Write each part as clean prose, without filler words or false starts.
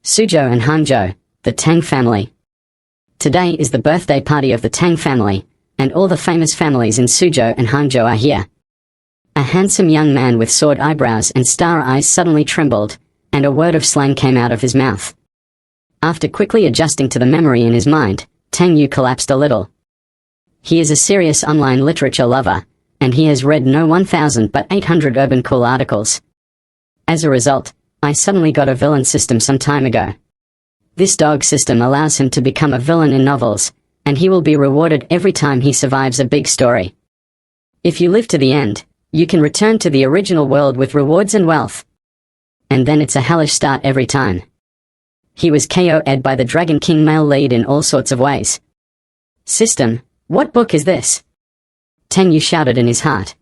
Suzhou and Hangzhou, the Tang family. Today is the birthday party of the Tang family, and all the famous families in Suzhou and Hangzhou are here. A handsome young man with sword eyebrows and star eyes suddenly trembled, and a word of slang came out of his mouth. After quickly adjusting to the memory in his mind, Tang Yu collapsed a little. He is a serious online literature lover, and he has read no 1,800 urban cool articles. As a result, I suddenly got a villain system some time ago. This dog system allows him to become a villain in novels, and he will be rewarded every time he survives a big story. If you live to the end, you can return to the original world with rewards and wealth. And then it's a hellish start every time. He was KO'd by the Dragon King male lead in all sorts of ways. System, what book is this? Tang Yu shouted in his heart.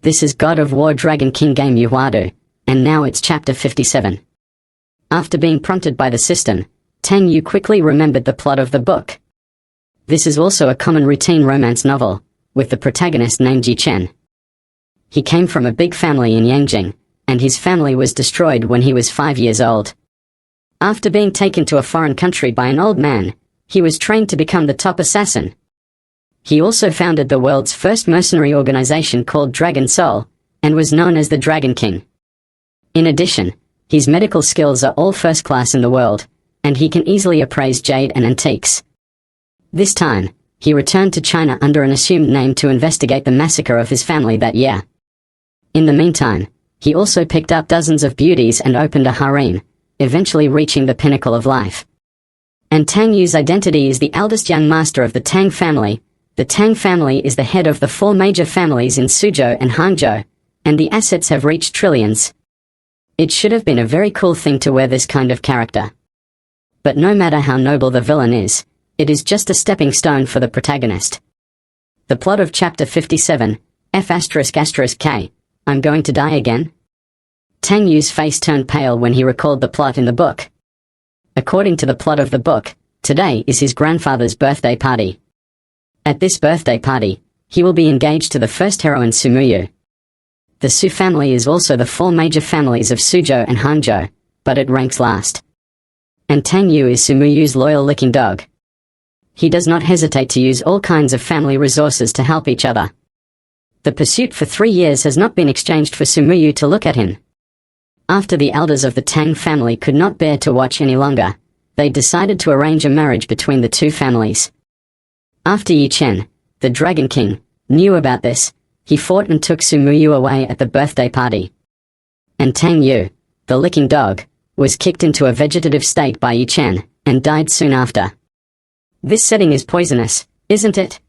This is God of War Dragon King game Yuhuadu, and now it's chapter 57. After being prompted by the system, Tang Yu quickly remembered the plot of the book. This is also a common routine romance novel, with the protagonist named Yi Chen. He came from a big family in Yangjing, and his family was destroyed when he was 5 years old. After being taken to a foreign country by an old man, he was trained to become the top assassin. He also founded the world's first mercenary organization called Dragon Soul, and was known as the Dragon King. In addition, his medical skills are all first class in the world, and he can easily appraise jade and antiques. This time, he returned to China under an assumed name to investigate the massacre of his family that year. In the meantime, he also picked up dozens of beauties and opened a harem, eventually reaching the pinnacle of life. And Tang Yu's identity is the eldest young master of the Tang family. The Tang family is the head of the 4 major families in Suzhou and Hangzhou, and the assets have reached trillions. It should have been a very cool thing to wear this kind of character. But no matter how noble the villain is, it is just a stepping stone for the protagonist. The plot of chapter 57, F***K, I'm going to die again? Tang Yu's face turned pale when he recalled the plot in the book. According to the plot of the book, today is his grandfather's birthday party. At this birthday party, he will be engaged to the first heroine Sumuyu. The Su family is also the 4 major families of Suzhou and Hangzhou, but it ranks last. And Tang Yu is Sumuyu's loyal licking dog. He does not hesitate to use all kinds of family resources to help each other. The pursuit for 3 years has not been exchanged for Sumuyu to look at him. After the elders of the Tang family could not bear to watch any longer, they decided to arrange a marriage between the 2 families. After Yi Chen, the Dragon King, knew about this, he fought and took Sumuyu away at the birthday party. And Tang Yu, the licking dog, was kicked into a vegetative state by Yi Chen, and died soon after. This setting is poisonous, isn't it?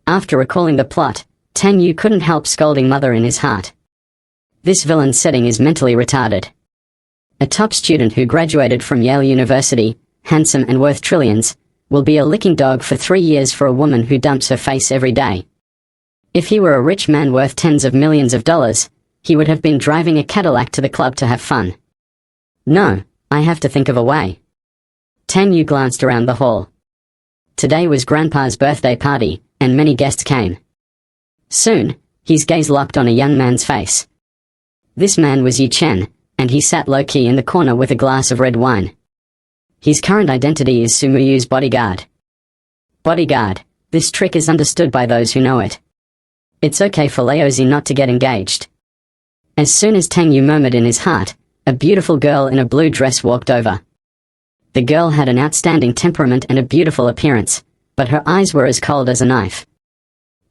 After recalling the plot, Tang Yu couldn't help scolding mother in his heart. This villain setting is mentally retarded. A top student who graduated from Yale University, handsome and worth trillions, will be a licking dog for 3 years for a woman who dumps her face every day. If he were a rich man worth tens of millions of dollars, he would have been driving a Cadillac to the club to have fun. No, I have to think of a way. Tang Yu glanced around the hall. Today was Grandpa's birthday party, and many guests came. Soon, his gaze locked on a young man's face. This man was Yi Chen, and he sat low-key in the corner with a glass of red wine. His current identity is Sumuyu's bodyguard. Bodyguard, this trick is understood by those who know it. It's okay for Laozi not to get engaged. As soon as Tang Yu murmured in his heart, a beautiful girl in a blue dress walked over. The girl had an outstanding temperament and a beautiful appearance, but her eyes were as cold as a knife.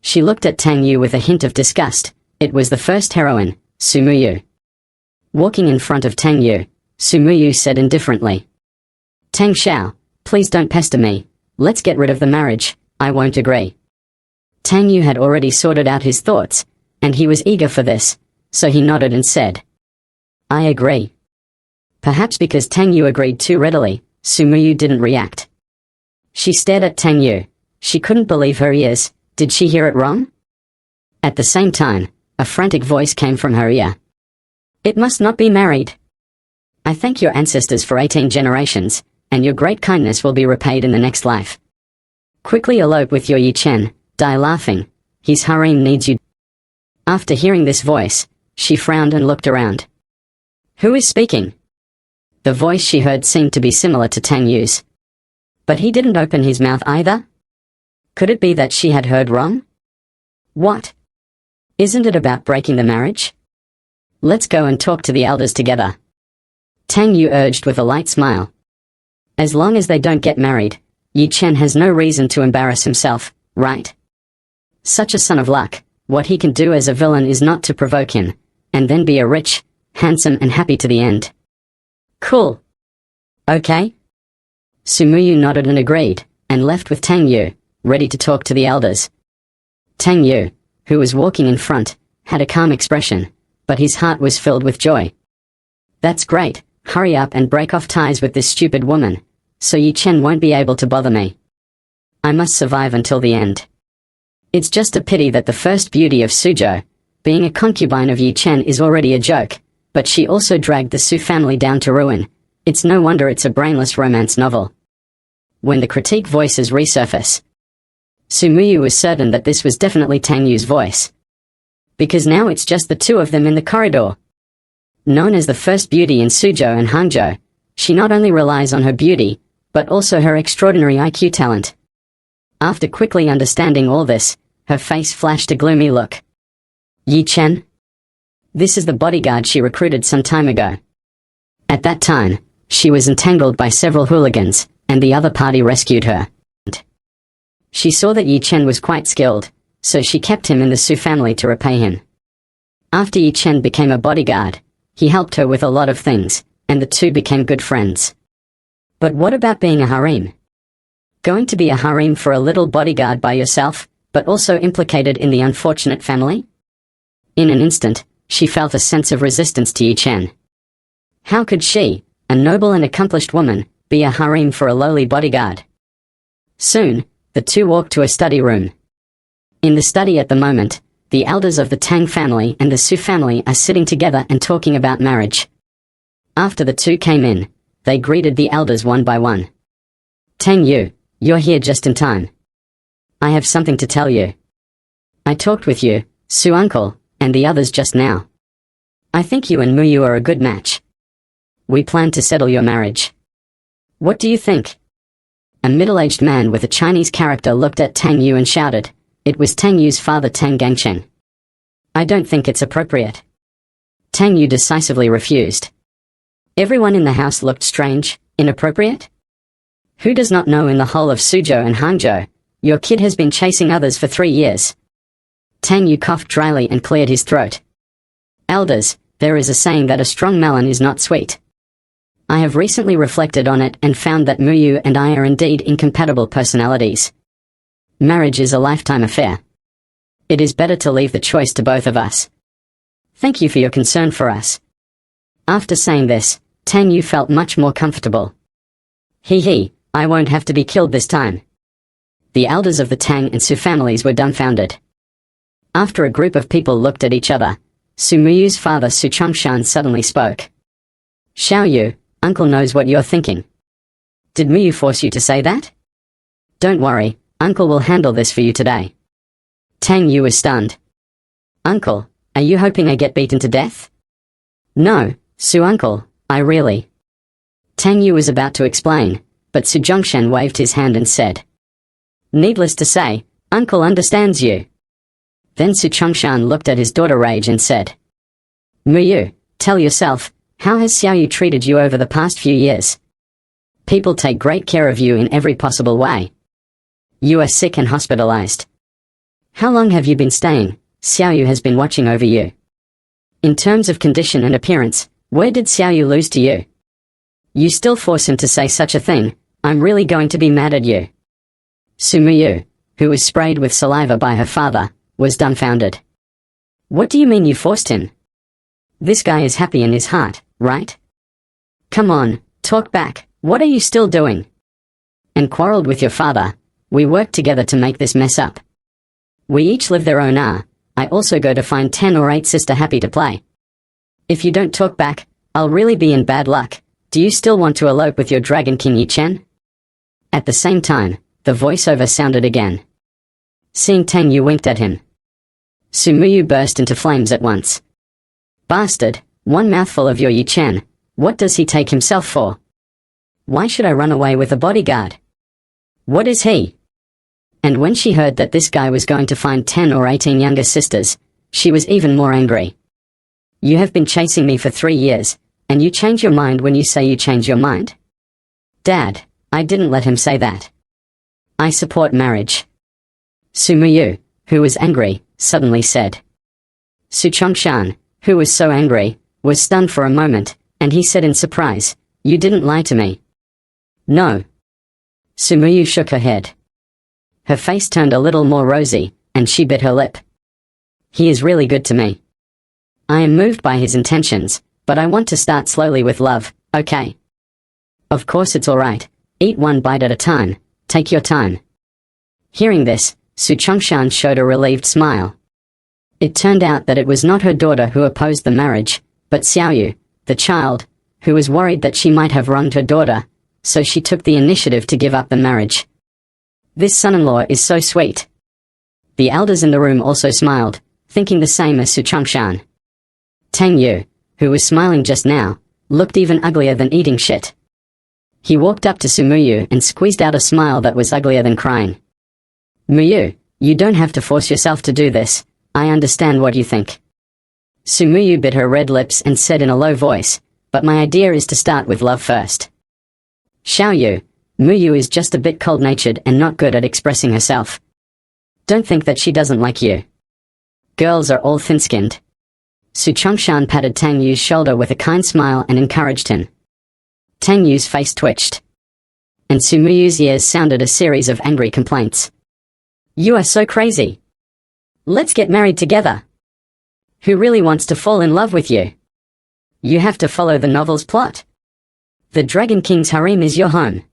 She looked at Tang Yu with a hint of disgust. It was the first heroine, Sumuyu. Walking in front of Tang Yu, Sumuyu said indifferently, Tang Xiao, please don't pester me, let's get rid of the marriage, I won't agree. Tang Yu had already sorted out his thoughts, and he was eager for this, so he nodded and said, I agree. Perhaps because Tang Yu agreed too readily, Sumuyu didn't react. She stared at Tang Yu. She couldn't believe her ears. Did she hear it wrong? At the same time, a frantic voice came from her ear. It must not be married. I thank your ancestors for 18 generations, and your great kindness will be repaid in the next life. Quickly elope with your Yi Chen, die laughing, his harem needs you. After hearing this voice, she frowned and looked around. Who is speaking? The voice she heard seemed to be similar to Tang Yu's. But he didn't open his mouth either? Could it be that she had heard wrong? What? Isn't it about breaking the marriage? Let's go and talk to the elders together. Tang Yu urged with a light smile. As long as they don't get married, Yi Chen has no reason to embarrass himself, right? Such a son of luck, what he can do as a villain is not to provoke him, and then be a rich, handsome and happy to the end. Cool. Okay? Sumuyu nodded and agreed, and left with Tang Yu, ready to talk to the elders. Tang Yu, who was walking in front, had a calm expression, but his heart was filled with joy. That's great, hurry up and break off ties with this stupid woman, so Yi Chen won't be able to bother me. I must survive until the end. It's just a pity that the first beauty of Suzhou, being a concubine of Yi Chen, is already a joke, but she also dragged the Su family down to ruin. It's no wonder it's a brainless romance novel. When the critique voices resurface, Sumuyu was certain that this was definitely Tang Yu's voice. Because now it's just the two of them in the corridor. Known as the first beauty in Suzhou and Hangzhou, she not only relies on her beauty, but also her extraordinary IQ talent. After quickly understanding all this, her face flashed a gloomy look. Yi Chen? This is the bodyguard she recruited some time ago. At that time, she was entangled by several hooligans, and the other party rescued her. She saw that Yi Chen was quite skilled, so she kept him in the Su family to repay him. After Yi Chen became a bodyguard, he helped her with a lot of things, and the two became good friends. But what about being a harem? Going to be a harem for a little bodyguard by yourself, but also implicated in the unfortunate family? In an instant, she felt a sense of resistance to Yi Chen. How could she, a noble and accomplished woman, be a harem for a lowly bodyguard? Soon, the two walked to a study room. In the study at the moment, the elders of the Tang family and the Su family are sitting together and talking about marriage. After the two came in, they greeted the elders one by one. Tang Yu, you're here just in time. I have something to tell you. I talked with you, Su uncle, and the others just now. I think you and Muyu are a good match. We plan to settle your marriage. What do you think? A middle-aged man with a Chinese character looked at Tang Yu and shouted. It was Tang Yu's father, Tang Gangcheng. I don't think it's appropriate. Tang Yu decisively refused. Everyone in the house looked strange, inappropriate. Who does not know in the whole of Suzhou and Hangzhou, your kid has been chasing others for 3 years? Tang Yu coughed dryly and cleared his throat. Elders, there is a saying that a strong melon is not sweet. I have recently reflected on it and found that Muyu and I are indeed incompatible personalities. Marriage is a lifetime affair. It is better to leave the choice to both of us. Thank you for your concern for us. After saying this, Tang Yu felt much more comfortable. Hehe, I won't have to be killed this time. The elders of the Tang and Su families were dumbfounded. After a group of people looked at each other, Su Muyu's father Su Chongshan suddenly spoke. Xiao Yu, uncle knows what you're thinking. Did Muyu force you to say that? Don't worry, uncle will handle this for you today. Tang Yu was stunned. Uncle, are you hoping I get beaten to death? No, Su uncle, I really... Tang Yu was about to explain, but Su Zhongshan waved his hand and said. Needless to say, uncle understands you. Then Su Chongshan looked at his daughter Rage and said. Muyu, tell yourself, how has Xiao Yu treated you over the past few years? People take great care of you in every possible way. You are sick and hospitalized. How long have you been staying? Xiao Yu has been watching over you. In terms of condition and appearance, where did Xiao Yu lose to you? You still force him to say such a thing, I'm really going to be mad at you. Su Muyu, who was sprayed with saliva by her father, was dumbfounded. What do you mean you forced him? This guy is happy in his heart, right? Come on, talk back, what are you still doing? And quarreled with your father, we worked together to make this mess up. We each live their own I also go to find 10 or 8 sister happy to play. If you don't talk back, I'll really be in bad luck. Do you still want to elope with your Dragon King Yi Chen? At the same time, the voiceover sounded again. Seeing Tang Yu winked at him. Su Muyu burst into flames at once. Bastard, one mouthful of your Yi Chen, What does he take himself for? Why should I run away with a bodyguard? What is he? And when she heard that this guy was going to find 10 or 18 younger sisters, she was even more angry. You have been chasing me for 3 years, and you change your mind when you say you change your mind? Dad, I didn't let him say that. I support marriage. Sumuyu, who was angry, suddenly said. Su Chongshan, who was so angry, was stunned for a moment, and he said in surprise, "You didn't lie to me." No. Sumuyu shook her head. Her face turned a little more rosy, and she bit her lip. He is really good to me. I am moved by his intentions, but I want to start slowly with love, okay? Of course it's alright. Eat one bite at a time. Take your time. Hearing this, Su Chongshan showed a relieved smile. It turned out that it was not her daughter who opposed the marriage, but Xiaoyu, the child, who was worried that she might have wronged her daughter, so she took the initiative to give up the marriage. This son-in-law is so sweet. The elders in the room also smiled, thinking the same as Su Chongshan. Tang Yu, who was smiling just now, looked even uglier than eating shit. He walked up to Sumuyu and squeezed out a smile that was uglier than crying. Muyu, you don't have to force yourself to do this, I understand what you think. Sumuyu bit her red lips and said in a low voice, but my idea is to start with love first. Xiaoyu, Muyu is just a bit cold-natured and not good at expressing herself. Don't think that she doesn't like you. Girls are all thin-skinned. Su Chongshan patted Tang Yu's shoulder with a kind smile and encouraged him. Tang Yu's face twitched. And Sumuyu's ears sounded a series of angry complaints. You are so crazy. Let's get married together. Who really wants to fall in love with you? You have to follow the novel's plot. The Dragon King's harem is your home.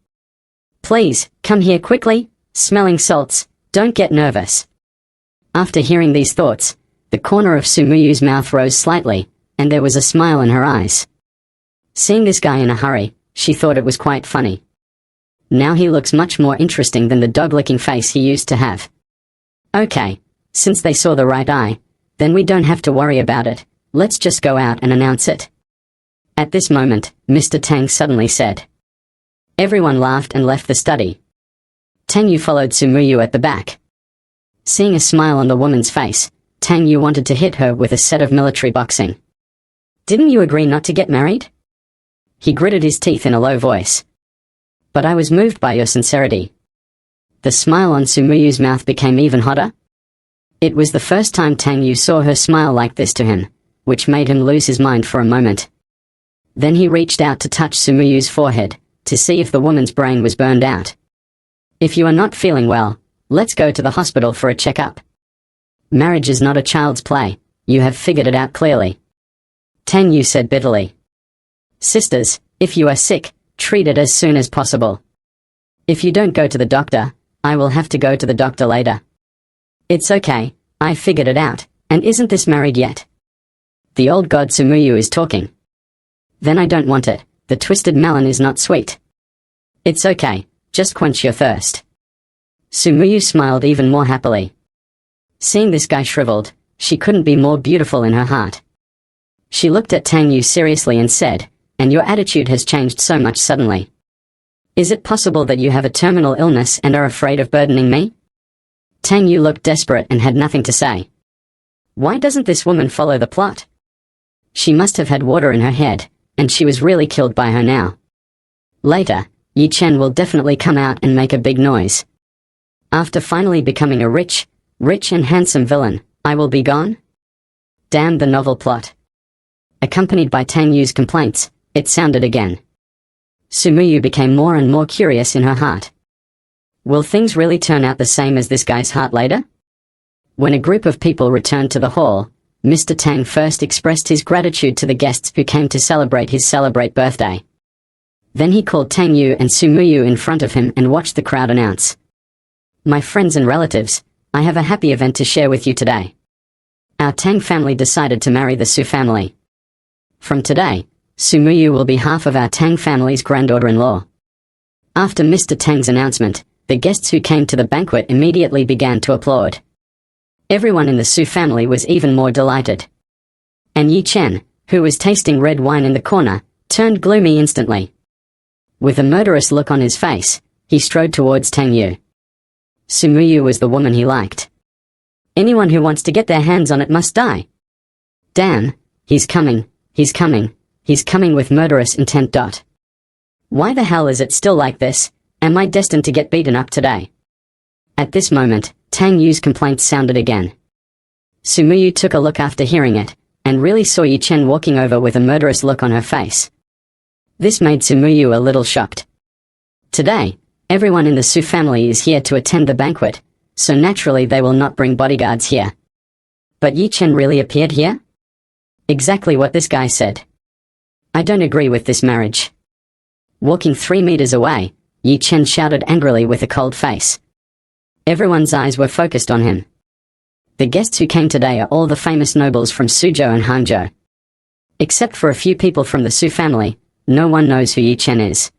Please, come here quickly, smelling salts, don't get nervous. After hearing these thoughts, the corner of Sumuyu's mouth rose slightly, and there was a smile in her eyes. Seeing this guy in a hurry, she thought it was quite funny. Now he looks much more interesting than the dog-licking face he used to have. Okay, since they saw the right eye, then we don't have to worry about it, let's just go out and announce it. At this moment, Mr. Tang suddenly said. Everyone laughed and left the study. Tang Yu followed Sumuyu at the back. Seeing a smile on the woman's face, Tang Yu wanted to hit her with a set of military boxing. Didn't you agree not to get married? He gritted his teeth in a low voice. But I was moved by your sincerity. The smile on Sumuyu's mouth became even hotter. It was the first time Tang Yu saw her smile like this to him, which made him lose his mind for a moment. Then he reached out to touch Sumuyu's forehead, to see if the woman's brain was burned out. If you are not feeling well, let's go to the hospital for a checkup. Marriage is not a child's play, you have figured it out clearly. Tang Yu said bitterly. Sisters, if you are sick, treat it as soon as possible. If you don't go to the doctor, I will have to go to the doctor later. It's okay, I figured it out, and isn't this married yet? The old god Sumuyu is talking. Then I don't want it, the twisted melon is not sweet. It's okay, just quench your thirst. Sumuyu smiled even more happily. Seeing this guy shriveled, she couldn't be more beautiful in her heart. She looked at Tang Yu seriously and said, and your attitude has changed so much suddenly. Is it possible that you have a terminal illness and are afraid of burdening me? Tang Yu looked desperate and had nothing to say. Why doesn't this woman follow the plot? She must have had water in her head, and she was really killed by her now. Later, Yi Chen will definitely come out and make a big noise. After finally becoming a rich and handsome villain, I will be gone? Damn the novel plot. Accompanied by Tang Yu's complaints, it sounded again. Sumuyu became more and more curious in her heart. Will things really turn out the same as this guy's heart later? When a group of people returned to the hall, Mr. Tang first expressed his gratitude to the guests who came to celebrate his birthday. Then he called Tang Yu and Sumuyu in front of him and watched the crowd announce. My friends and relatives, I have a happy event to share with you today. Our Tang family decided to marry the Su family. From today, Sumuyu will be half of our Tang family's granddaughter-in-law. After Mr. Tang's announcement, the guests who came to the banquet immediately began to applaud. Everyone in the Su family was even more delighted. And Yi Chen, who was tasting red wine in the corner, turned gloomy instantly. With a murderous look on his face, he strode towards Tang Yu. Sumuyu was the woman he liked. Anyone who wants to get their hands on it must die. Damn, he's coming with murderous intent. Why the hell is it still like this? Am I destined to get beaten up today? At this moment, Tang Yu's complaint sounded again. Sumuyu took a look after hearing it, and really saw Yi Chen walking over with a murderous look on her face. This made Sumuyu a little shocked. Today, everyone in the Su family is here to attend the banquet, so naturally they will not bring bodyguards here. But Yi Chen really appeared here? Exactly what this guy said. I don't agree with this marriage. Walking 3 meters away, Yi Chen shouted angrily with a cold face. Everyone's eyes were focused on him. The guests who came today are all the famous nobles from Suzhou and Hangzhou. Except for a few people from the Su family, no one knows who Yi Chen is.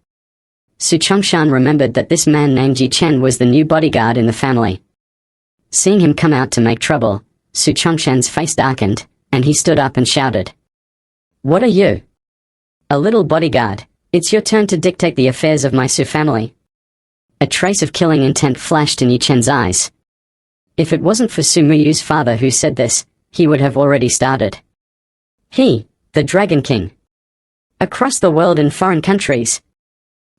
Su Chongshan remembered that this man named Yi Chen was the new bodyguard in the family. Seeing him come out to make trouble, Su Chongshan's face darkened, and he stood up and shouted. What are you? A little bodyguard. It's your turn to dictate the affairs of my Su family. A trace of killing intent flashed in Yi Chen's eyes. If it wasn't for Sumuyu's father who said this, he would have already started. He, the Dragon King. Across the world in foreign countries,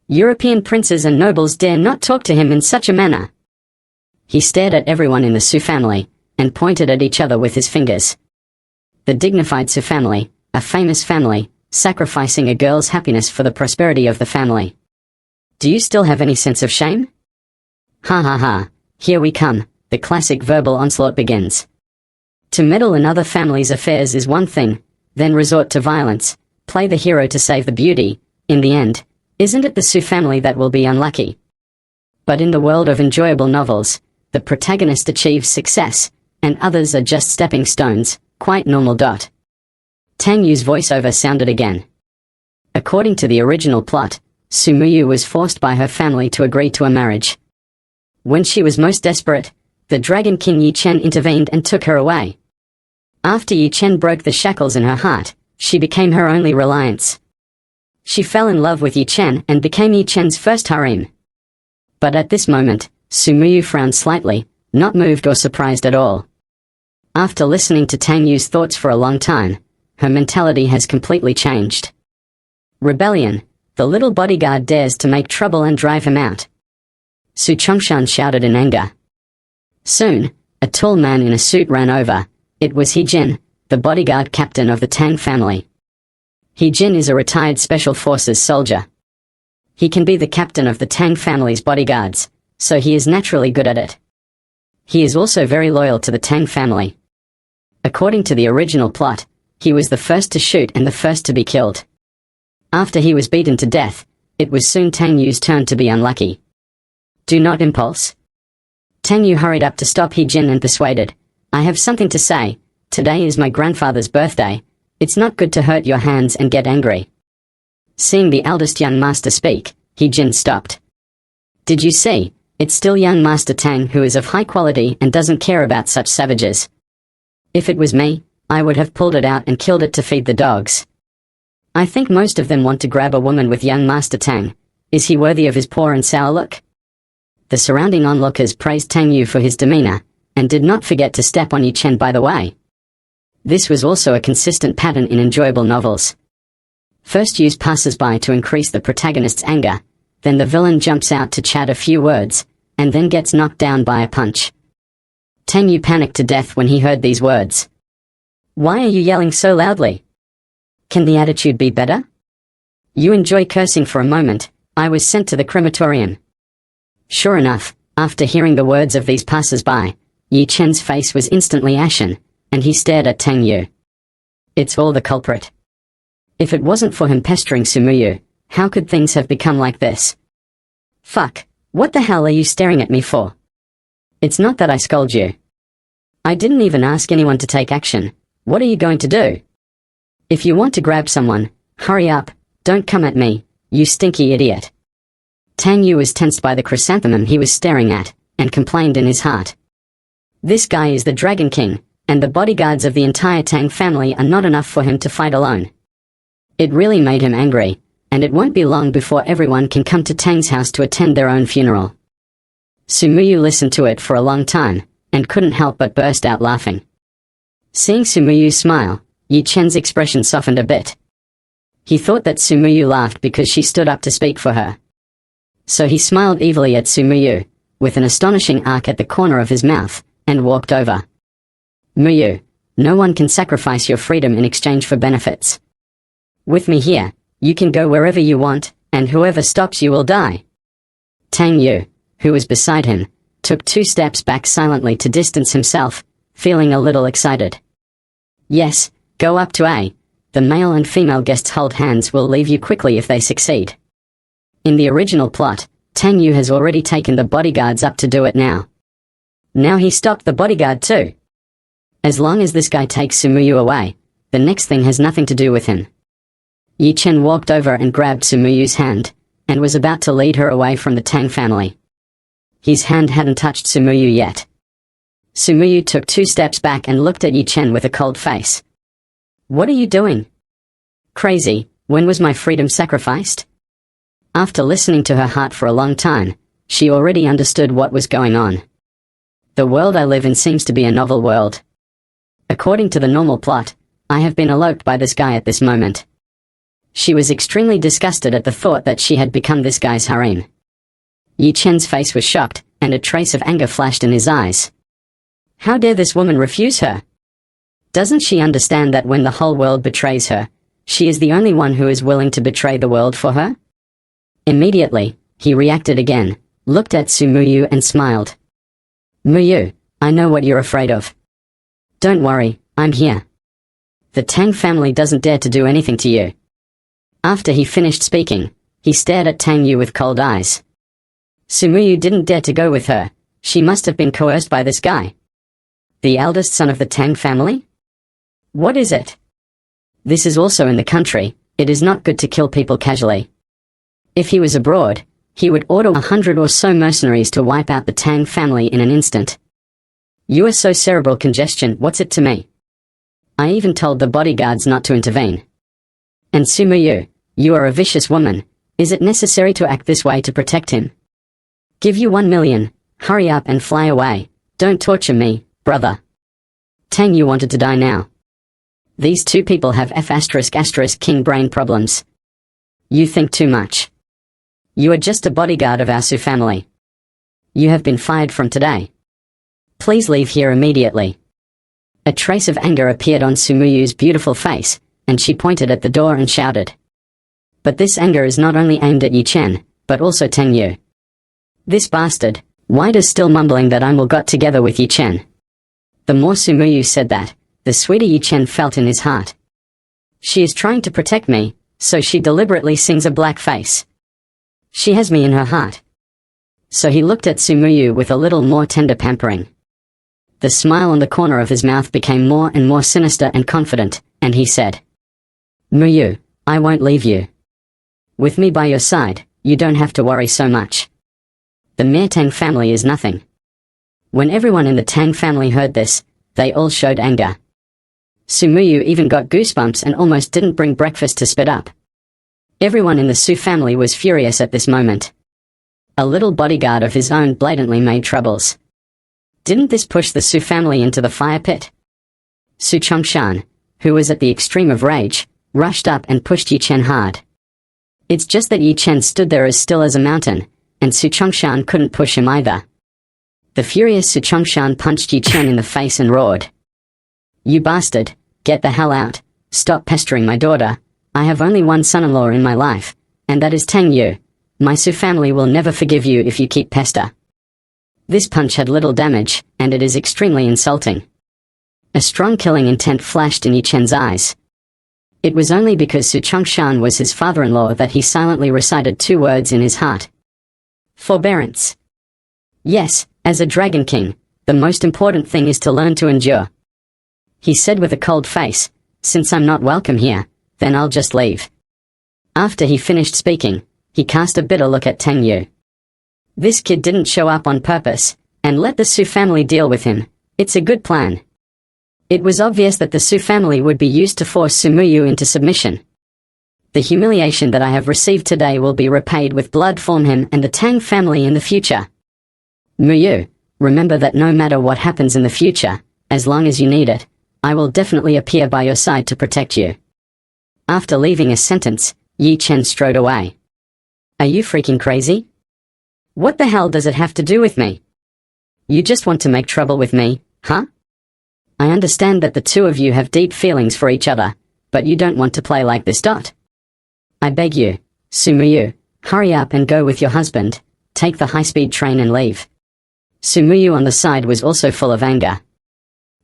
European princes and nobles dare not talk to him in such a manner. He stared at everyone in the Su family, and pointed at each other with his fingers. The dignified Su family, a famous family, sacrificing a girl's happiness for the prosperity of the family. Do you still have any sense of shame? Ha ha ha, here we come, the classic verbal onslaught begins. To meddle in other families' affairs is one thing, then resort to violence, play the hero to save the beauty, in the end, isn't it the Su family that will be unlucky? But in the world of enjoyable novels, the protagonist achieves success, and others are just stepping stones, quite normal. Tang Yu's voiceover sounded again. According to the original plot, Sumuyu was forced by her family to agree to a marriage. When she was most desperate, the Dragon King Yi Chen intervened and took her away. After Yi Chen broke the shackles in her heart, she became her only reliance. She fell in love with Yi Chen and became Yi Chen's first harem. But at this moment, Sumuyu frowned slightly, not moved or surprised at all. After listening to Tang Yu's thoughts for a long time, her mentality has completely changed. Rebellion, the little bodyguard dares to make trouble and drive him out. Su Chongshan shouted in anger. Soon, a tall man in a suit ran over. It was He Jin, the bodyguard captain of the Tang family. He Jin is a retired special forces soldier. He can be the captain of the Tang family's bodyguards, so he is naturally good at it. He is also very loyal to the Tang family. According to the original plot, he was the first to shoot and the first to be killed. After he was beaten to death, it was soon Tang Yu's turn to be unlucky. Do not impulse. Tang Yu hurried up to stop He Jin and persuaded, I have something to say. Today is my grandfather's birthday. It's not good to hurt your hands and get angry. Seeing the eldest young master speak, He Jin stopped. Did you see? It's still young Master Tang who is of high quality and doesn't care about such savages. If it was me, I would have pulled it out and killed it to feed the dogs. I think most of them want to grab a woman with young Master Tang. Is he worthy of his poor and sour look? The surrounding onlookers praised Tang Yu for his demeanor, and did not forget to step on Yi Chen by the way. This was also a consistent pattern in enjoyable novels. First use passers-by to increase the protagonist's anger, then the villain jumps out to chat a few words, and then gets knocked down by a punch. Tang Yu panicked to death when he heard these words. Why are you yelling so loudly? Can the attitude be better? You enjoy cursing for a moment. I was sent to the crematorium. Sure enough, after hearing the words of these passers-by, Yi Chen's face was instantly ashen, and he stared at Tang Yu. It's all the culprit. If it wasn't for him pestering Sumuyu, how could things have become like this? Fuck, what the hell are you staring at me for? It's not that I scold you. I didn't even ask anyone to take action. What are you going to do? If you want to grab someone, hurry up, don't come at me, you stinky idiot. Tang Yu was tensed by the chrysanthemum he was staring at, and complained in his heart. This guy is the Dragon King, and the bodyguards of the entire Tang family are not enough for him to fight alone. It really made him angry, and it won't be long before everyone can come to Tang's house to attend their own funeral. Sumuyu listened to it for a long time, and couldn't help but burst out laughing. Seeing Sumuyu smile, Yi Chen's expression softened a bit. He thought that Sumuyu laughed because she stood up to speak for her. So he smiled evilly at Sumuyu, with an astonishing arc at the corner of his mouth, and walked over. Muyu, no one can sacrifice your freedom in exchange for benefits. With me here, you can go wherever you want, and whoever stops you will die. Tang Yu, who was beside him, took 2 steps back silently to distance himself, feeling a little excited. Yes, go up to A. The male and female guests hold hands will leave you quickly if they succeed. In the original plot, Tang Yu has already taken the bodyguards up to do it now. Now he stopped the bodyguard too. As long as this guy takes Sumuyu away, the next thing has nothing to do with him. Yi Chen walked over and grabbed Sumuyu's hand, and was about to lead her away from the Tang family. His hand hadn't touched Sumuyu yet. Sumuyu took 2 steps back and looked at Yi Chen with a cold face. What are you doing? Crazy, when was my freedom sacrificed? After listening to her heart for a long time, she already understood what was going on. The world I live in seems to be a novel world. According to the normal plot, I have been eloped by this guy at this moment. She was extremely disgusted at the thought that she had become this guy's harem. Yi Chen's face was shocked, and a trace of anger flashed in his eyes. How dare this woman refuse her? Doesn't she understand that when the whole world betrays her, she is the only one who is willing to betray the world for her? Immediately, he reacted again, looked at Sumuyu and smiled. Muyu, I know what you're afraid of. Don't worry, I'm here. The Tang family doesn't dare to do anything to you. After he finished speaking, he stared at Tang Yu with cold eyes. Sumuyu didn't dare to go with her. She must have been coerced by this guy. The eldest son of the Tang family? What is it? This is also in the country. It is not good to kill people casually. If he was abroad, he would order 100 or so mercenaries to wipe out the Tang family in an instant. You are so cerebral congestion, what's it to me? I even told the bodyguards not to intervene. And Sumuyu, you are a vicious woman. Is it necessary to act this way to protect him? Give you 1 million, hurry up and fly away. Don't torture me, brother. Tang Yu wanted to die now. These 2 people have king brain problems. You think too much. You are just a bodyguard of our Su family. You have been fired from today. Please leave here immediately. A trace of anger appeared on Sumuyu's beautiful face, and she pointed at the door and shouted. But this anger is not only aimed at Yi Chen, but also Tang Yu. This bastard, why does still mumbling that I will got together with Yi Chen? The more Sumuyu said that, the sweeter Yi Chen felt in his heart. She is trying to protect me, so she deliberately sings a black face. She has me in her heart. So he looked at Sumuyu with a little more tender pampering. The smile on the corner of his mouth became more and more sinister and confident, and he said, Muyu, I won't leave you. With me by your side, you don't have to worry so much. The mere Tang family is nothing. When everyone in the Tang family heard this, they all showed anger. Sumuyu even got goosebumps and almost didn't bring breakfast to spit up. Everyone in the Su family was furious at this moment. A little bodyguard of his own blatantly made troubles. Didn't this push the Su family into the fire pit? Su Chongshan, who was at the extreme of rage, rushed up and pushed Yi Chen hard. It's just that Yi Chen stood there as still as a mountain, and Su Chongshan couldn't push him either. The furious Su Chongshan punched Yi Chen in the face and roared. You bastard, get the hell out, stop pestering my daughter. I have only one son-in-law in my life, and that is Tang Yu. My Su family will never forgive you if you keep pester. This punch had little damage, and it is extremely insulting. A strong killing intent flashed in Yi Chen's eyes. It was only because Su Chongshan was his father-in-law that he silently recited 2 words in his heart. Forbearance. Yes, as a Dragon King, the most important thing is to learn to endure. He said with a cold face, since I'm not welcome here, then I'll just leave. After he finished speaking, he cast a bitter look at Tang Yu. This kid didn't show up on purpose, and let the Su family deal with him. It's a good plan. It was obvious that the Su family would be used to force Sumuyu into submission. The humiliation that I have received today will be repaid with blood from him and the Tang family in the future. Muyu, remember that no matter what happens in the future, as long as you need it, I will definitely appear by your side to protect you. After leaving a sentence, Yi Chen strode away. Are you freaking crazy? What the hell does it have to do with me? You just want to make trouble with me, huh? I understand that the two of you have deep feelings for each other, but you don't want to play like this. I beg you, Sumuyu, hurry up and go with your husband, take the high-speed train and leave. Sumuyu on the side was also full of anger.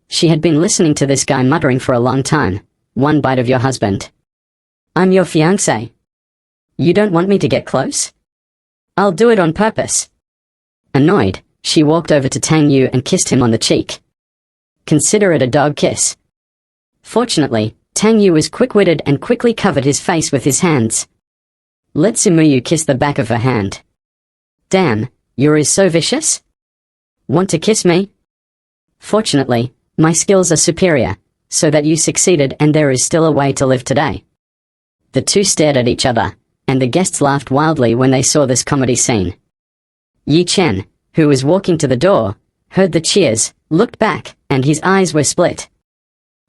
She had been listening to this guy muttering for a long time. One bite of your husband. I'm your fiancé. You don't want me to get close? I'll do it on purpose. Annoyed, she walked over to Tang Yu and kissed him on the cheek. Consider it a dog kiss. Fortunately, Tang Yu was quick-witted and quickly covered his face with his hands. Let Sumuyu kiss the back of her hand. Damn, you're so vicious? Want to kiss me? Fortunately, my skills are superior, so that you succeeded and there is still a way to live today. The two stared at each other, and the guests laughed wildly when they saw this comedy scene. Yi Chen, who was walking to the door, heard the cheers, looked back, and his eyes were split.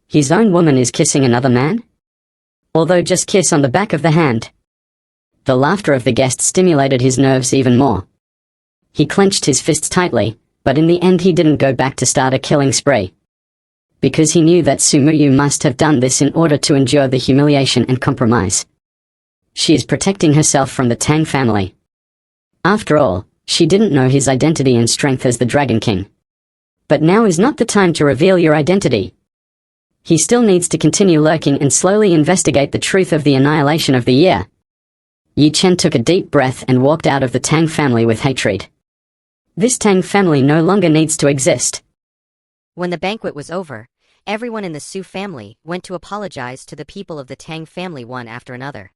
His own woman is kissing another man? Although just kiss on the back of the hand. The laughter of the guests stimulated his nerves even more. He clenched his fists tightly, but in the end he didn't go back to start a killing spree. Because he knew that Sumuyu must have done this in order to endure the humiliation and compromise. She is protecting herself from the Tang family. After all, she didn't know his identity and strength as the Dragon King. But now is not the time to reveal your identity. He still needs to continue lurking and slowly investigate the truth of the annihilation of the year. Yi Chen took a deep breath and walked out of the Tang family with hatred. This Tang family no longer needs to exist. When the banquet was over, everyone in the Su family went to apologize to the people of the Tang family one after another.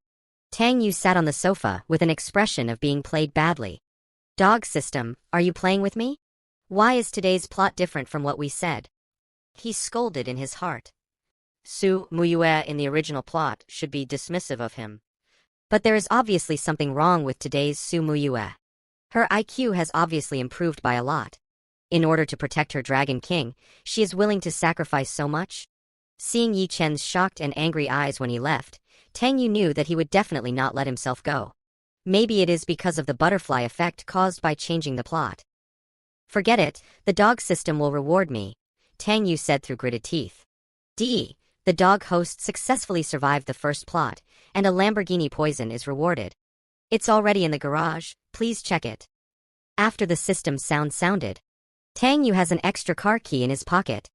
Tang Yu sat on the sofa with an expression of being played badly. Dog system, are you playing with me? Why is today's plot different from what we said? He scolded in his heart. Su Muyue in the original plot should be dismissive of him. But there is obviously something wrong with today's Su Muyue. Her IQ has obviously improved by a lot. In order to protect her Dragon King, she is willing to sacrifice so much? Seeing Yi Chen's shocked and angry eyes when he left, Tang Yu knew that he would definitely not let himself go. Maybe it is because of the butterfly effect caused by changing the plot. Forget it, the dog system will reward me, Tang Yu said through gritted teeth. The dog host successfully survived the first plot, and a Lamborghini poison is rewarded. It's already in the garage, please check it. After the system sounded, Tang Yu has an extra car key in his pocket.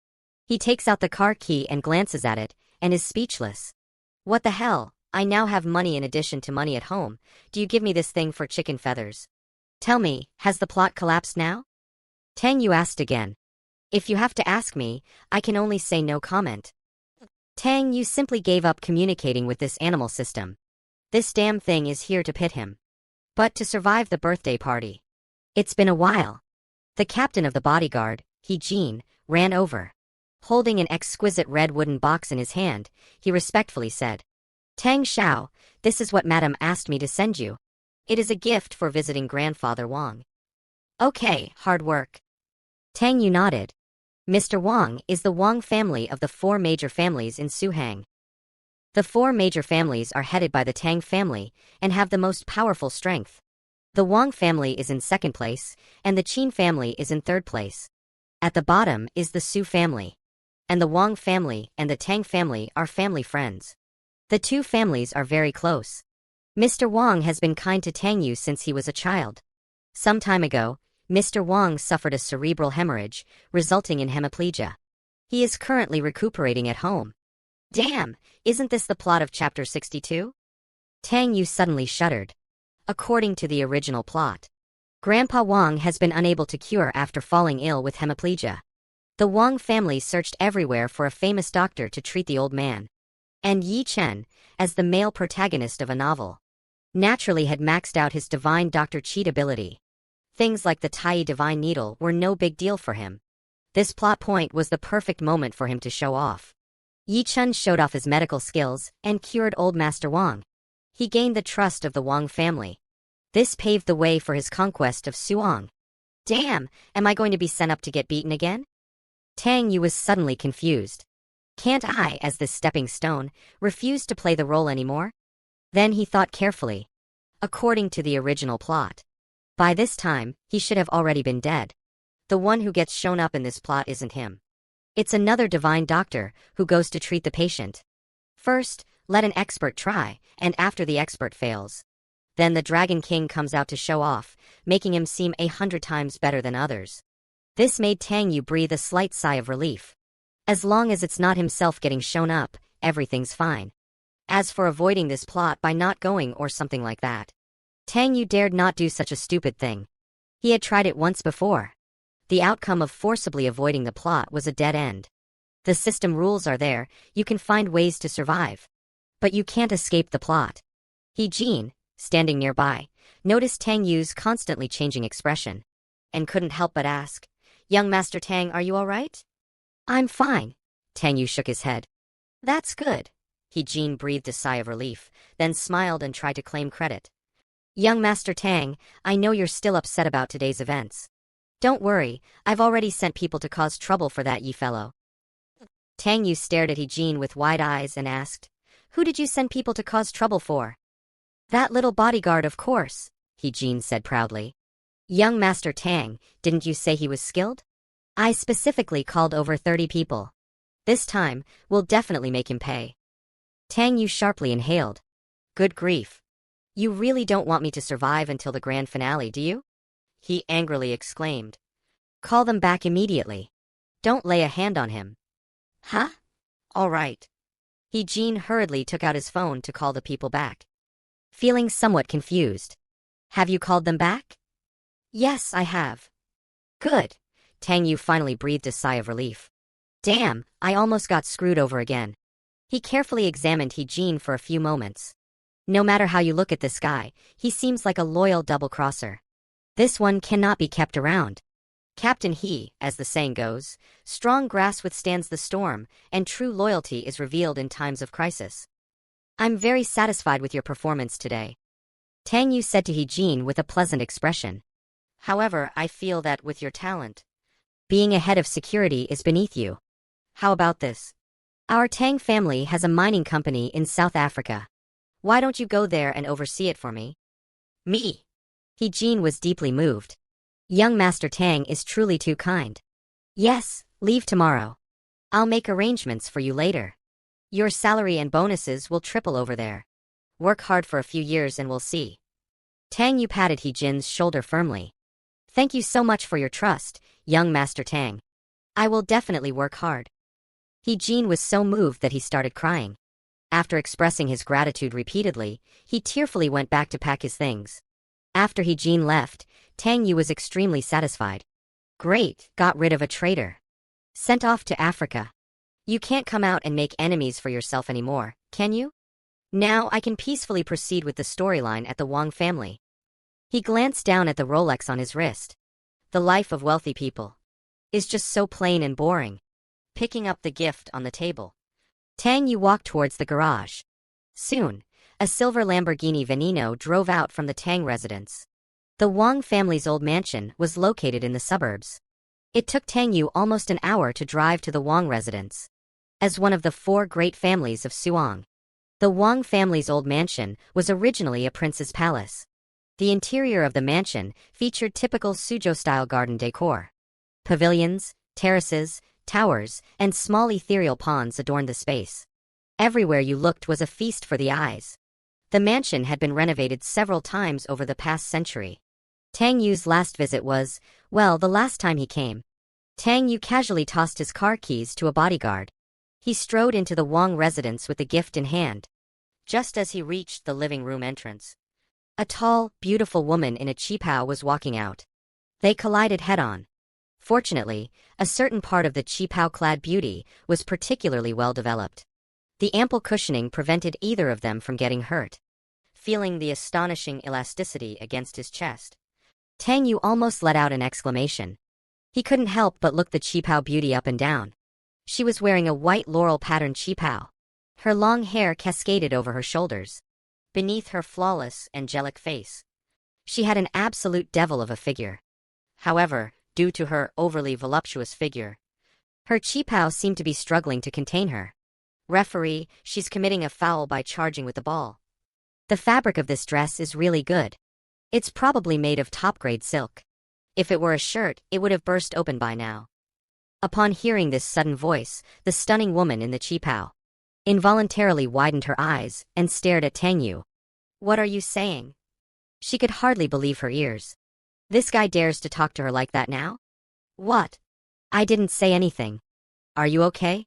He takes out the car key and glances at it, and is speechless. What the hell, I now have money in addition to money at home, do you give me this thing for chicken feathers? Tell me, has the plot collapsed now? Tang Yu asked again. If you have to ask me, I can only say no comment. Tang Yu simply gave up communicating with this animal system. This damn thing is here to pit him. But to survive the birthday party. It's been a while. The captain of the bodyguard, He Jin, ran over. Holding an exquisite red wooden box in his hand, he respectfully said, Tang Xiao, this is what Madam asked me to send you. It is a gift for visiting Grandfather Wang. Okay, hard work. Tang Yu nodded. Mr. Wang is the Wang family of the four major families in Suhang. The four major families are headed by the Tang family and have the most powerful strength. The Wang family is in second place, and the Qin family is in third place. At the bottom is the Su family. And the Wang family and the Tang family are family friends. The two families are very close. Mr. Wang has been kind to Tang Yu since he was a child. Some time ago, Mr. Wang suffered a cerebral hemorrhage, resulting in hemiplegia. He is currently recuperating at home. Damn, isn't this the plot of chapter 62? Tang Yu suddenly shuddered. According to the original plot, Grandpa Wang has been unable to cure after falling ill with hemiplegia. The Wang family searched everywhere for a famous doctor to treat the old man. And Yi Chen, as the male protagonist of a novel, naturally had maxed out his divine Dr. Cheat ability. Things like the Tai divine needle were no big deal for him. This plot point was the perfect moment for him to show off. Yi Chen showed off his medical skills and cured old Master Wang. He gained the trust of the Wang family. This paved the way for his conquest of Suang. Damn, am I going to be sent up to get beaten again? Tang Yu was suddenly confused. Can't I, as this stepping stone, refuse to play the role anymore? Then he thought carefully. According to the original plot, by this time, he should have already been dead. The one who gets shown up in this plot isn't him. It's another divine doctor who goes to treat the patient. First, let an expert try, and after the expert fails, then the Dragon King comes out to show off, making him seem 100 times better than others. This made Tang Yu breathe a slight sigh of relief. As long as it's not himself getting shown up, everything's fine. As for avoiding this plot by not going or something like that, Tang Yu dared not do such a stupid thing. He had tried it once before. The outcome of forcibly avoiding the plot was a dead end. The system rules are there, you can find ways to survive. But you can't escape the plot. Jin, standing nearby, noticed Tang Yu's constantly changing expression, and couldn't help but ask, "Young Master Tang, are you all right?" "I'm fine." Tang Yu shook his head. "That's good." Jin breathed a sigh of relief, then smiled and tried to claim credit. "Young Master Tang, I know you're still upset about today's events. Don't worry, I've already sent people to cause trouble for that ye fellow." Tang Yu stared at Jin with wide eyes and asked, "Who did you send people to cause trouble for?" "That little bodyguard, of course," Jin said proudly. "Young Master Tang, didn't you say he was skilled? I specifically called over 30 people. This time, we'll definitely make him pay." Tang Yu sharply inhaled. "Good grief. You really don't want me to survive until the grand finale, do you?" he angrily exclaimed. "Call them back immediately. Don't lay a hand on him." "Huh? All right." Jin hurriedly took out his phone to call the people back. Feeling somewhat confused. "Have you called them back?" "Yes, I have." "Good." Tang Yu finally breathed a sigh of relief. "Damn, I almost got screwed over again." He carefully examined Jin for a few moments. No matter how you look at this guy, he seems like a loyal double-crosser. This one cannot be kept around. Captain He, as the saying goes, strong grass withstands the storm, and true loyalty is revealed in times of crisis. "I'm very satisfied with your performance today," Tang Yu said to Jin with a pleasant expression. "However, I feel that with your talent, being a head of security is beneath you. How about this? Our Tang family has a mining company in South Africa. Why don't you go there and oversee it for me?" "Me?" Jin was deeply moved. Young Master Tang is truly too kind. "Yes, leave tomorrow. I'll make arrangements for you later. Your salary and bonuses will triple over there. Work hard for a few years and we'll see." Tang Yu patted Jin's shoulder firmly. "Thank you so much for your trust, young Master Tang. I will definitely work hard." Jin was so moved that he started crying. After expressing his gratitude repeatedly, he tearfully went back to pack his things. After Jin left, Tang Yu was extremely satisfied. Great, got rid of a traitor. Sent off to Africa. You can't come out and make enemies for yourself anymore, can you? Now I can peacefully proceed with the storyline at the Wang family. He glanced down at the Rolex on his wrist. The life of wealthy people is just so plain and boring. Picking up the gift on the table, Tang Yu walked towards the garage. Soon, a silver Lamborghini Veneno drove out from the Tang residence. The Wang family's old mansion was located in the suburbs. It took Tang Yu almost an hour to drive to the Wang residence. As one of the 4 great families of Suang, the Wang family's old mansion was originally a prince's palace. The interior of the mansion featured typical Suzhou-style garden decor. Pavilions, terraces, towers, and small ethereal ponds adorned the space. Everywhere you looked was a feast for the eyes. The mansion had been renovated several times over the past century. Tang Yu's last visit was, well, the last time he came. Tang Yu casually tossed his car keys to a bodyguard. He strode into the Wang residence with the gift in hand. Just as he reached the living room entrance, a tall, beautiful woman in a qipao was walking out. They collided head-on. Fortunately, a certain part of the qipao-clad beauty was particularly well developed. The ample cushioning prevented either of them from getting hurt. Feeling the astonishing elasticity against his chest, Tang Yu almost let out an exclamation. He couldn't help but look the qipao beauty up and down. She was wearing a white laurel-patterned qipao. Her long hair cascaded over her shoulders. beneath her flawless, angelic face. She had an absolute devil of a figure. However, due to her overly voluptuous figure, her qipao seemed to be struggling to contain her. Referee, she's committing a foul by charging with the ball. The fabric of this dress is really good. It's probably made of top-grade silk. If it were a shirt, it would have burst open by now. Upon hearing this sudden voice, the stunning woman in the qipao involuntarily widened her eyes and stared at Tang Yu. What are you saying? She could hardly believe her ears. This guy dares to talk to her like that now? What? I didn't say anything. Are you okay?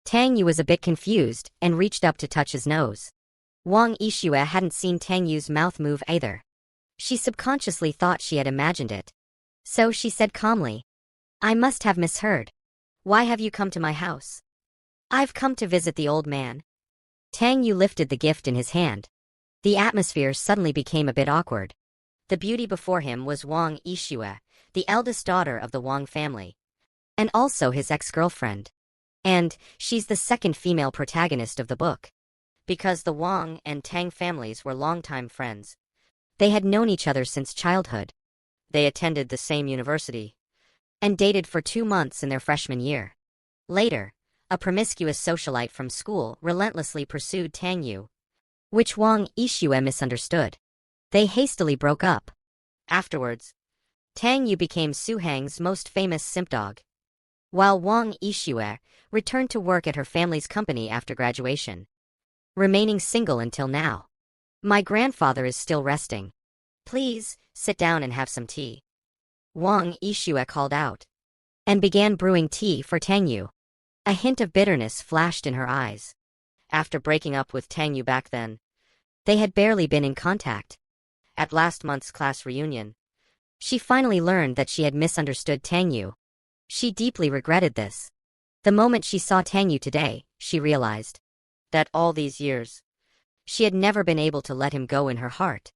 Tang Yu was a bit confused and reached up to touch his nose. Wang Yixue hadn't seen Tang Yu's mouth move either. She subconsciously thought she had imagined it. So she said calmly, I must have misheard. Why have you come to my house? I've come to visit the old man. Tang Yu lifted the gift in his hand. The atmosphere suddenly became a bit awkward. The beauty before him was Wang Yixue, the eldest daughter of the Wang family, and also his ex-girlfriend. And she's the second female protagonist of the book. Because the Wang and Tang families were longtime friends. They had known each other since childhood. They attended the same university and dated for 2 months in their freshman year. Later, a promiscuous socialite from school relentlessly pursued Tang Yu, which Wang Yixue misunderstood. They hastily broke up. Afterwards, Tang Yu became Su Hang's most famous simp dog, while Wang Yixue returned to work at her family's company after graduation, remaining single until now. My grandfather is still resting. Please, sit down and have some tea. Wang Yixue called out, and began brewing tea for Tang Yu. A hint of bitterness flashed in her eyes. After breaking up with Tang Yu back then, they had barely been in contact. At last month's class reunion, she finally learned that she had misunderstood Tang Yu. She deeply regretted this. The moment she saw Tang Yu today, she realized that all these years, she had never been able to let him go in her heart.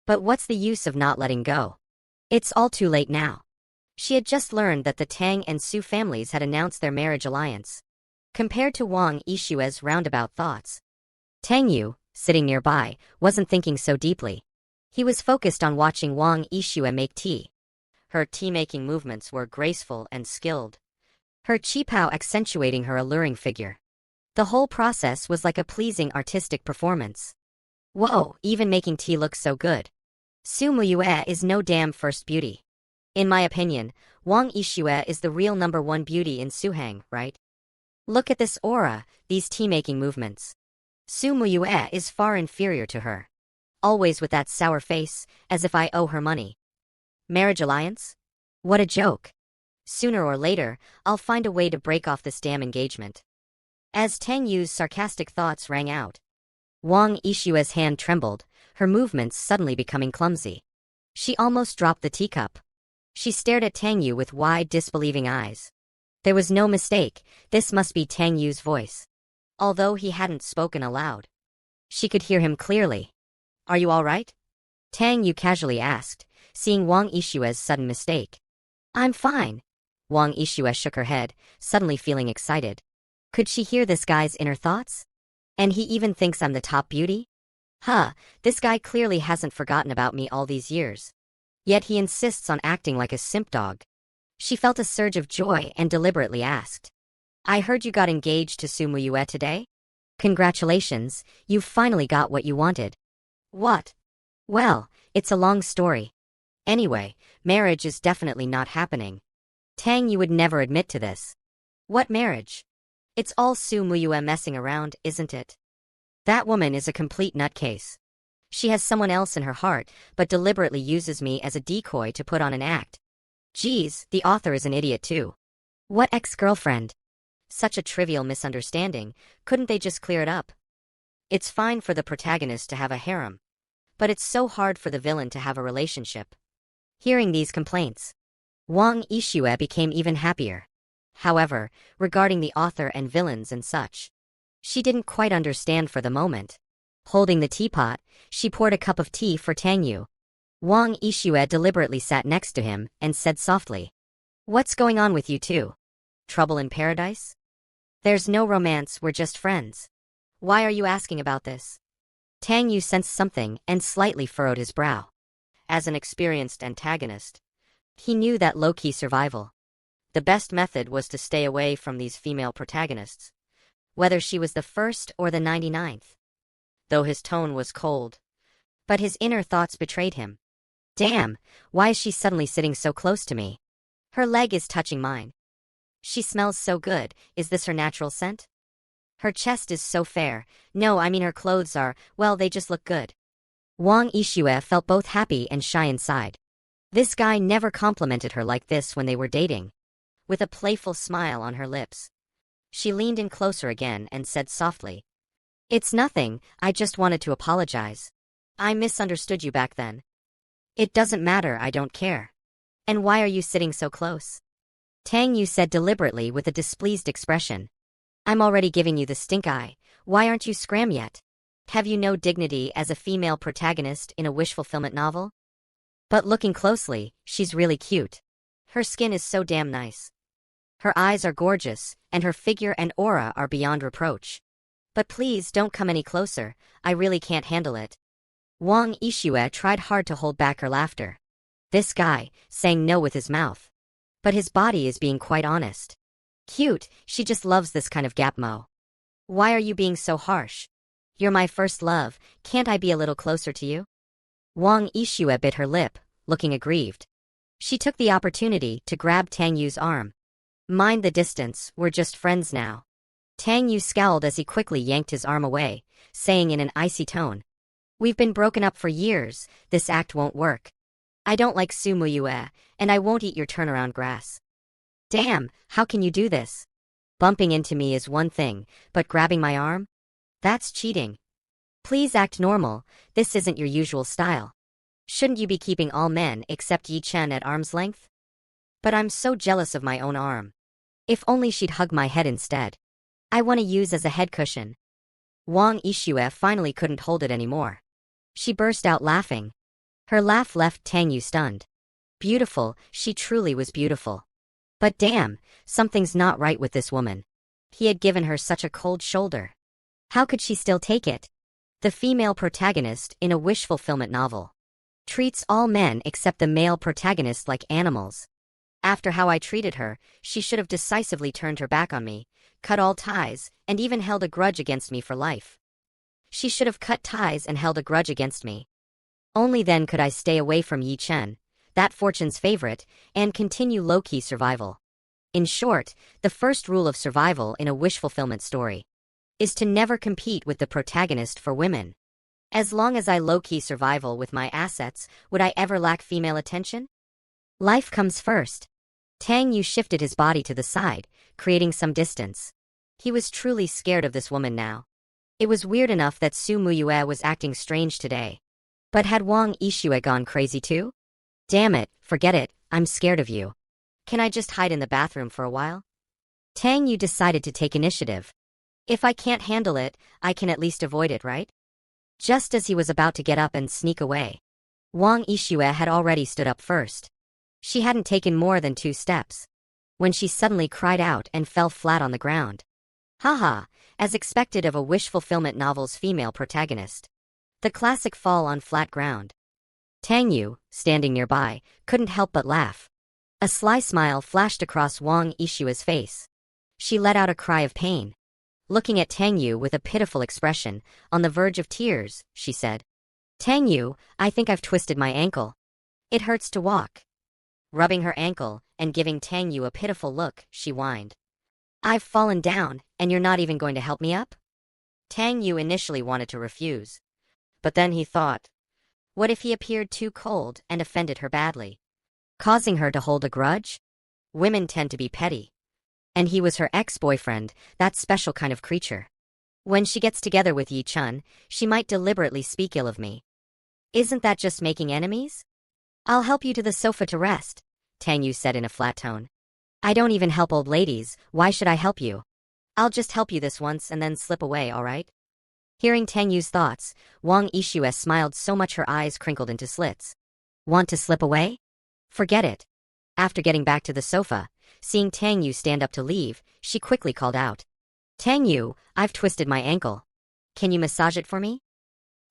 But what's the use of not letting go? It's all too late now. She had just learned that the Tang and Su families had announced their marriage alliance. Compared to Wang Yixue's roundabout thoughts, Tang Yu, sitting nearby, wasn't thinking so deeply. He was focused on watching Wang Yixue make tea. Her tea-making movements were graceful and skilled, her qipao accentuating her alluring figure. The whole process was like a pleasing artistic performance. Whoa, even making tea looks so good. Su Muyue is no damn first beauty. In my opinion, Wang Yixue is the real #1 beauty in Suhang, right? Look at this aura, these tea-making movements. Su Muyue is far inferior to her. Always with that sour face, as if I owe her money. Marriage alliance? What a joke. Sooner or later, I'll find a way to break off this damn engagement. As Tang Yu's sarcastic thoughts rang out, Wang Yixue's hand trembled, her movements suddenly becoming clumsy. She almost dropped the teacup. She stared at Tang Yu with wide, disbelieving eyes. There was no mistake, this must be Tang Yu's voice. Although he hadn't spoken aloud, she could hear him clearly. Are you all right? Tang Yu casually asked, seeing Wang Yixue's sudden mistake. I'm fine. Wang Yixue shook her head, suddenly feeling excited. Could she hear this guy's inner thoughts? And he even thinks I'm the top beauty? Huh, this guy clearly hasn't forgotten about me all these years. Yet he insists on acting like a simp dog. She felt a surge of joy and deliberately asked, I heard you got engaged to Su Muyue today? Congratulations, you've finally got what you wanted. What? Well, it's a long story. Anyway, marriage is definitely not happening. Tang Yu would never admit to this. What marriage? It's all Su Muyue messing around, isn't it? That woman is a complete nutcase. She has someone else in her heart, but deliberately uses me as a decoy to put on an act. Geez, the author is an idiot too. What ex-girlfriend? Such a trivial misunderstanding, couldn't they just clear it up? It's fine for the protagonist to have a harem, but it's so hard for the villain to have a relationship. Hearing these complaints, Wang Yixue became even happier. However, regarding the author and villains and such, she didn't quite understand for the moment. Holding the teapot, she poured a cup of tea for Tang Yu. Wang Yixue deliberately sat next to him and said softly, What's going on with you two? Trouble in paradise? There's no romance, we're just friends. Why are you asking about this? Tang Yu sensed something and slightly furrowed his brow. As an experienced antagonist, he knew that low-key survival. The best method was to stay away from these female protagonists, whether she was the first or the 99th. Though his tone was cold, but his inner thoughts betrayed him. Damn, why is she suddenly sitting so close to me? Her leg is touching mine. She smells so good, is this her natural scent? Her chest is so fair, no, I mean her clothes are, well, they just look good. Wang Yixue felt both happy and shy inside. This guy never complimented her like this when they were dating. With a playful smile on her lips, she leaned in closer again and said softly, "It's nothing, I just wanted to apologize. I misunderstood you back then. It doesn't matter, I don't care. And why are you sitting so close?" Tang Yu said deliberately with a displeased expression. "I'm already giving you the stink eye, why aren't you scram yet? Have you no dignity as a female protagonist in a wish fulfillment novel? But looking closely, she's really cute. Her skin is so damn nice. Her eyes are gorgeous, and her figure and aura are beyond reproach. But please don't come any closer, I really can't handle it." Wang Yixue tried hard to hold back her laughter. This guy, saying no with his mouth. But his body is being quite honest. Cute, she just loves this kind of gapmo. Why are you being so harsh? You're my first love, can't I be a little closer to you? Wang Yixue bit her lip, looking aggrieved. She took the opportunity to grab Tang Yu's arm. "Mind the distance, we're just friends now." Tang Yu scowled as he quickly yanked his arm away, saying in an icy tone, "We've been broken up for years, this act won't work. I don't like sumuyue, and I won't eat your turnaround grass." "Damn, how can you do this? Bumping into me is one thing, but grabbing my arm? That's cheating. Please act normal, this isn't your usual style. Shouldn't you be keeping all men except Yi Chen at arm's length? But I'm so jealous of my own arm. If only she'd hug my head instead. I want to use as a head cushion." Wang Yixue finally couldn't hold it anymore. She burst out laughing. Her laugh left Tang Yu stunned. Beautiful, she truly was beautiful. But damn, something's not right with this woman. He had given her such a cold shoulder. How could she still take it? The female protagonist in a wish fulfillment novel treats all men except the male protagonist like animals. After how I treated her, she should have decisively turned her back on me, cut all ties, and even held a grudge against me for life. She should have cut ties and held a grudge against me. Only then could I stay away from Yi Chen, that fortune's favorite, and continue low-key survival. In short, the first rule of survival in a wish fulfillment story is to never compete with the protagonist for women. As long as I low-key survival with my assets, would I ever lack female attention? Life comes first. Tang Yu shifted his body to the side, creating some distance. He was truly scared of this woman now. It was weird enough that Su Muyue was acting strange today. But had Wang Yixue gone crazy too? Damn it, forget it, I'm scared of you. Can I just hide in the bathroom for a while? Tang Yu decided to take initiative. If I can't handle it, I can at least avoid it, right? Just as he was about to get up and sneak away, Wang Yixue had already stood up first. She hadn't taken more than 2 steps when she suddenly cried out and fell flat on the ground. Haha, as expected of a wish fulfillment novel's female protagonist. The classic fall on flat ground. Tang Yu, standing nearby, couldn't help but laugh. A sly smile flashed across Wang Yixue's face. She let out a cry of pain. Looking at Tang Yu with a pitiful expression, on the verge of tears, she said, "Tang Yu, I think I've twisted my ankle. It hurts to walk." Rubbing her ankle and giving Tang Yu a pitiful look, she whined, "I've fallen down, and you're not even going to help me up?" Tang Yu initially wanted to refuse. But then he thought, what if he appeared too cold and offended her badly, causing her to hold a grudge? Women tend to be petty. And he was her ex-boyfriend, that special kind of creature. When she gets together with Yi Chen, she might deliberately speak ill of me. Isn't that just making enemies? "I'll help you to the sofa to rest," Tang Yu said in a flat tone. "I don't even help old ladies, why should I help you? I'll just help you this once and then slip away, alright?" Hearing Tang Yu's thoughts, Wang Yixue smiled so much her eyes crinkled into slits. "Want to slip away? Forget it." After getting back to the sofa, seeing Tang Yu stand up to leave, she quickly called out, "Tang Yu, I've twisted my ankle. Can you massage it for me?"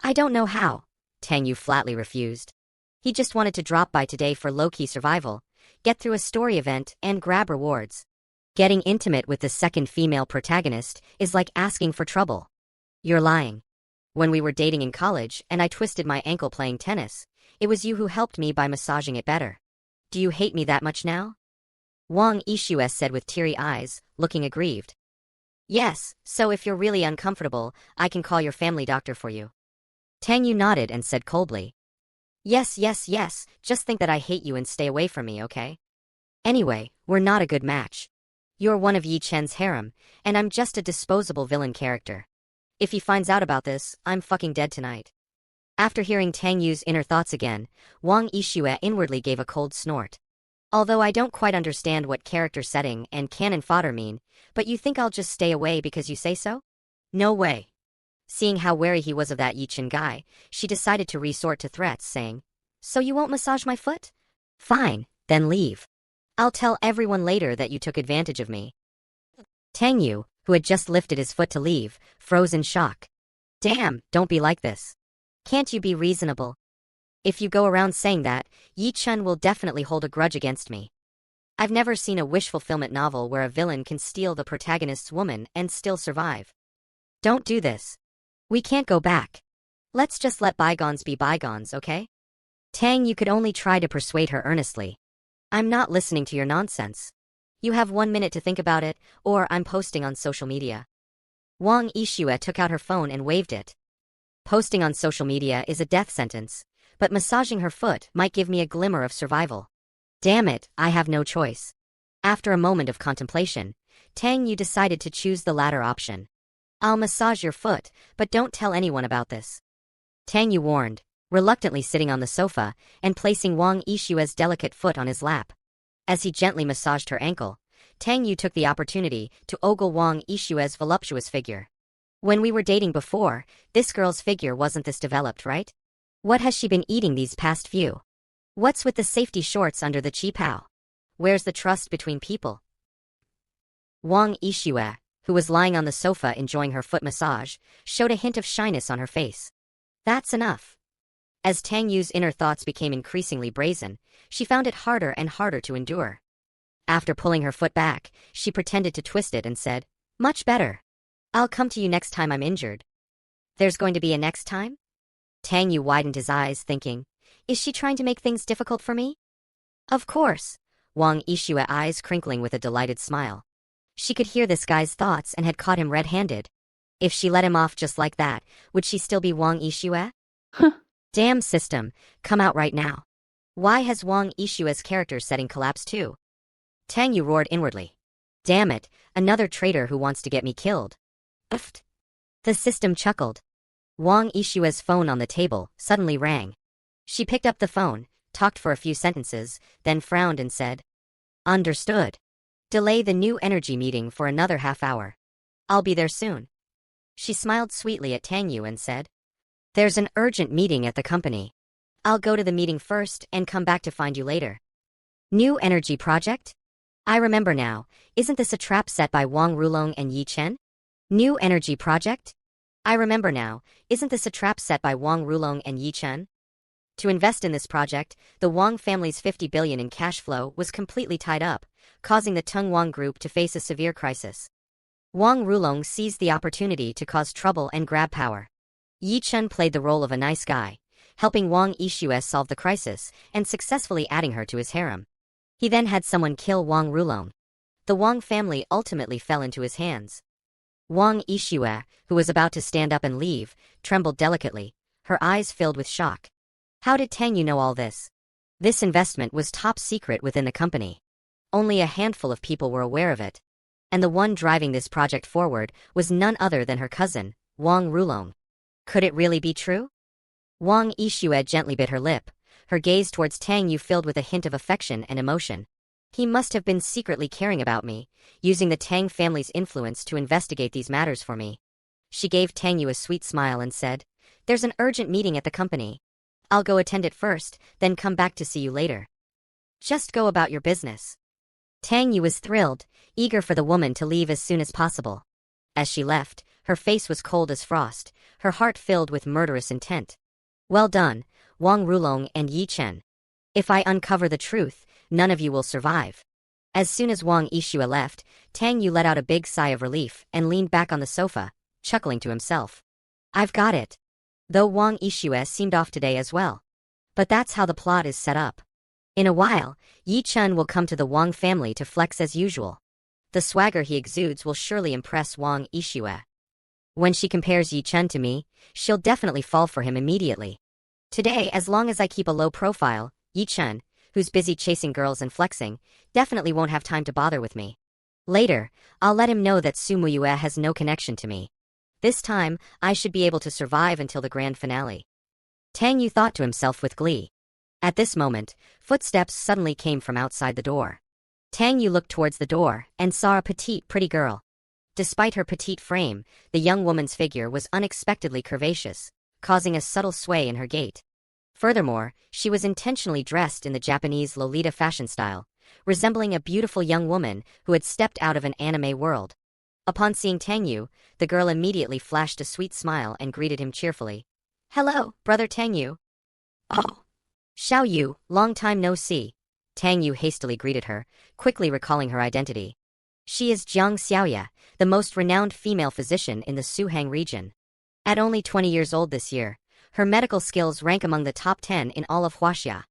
I don't know how, Tang Yu flatly refused. He just wanted to drop by today for low-key survival, get through a story event, and grab rewards. Getting intimate with the second female protagonist is like asking for trouble. You're lying. When we were dating in college and I twisted my ankle playing tennis, it was you who helped me by massaging it better. Do you hate me that much now? Wang Yixue said with teary eyes, looking aggrieved. Yes, so if you're really uncomfortable, I can call your family doctor for you. Tang Yu nodded and said coldly. Yes, just think that I hate you and stay away from me, okay? Anyway, we're not a good match. You're one of Yi Chen's harem, and I'm just a disposable villain character. If he finds out about this, I'm fucking dead tonight. After hearing Tang Yu's inner thoughts again, Wang Yixue inwardly gave a cold snort. Although I don't quite understand what character setting and cannon fodder mean, but you think I'll just stay away because you say so? No way. Seeing how wary he was of that Yi Chen guy, she decided to resort to threats, saying, So you won't massage my foot? Fine, then leave. I'll tell everyone later that you took advantage of me. Tang Yu, who had just lifted his foot to leave, froze in shock. Damn, don't be like this. Can't you be reasonable? If you go around saying that, Yi Chen will definitely hold a grudge against me. I've never seen a wish fulfillment novel where a villain can steal the protagonist's woman and still survive. Don't do this. We can't go back. Let's just let bygones be bygones, okay? Tang Yu could only try to persuade her earnestly. I'm not listening to your nonsense. You have 1 minute to think about it, or I'm posting on social media. Wang Yixue took out her phone and waved it. Posting on social media is a death sentence, but massaging her foot might give me a glimmer of survival. Damn it, I have no choice. After a moment of contemplation, Tang Yu decided to choose the latter option. I'll massage your foot, but don't tell anyone about this. Tang Yu warned, reluctantly sitting on the sofa and placing Wang Yixue's delicate foot on his lap. As he gently massaged her ankle, Tang Yu took the opportunity to ogle Wang Yixue's voluptuous figure. When we were dating before, this girl's figure wasn't this developed, right? What has she been eating these past few? What's with the safety shorts under the qipao? Where's the trust between people? Wang Yixue, who was lying on the sofa enjoying her foot massage, showed a hint of shyness on her face. That's enough. As Tang Yu's inner thoughts became increasingly brazen, she found it harder and harder to endure. After pulling her foot back, she pretended to twist it and said, Much better. I'll come to you next time I'm injured. There's going to be a next time? Tang Yu widened his eyes, thinking, Is she trying to make things difficult for me? Of course, Wang Yixue eyes crinkling with a delighted smile. She could hear this guy's thoughts and had caught him red-handed. If she let him off just like that, would she still be Wang Yixue? Damn system, come out right now. Why has Wang Yixue's character setting collapsed too? Tang Yu roared inwardly. Damn it, another traitor who wants to get me killed. Uffed. The system chuckled. Wang Yixue's phone on the table suddenly rang. She picked up the phone, talked for a few sentences, then frowned and said, Understood. Delay the new energy meeting for another half hour. I'll be there soon. She smiled sweetly at Tang Yu and said, There's an urgent meeting at the company. I'll go to the meeting first and come back to find you later. New energy project? I remember now, isn't this a trap set by Wang Rulong and Yi Chen? New energy project? I remember now, isn't this a trap set by Wang Rulong and Yi Chen? To invest in this project, the Wang family's 50 billion in cash flow was completely tied up, causing the Teng Wang group to face a severe crisis. Wang Rulong seized the opportunity to cause trouble and grab power. Yi Chen played the role of a nice guy, helping Wang Yixue solve the crisis and successfully adding her to his harem. He then had someone kill Wang Rulong. The Wang family ultimately fell into his hands. Wang Yixue, who was about to stand up and leave, trembled delicately, her eyes filled with shock. How did Tang Yu know all this? This investment was top secret within the company. Only a handful of people were aware of it. And the one driving this project forward was none other than her cousin, Wang Rulong. Could it really be true? Wang Yixue gently bit her lip, her gaze towards Tang Yu filled with a hint of affection and emotion. He must have been secretly caring about me, using the Tang family's influence to investigate these matters for me. She gave Tang Yu a sweet smile and said, There's an urgent meeting at the company. I'll go attend it first, then come back to see you later. Just go about your business. Tang Yu was thrilled, eager for the woman to leave as soon as possible. As she left, her face was cold as frost, her heart filled with murderous intent. Well done, Wang Rulong and Yi Chen. If I uncover the truth, none of you will survive. As soon as Wang Yixue left, Tang Yu let out a big sigh of relief and leaned back on the sofa, chuckling to himself. I've got it. Though Wang Yixue seemed off today as well. But that's how the plot is set up. In a while, Yi Chen will come to the Wang family to flex as usual. The swagger he exudes will surely impress Wang Yixue. When she compares Yi Chen to me, she'll definitely fall for him immediately. Today, as long as I keep a low profile, Yi Chen, who's busy chasing girls and flexing, definitely won't have time to bother with me. Later, I'll let him know that Su Muyue has no connection to me. This time, I should be able to survive until the grand finale. Tang Yu thought to himself with glee. At this moment, footsteps suddenly came from outside the door. Tang Yu looked towards the door and saw a petite, pretty girl. Despite her petite frame, the young woman's figure was unexpectedly curvaceous, causing a subtle sway in her gait. Furthermore, she was intentionally dressed in the Japanese Lolita fashion style, resembling a beautiful young woman who had stepped out of an anime world. Upon seeing Tang Yu, the girl immediately flashed a sweet smile and greeted him cheerfully. Hello, brother Tang Yu. Oh. Xiao Yu, long time no see. Tang Yu hastily greeted her, quickly recalling her identity. She is Jiang Xiaoya, the most renowned female physician in the Suhang region. At only 20 years old this year, her medical skills rank among the top 10 in all of Huaxia.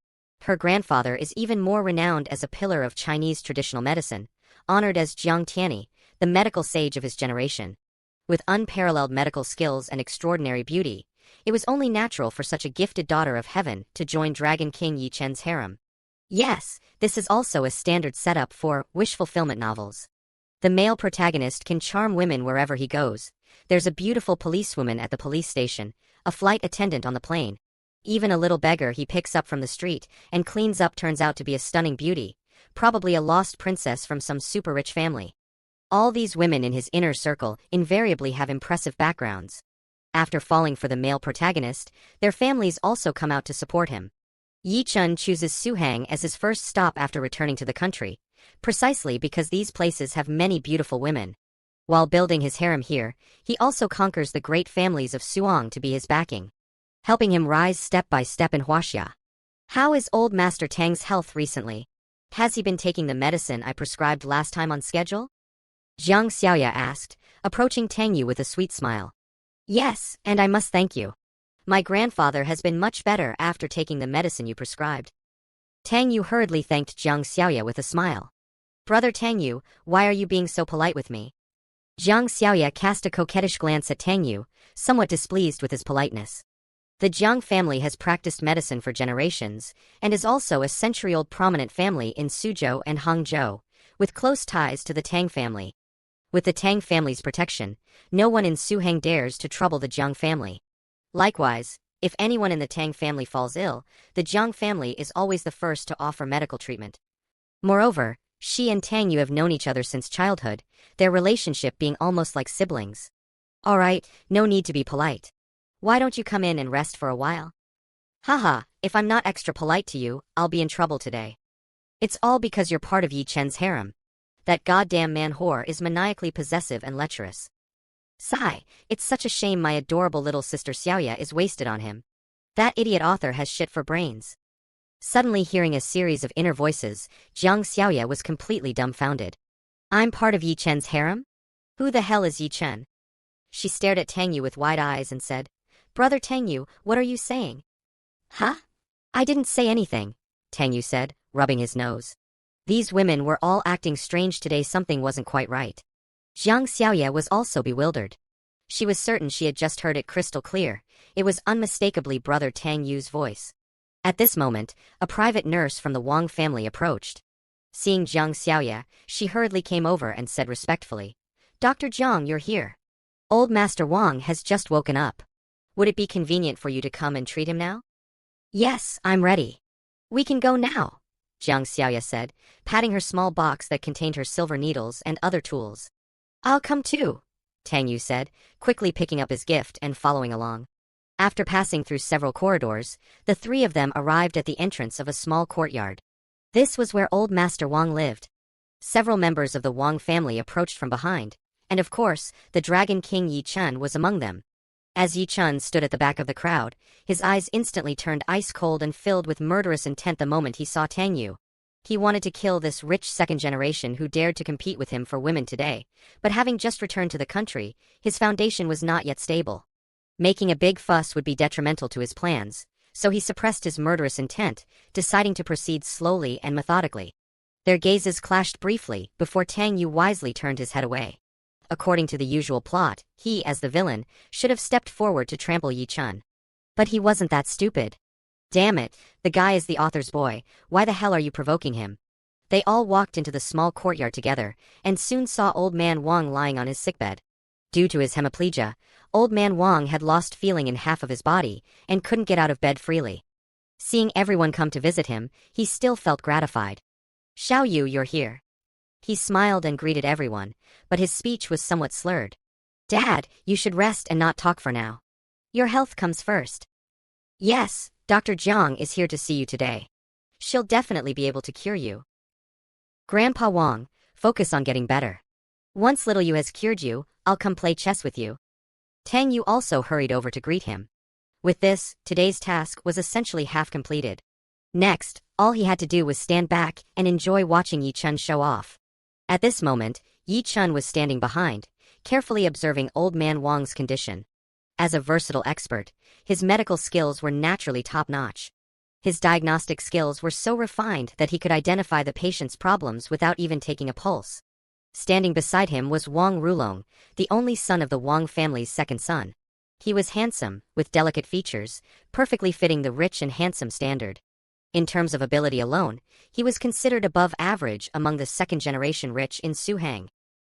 Her grandfather is even more renowned as a pillar of Chinese traditional medicine, honored as Jiang Tianyi, the medical sage of his generation. With unparalleled medical skills and extraordinary beauty, it was only natural for such a gifted daughter of heaven to join Dragon King Yi Chen's harem. Yes, this is also a standard setup for wish fulfillment novels. The male protagonist can charm women wherever he goes. There's a beautiful policewoman at the police station, a flight attendant on the plane. Even a little beggar he picks up from the street and cleans up turns out to be a stunning beauty, probably a lost princess from some super rich family. All these women in his inner circle invariably have impressive backgrounds. After falling for the male protagonist, their families also come out to support him. Yi Chen chooses Suhang as his first stop after returning to the country, precisely because these places have many beautiful women. While building his harem here, he also conquers the great families of Suang to be his backing, helping him rise step by step in Huaxia. How is old Master Tang's health recently? Has he been taking the medicine I prescribed last time on schedule? Jiang Xiaoya asked, approaching Tang Yu with a sweet smile. Yes, and I must thank you. My grandfather has been much better after taking the medicine you prescribed. Tang Yu hurriedly thanked Jiang Xiaoya with a smile. Brother Tang Yu, why are you being so polite with me? Jiang Xiaoya cast a coquettish glance at Tang Yu, somewhat displeased with his politeness. The Jiang family has practiced medicine for generations, and is also a century-old prominent family in Suzhou and Hangzhou, with close ties to the Tang family. With the Tang family's protection, no one in Suhang dares to trouble the Jiang family. Likewise, if anyone in the Tang family falls ill, the Jiang family is always the first to offer medical treatment. Moreover, she and Tang Yu have known each other since childhood, their relationship being almost like siblings. Alright, no need to be polite. Why don't you come in and rest for a while? Haha, if I'm not extra polite to you, I'll be in trouble today. It's all because you're part of Yi Chen's harem. That goddamn manhwa is maniacally possessive and lecherous. Sigh, it's such a shame my adorable little sister Xiaoya is wasted on him. That idiot author has shit for brains. Suddenly hearing a series of inner voices, Jiang Xiaoya was completely dumbfounded. I'm part of Yi Chen's harem? Who the hell is Yi Chen? She stared at Tang Yu with wide eyes and said, Brother Tang Yu, what are you saying? Huh? I didn't say anything, Tang Yu said, rubbing his nose. These women were all acting strange today, something wasn't quite right. Jiang Xiaoya was also bewildered. She was certain she had just heard it crystal clear. It was unmistakably brother Tang Yu's voice. At this moment, a private nurse from the Wang family approached. Seeing Jiang Xiaoya, she hurriedly came over and said respectfully, Dr. Jiang, you're here. Old Master Wang has just woken up. Would it be convenient for you to come and treat him now? Yes, I'm ready. We can go now, Jiang Xiaoya said, patting her small box that contained her silver needles and other tools. I'll come too, Tang Yu said, quickly picking up his gift and following along. After passing through several corridors, the three of them arrived at the entrance of a small courtyard. This was where old Master Wang lived. Several members of the Wang family approached from behind, and of course, the Dragon King Yi Chen was among them. As Yi Chun stood at the back of the crowd, his eyes instantly turned ice cold and filled with murderous intent the moment he saw Tang Yu. He wanted to kill this rich second generation who dared to compete with him for women today, but having just returned to the country, his foundation was not yet stable. Making a big fuss would be detrimental to his plans, so he suppressed his murderous intent, deciding to proceed slowly and methodically. Their gazes clashed briefly before Tang Yu wisely turned his head away. According to the usual plot, he, as the villain, should have stepped forward to trample Yi Chun. But he wasn't that stupid. Damn it, the guy is the author's boy, why the hell are you provoking him? They all walked into the small courtyard together, and soon saw Old Man Wang lying on his sickbed. Due to his hemiplegia, Old Man Wang had lost feeling in half of his body, and couldn't get out of bed freely. Seeing everyone come to visit him, he still felt gratified. "Xiao Yu, you're here." He smiled and greeted everyone, but his speech was somewhat slurred. "Dad, you should rest and not talk for now. Your health comes first." "Yes, Dr. Jiang is here to see you today. She'll definitely be able to cure you." "Grandpa Wang, focus on getting better. Once little Yu has cured you, I'll come play chess with you." Tang Yu also hurried over to greet him. With this, today's task was essentially half completed. Next, all he had to do was stand back and enjoy watching Yi Chun show off. At this moment, Yi Chun was standing behind, carefully observing Old Man Wang's condition. As a versatile expert, his medical skills were naturally top-notch. His diagnostic skills were so refined that he could identify the patient's problems without even taking a pulse. Standing beside him was Wang Rulong, the only son of the Wang family's second son. He was handsome, with delicate features, perfectly fitting the rich and handsome standard. In terms of ability alone, he was considered above average among the second-generation rich in Suhang.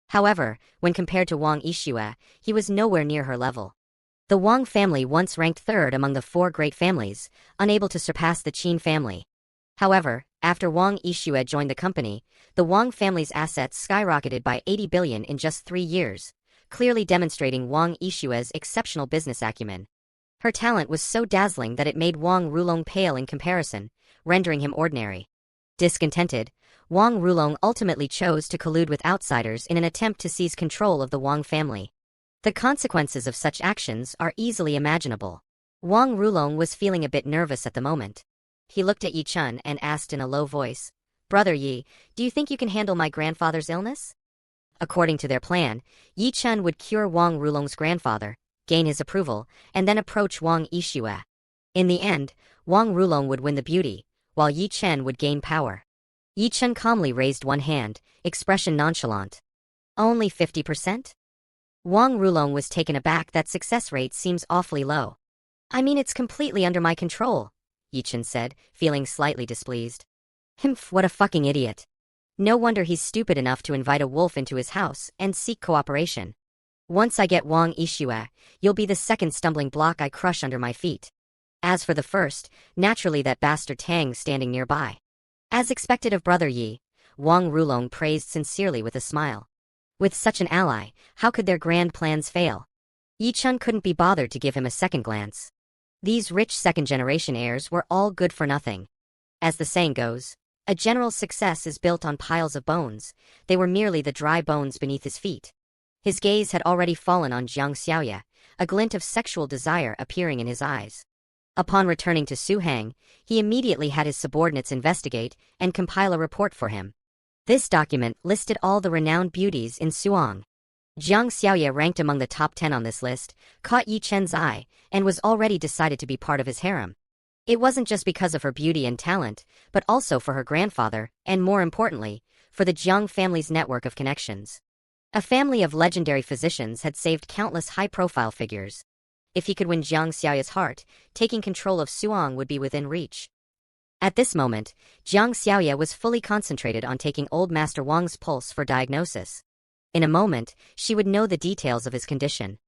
However, when compared to Wang Yixue, he was nowhere near her level. The Wang family once ranked third among the four great families, unable to surpass the Qin family. However, after Wang Yixue joined the company, the Wang family's assets skyrocketed by 80 billion in just 3 years, clearly demonstrating Wang Yixue's exceptional business acumen. Her talent was so dazzling that it made Wang Rulong pale in comparison, rendering him ordinary. Discontented, Wang Rulong ultimately chose to collude with outsiders in an attempt to seize control of the Wang family. The consequences of such actions are easily imaginable. Wang Rulong was feeling a bit nervous at the moment. He looked at Yi Chun and asked in a low voice, "Brother Yi, do you think you can handle my grandfather's illness?" According to their plan, Yi Chun would cure Wang Rulong's grandfather, gain his approval, and then approach Wang Yixue. In the end, Wang Rulong would win the beauty, while Yi Chun would gain power. Yi Chun calmly raised one hand, expression nonchalant. "Only 50%? Wang Rulong was taken aback. That success rate seems awfully low. "I mean, it's completely under my control," Yi Chun said, feeling slightly displeased. "Humph, what a fucking idiot. No wonder he's stupid enough to invite a wolf into his house and seek cooperation. Once I get Wang Yixue, you'll be the second stumbling block I crush under my feet. As for the first, naturally that bastard Tang standing nearby." As expected of Brother Yi, Wang Rulong praised sincerely with a smile. With such an ally, how could their grand plans fail? Yi Chun couldn't be bothered to give him a second glance. These rich second-generation heirs were all good for nothing. As the saying goes, a general's success is built on piles of bones. They were merely the dry bones beneath his feet. His gaze had already fallen on Jiang Xiaoye, a glint of sexual desire appearing in his eyes. Upon returning to Suhang, he immediately had his subordinates investigate and compile a report for him. This document listed all the renowned beauties in Suang. Jiang Xiaoye, ranked among the top 10 on this list, caught Yi Chen's eye and was already decided to be part of his harem. It wasn't just because of her beauty and talent, but also for her grandfather, and more importantly, for the Jiang family's network of connections. A family of legendary physicians had saved countless high-profile figures. If he could win Jiang Xiaoye's heart, taking control of Suang would be within reach. At this moment, Jiang Xiaoye was fully concentrated on taking Old Master Wang's pulse for diagnosis. In a moment, she would know the details of his condition.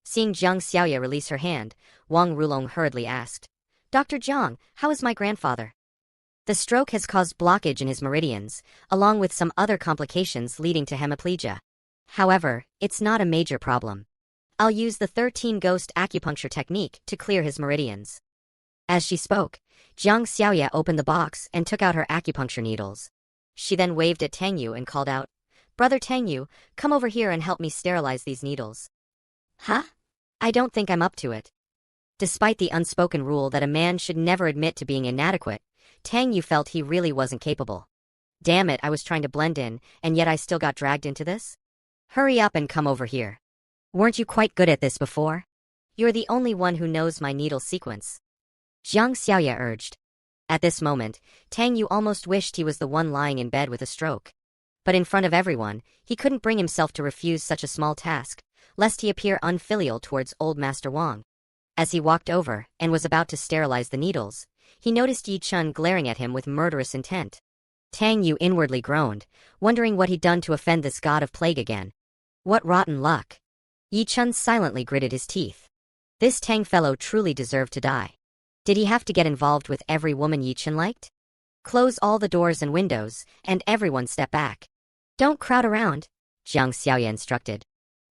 Seeing Jiang Xiaoye release her hand, Wang Rulong hurriedly asked, "Dr. Jiang, how is my grandfather?" "The stroke has caused blockage in his meridians, along with some other complications leading to hemiplegia. However, it's not a major problem. I'll use the 13 ghost acupuncture technique to clear his meridians." As she spoke, Jiang Xiaoye opened the box and took out her acupuncture needles. She then waved at Tang Yu and called out, "Brother Tang Yu, come over here and help me sterilize these needles." "Huh?" I don't think I'm up to it. Despite the unspoken rule that a man should never admit to being inadequate, Tang Yu felt he really wasn't capable. Damn it, I was trying to blend in, and yet I still got dragged into this? Hurry up and come over here. Weren't you quite good at this before? You're the only one who knows my needle sequence. Jiang Xiaoya urged. At this moment, Tang Yu almost wished he was the one lying in bed with a stroke. But in front of everyone, he couldn't bring himself to refuse such a small task, lest he appear unfilial towards old Master Wang. As he walked over and was about to sterilize the needles, he noticed Yi Chun glaring at him with murderous intent. Tang Yu inwardly groaned, wondering what he'd done to offend this god of plague again. What rotten luck. Yi Chun silently gritted his teeth. This Tang fellow truly deserved to die. Did he have to get involved with every woman Yi Chun liked? Close all the doors and windows, and everyone step back. Don't crowd around, Jiang Xiaoya instructed.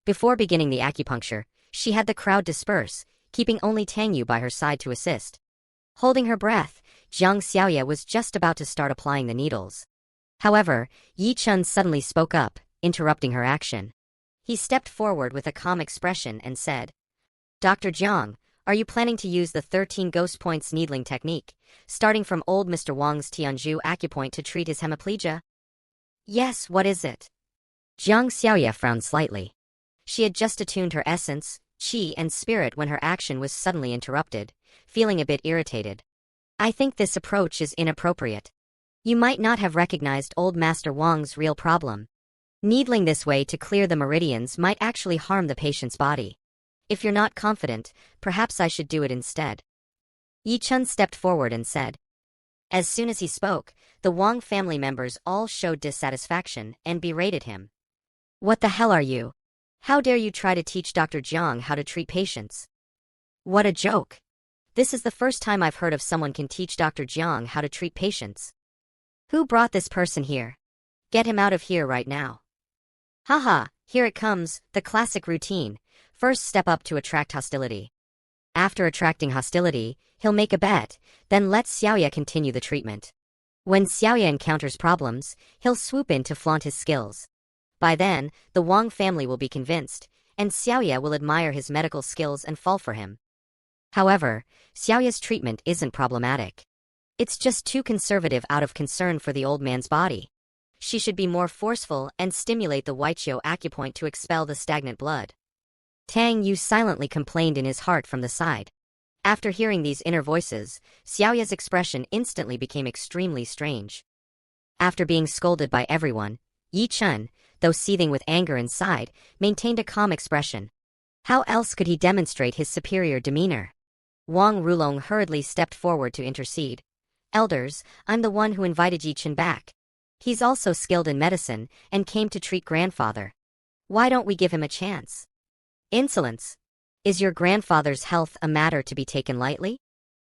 Before beginning the acupuncture, she had the crowd disperse, keeping only Tang Yu by her side to assist. Holding her breath, Jiang Xiaoya was just about to start applying the needles. However, Yi Chun suddenly spoke up, interrupting her action. He stepped forward with a calm expression and said, Dr. Jiang, are you planning to use the 13 ghost points needling technique, starting from old Mr. Wang's Tianzhu acupoint to treat his hemiplegia? Yes, what is it? Jiang Xiaoya frowned slightly. She had just attuned her essence, qi and spirit when her action was suddenly interrupted, feeling a bit irritated. I think this approach is inappropriate. You might not have recognized old Master Wang's real problem. Needling this way to clear the meridians might actually harm the patient's body. If you're not confident, perhaps I should do it instead. Yi Chun stepped forward and said. As soon as he spoke, the Wang family members all showed dissatisfaction and berated him. What the hell are you? How dare you try to teach Dr. Jiang how to treat patients? What a joke. This is the first time I've heard of someone can teach Dr. Jiang how to treat patients. Who brought this person here? Get him out of here right now. Haha, here it comes, the classic routine. First step up to attract hostility. After attracting hostility, he'll make a bet, then let Xiaoya continue the treatment. When Xiaoya encounters problems, he'll swoop in to flaunt his skills. By then, the Wang family will be convinced, and Xiaoya will admire his medical skills and fall for him. However, Xiaoya's treatment isn't problematic. It's just too conservative out of concern for the old man's body. She should be more forceful and stimulate the Weiqiu acupoint to expel the stagnant blood. Tang Yu silently complained in his heart from the side. After hearing these inner voices, Xiaoya's expression instantly became extremely strange. After being scolded by everyone, Yi Chun, though seething with anger inside, maintained a calm expression. How else could he demonstrate his superior demeanor? Wang Rulong hurriedly stepped forward to intercede. Elders, I'm the one who invited Yi Chun back. He's also skilled in medicine and came to treat grandfather. Why don't we give him a chance? Insolence. Is your grandfather's health a matter to be taken lightly?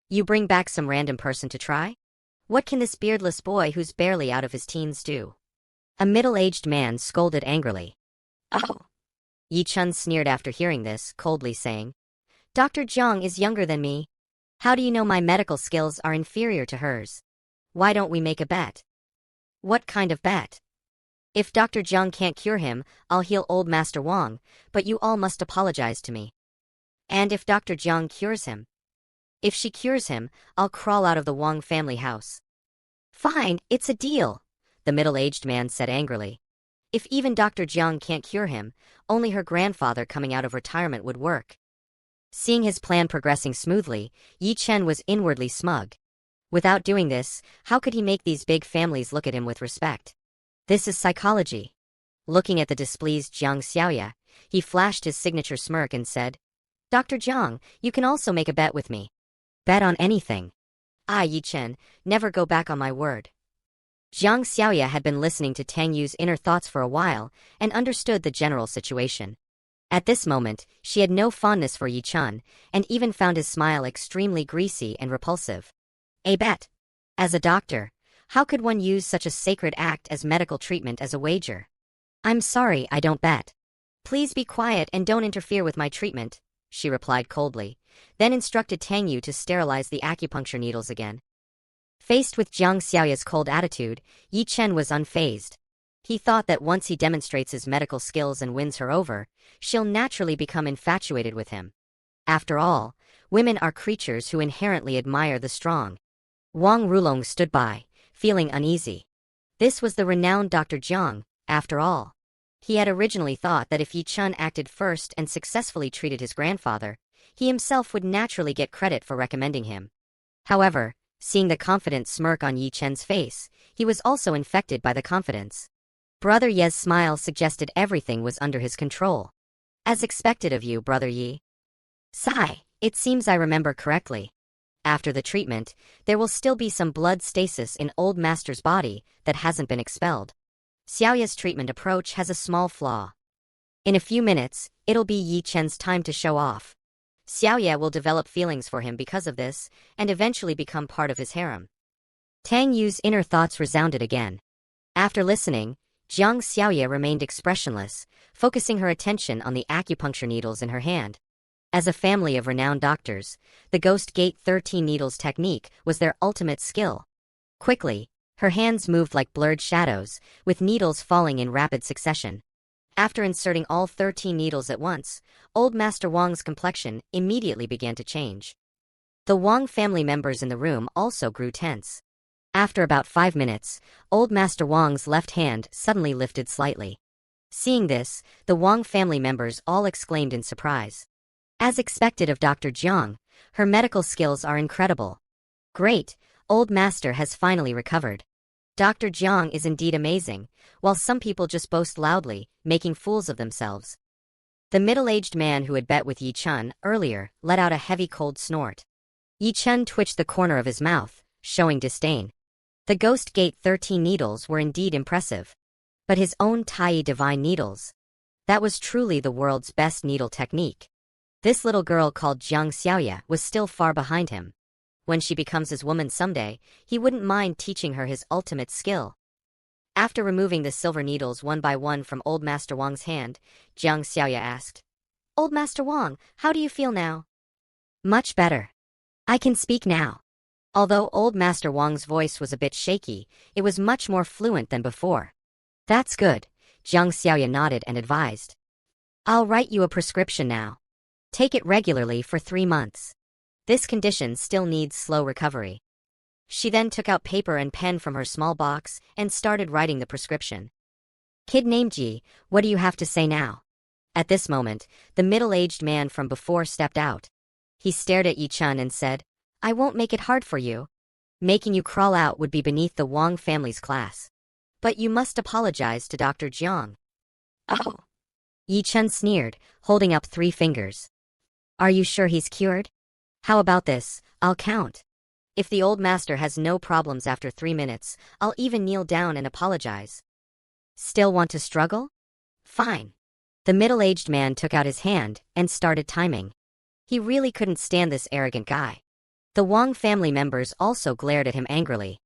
You bring back some random person to try? What can this beardless boy who's barely out of his teens do? A middle-aged man scolded angrily. Oh! Yi Chun sneered after hearing this, coldly saying, Dr. Jiang is younger than me. How do you know my medical skills are inferior to hers? Why don't we make a bet? What kind of bet? If Dr. Jiang can't cure him, I'll heal old Master Wang, but you all must apologize to me. And if Dr. Jiang cures him? If she cures him, I'll crawl out of the Wang family house. Fine, it's a deal, the middle-aged man said angrily. If even Dr. Jiang can't cure him, only her grandfather coming out of retirement would work. Seeing his plan progressing smoothly, Yi Chen was inwardly smug. Without doing this, how could he make these big families look at him with respect? This is psychology. Looking at the displeased Jiang Xiaoya, he flashed his signature smirk and said, Dr. Jiang, you can also make a bet with me. Bet on anything. I, Yi Chen, never go back on my word. Jiang Xiaoya had been listening to Tang Yu's inner thoughts for a while and understood the general situation. At this moment, she had no fondness for Yi Chun, and even found his smile extremely greasy and repulsive. A bet. As a doctor, how could one use such a sacred act as medical treatment as a wager? I'm sorry, I don't bet. Please be quiet and don't interfere with my treatment, she replied coldly, then instructed Tang Yu to sterilize the acupuncture needles again. Faced with Jiang Xiaoya's cold attitude, Yi Chen was unfazed. He thought that once he demonstrates his medical skills and wins her over, she'll naturally become infatuated with him. After all, women are creatures who inherently admire the strong. Wang Rulong stood by, feeling uneasy. This was the renowned Dr. Jiang, after all. He had originally thought that if Yi Chun acted first and successfully treated his grandfather, he himself would naturally get credit for recommending him. However, seeing the confident smirk on Yi Chen's face, he was also infected by the confidence. Brother Ye's smile suggested everything was under his control. As expected of you, Brother Yi. Sigh, it seems I remember correctly. After the treatment, there will still be some blood stasis in old master's body that hasn't been expelled. Xiaoya's treatment approach has a small flaw. In a few minutes, it'll be Yi Chen's time to show off. Xiaoya will develop feelings for him because of this, and eventually become part of his harem. Tang Yu's inner thoughts resounded again. After listening, Jiang Xiaoya remained expressionless, focusing her attention on the acupuncture needles in her hand. As a family of renowned doctors, the Ghost Gate 13 needles technique was their ultimate skill. Quickly, her hands moved like blurred shadows, with needles falling in rapid succession. After inserting all 13 needles at once, old Master Wang's complexion immediately began to change. The Wang family members in the room also grew tense. After about 5 minutes, old Master Wang's left hand suddenly lifted slightly. Seeing this, the Wang family members all exclaimed in surprise. As expected of Dr. Jiang, her medical skills are incredible. Great, old master has finally recovered. Dr. Jiang is indeed amazing, while some people just boast loudly, making fools of themselves. The middle-aged man who had bet with Yi Chun earlier let out a heavy cold snort. Yi Chun twitched the corner of his mouth, showing disdain. The Ghost Gate 13 needles were indeed impressive. But his own Tai Divine needles. That was truly the world's best needle technique. This little girl called Jiang Xiaoya was still far behind him. When she becomes his woman someday, he wouldn't mind teaching her his ultimate skill. After removing the silver needles one by one from old Master Wang's hand, Jiang Xiaoya asked, Old Master Wang, how do you feel now? Much better. I can speak now. Although old Master Wang's voice was a bit shaky, it was much more fluent than before. That's good, Jiang Xiaoya nodded and advised. I'll write you a prescription now. Take it regularly for 3 months. This condition still needs slow recovery. She then took out paper and pen from her small box and started writing the prescription. Kid named Ji, what do you have to say now? At this moment, the middle-aged man from before stepped out. He stared at Yi Chun and said, I won't make it hard for you. Making you crawl out would be beneath the Wang family's class. But you must apologize to Dr. Jiang. Oh. Yi Chun sneered, holding up 3 fingers. Are you sure he's cured? How about this, I'll count. If the old master has no problems after 3 minutes, I'll even kneel down and apologize. Still want to struggle? Fine. The middle-aged man took out his hand and started timing. He really couldn't stand this arrogant guy. The Wang family members also glared at him angrily.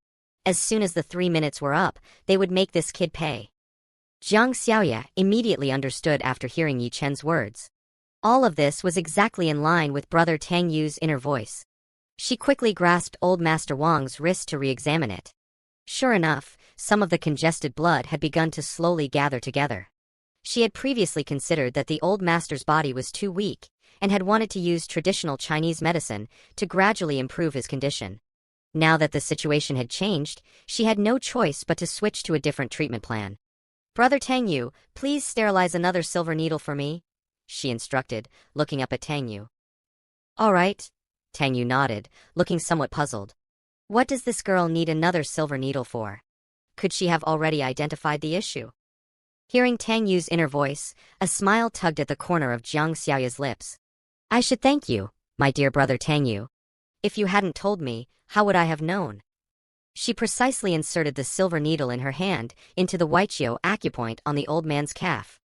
As soon as the 3 minutes were up, they would make this kid pay. Jiang Xiaoya immediately understood after hearing Yi Chen's words. All of this was exactly in line with Brother Tang Yu's inner voice. She quickly grasped old Master Wang's wrist to re-examine it. Sure enough, some of the congested blood had begun to slowly gather together. She had previously considered that the old master's body was too weak, and had wanted to use traditional Chinese medicine to gradually improve his condition. Now that the situation had changed, she had no choice but to switch to a different treatment plan. Brother Tang Yu, please sterilize another silver needle for me, she instructed, looking up at Tang Yu. All right, Tang Yu nodded, looking somewhat puzzled. What does this girl need another silver needle for? Could she have already identified the issue? Hearing Tang Yu's inner voice, a smile tugged at the corner of Jiang Xiaoya's lips. I should thank you, my dear brother Tang Yu. If you hadn't told me, how would I have known? She precisely inserted the silver needle in her hand into the Weiqiu acupoint on the old man's calf.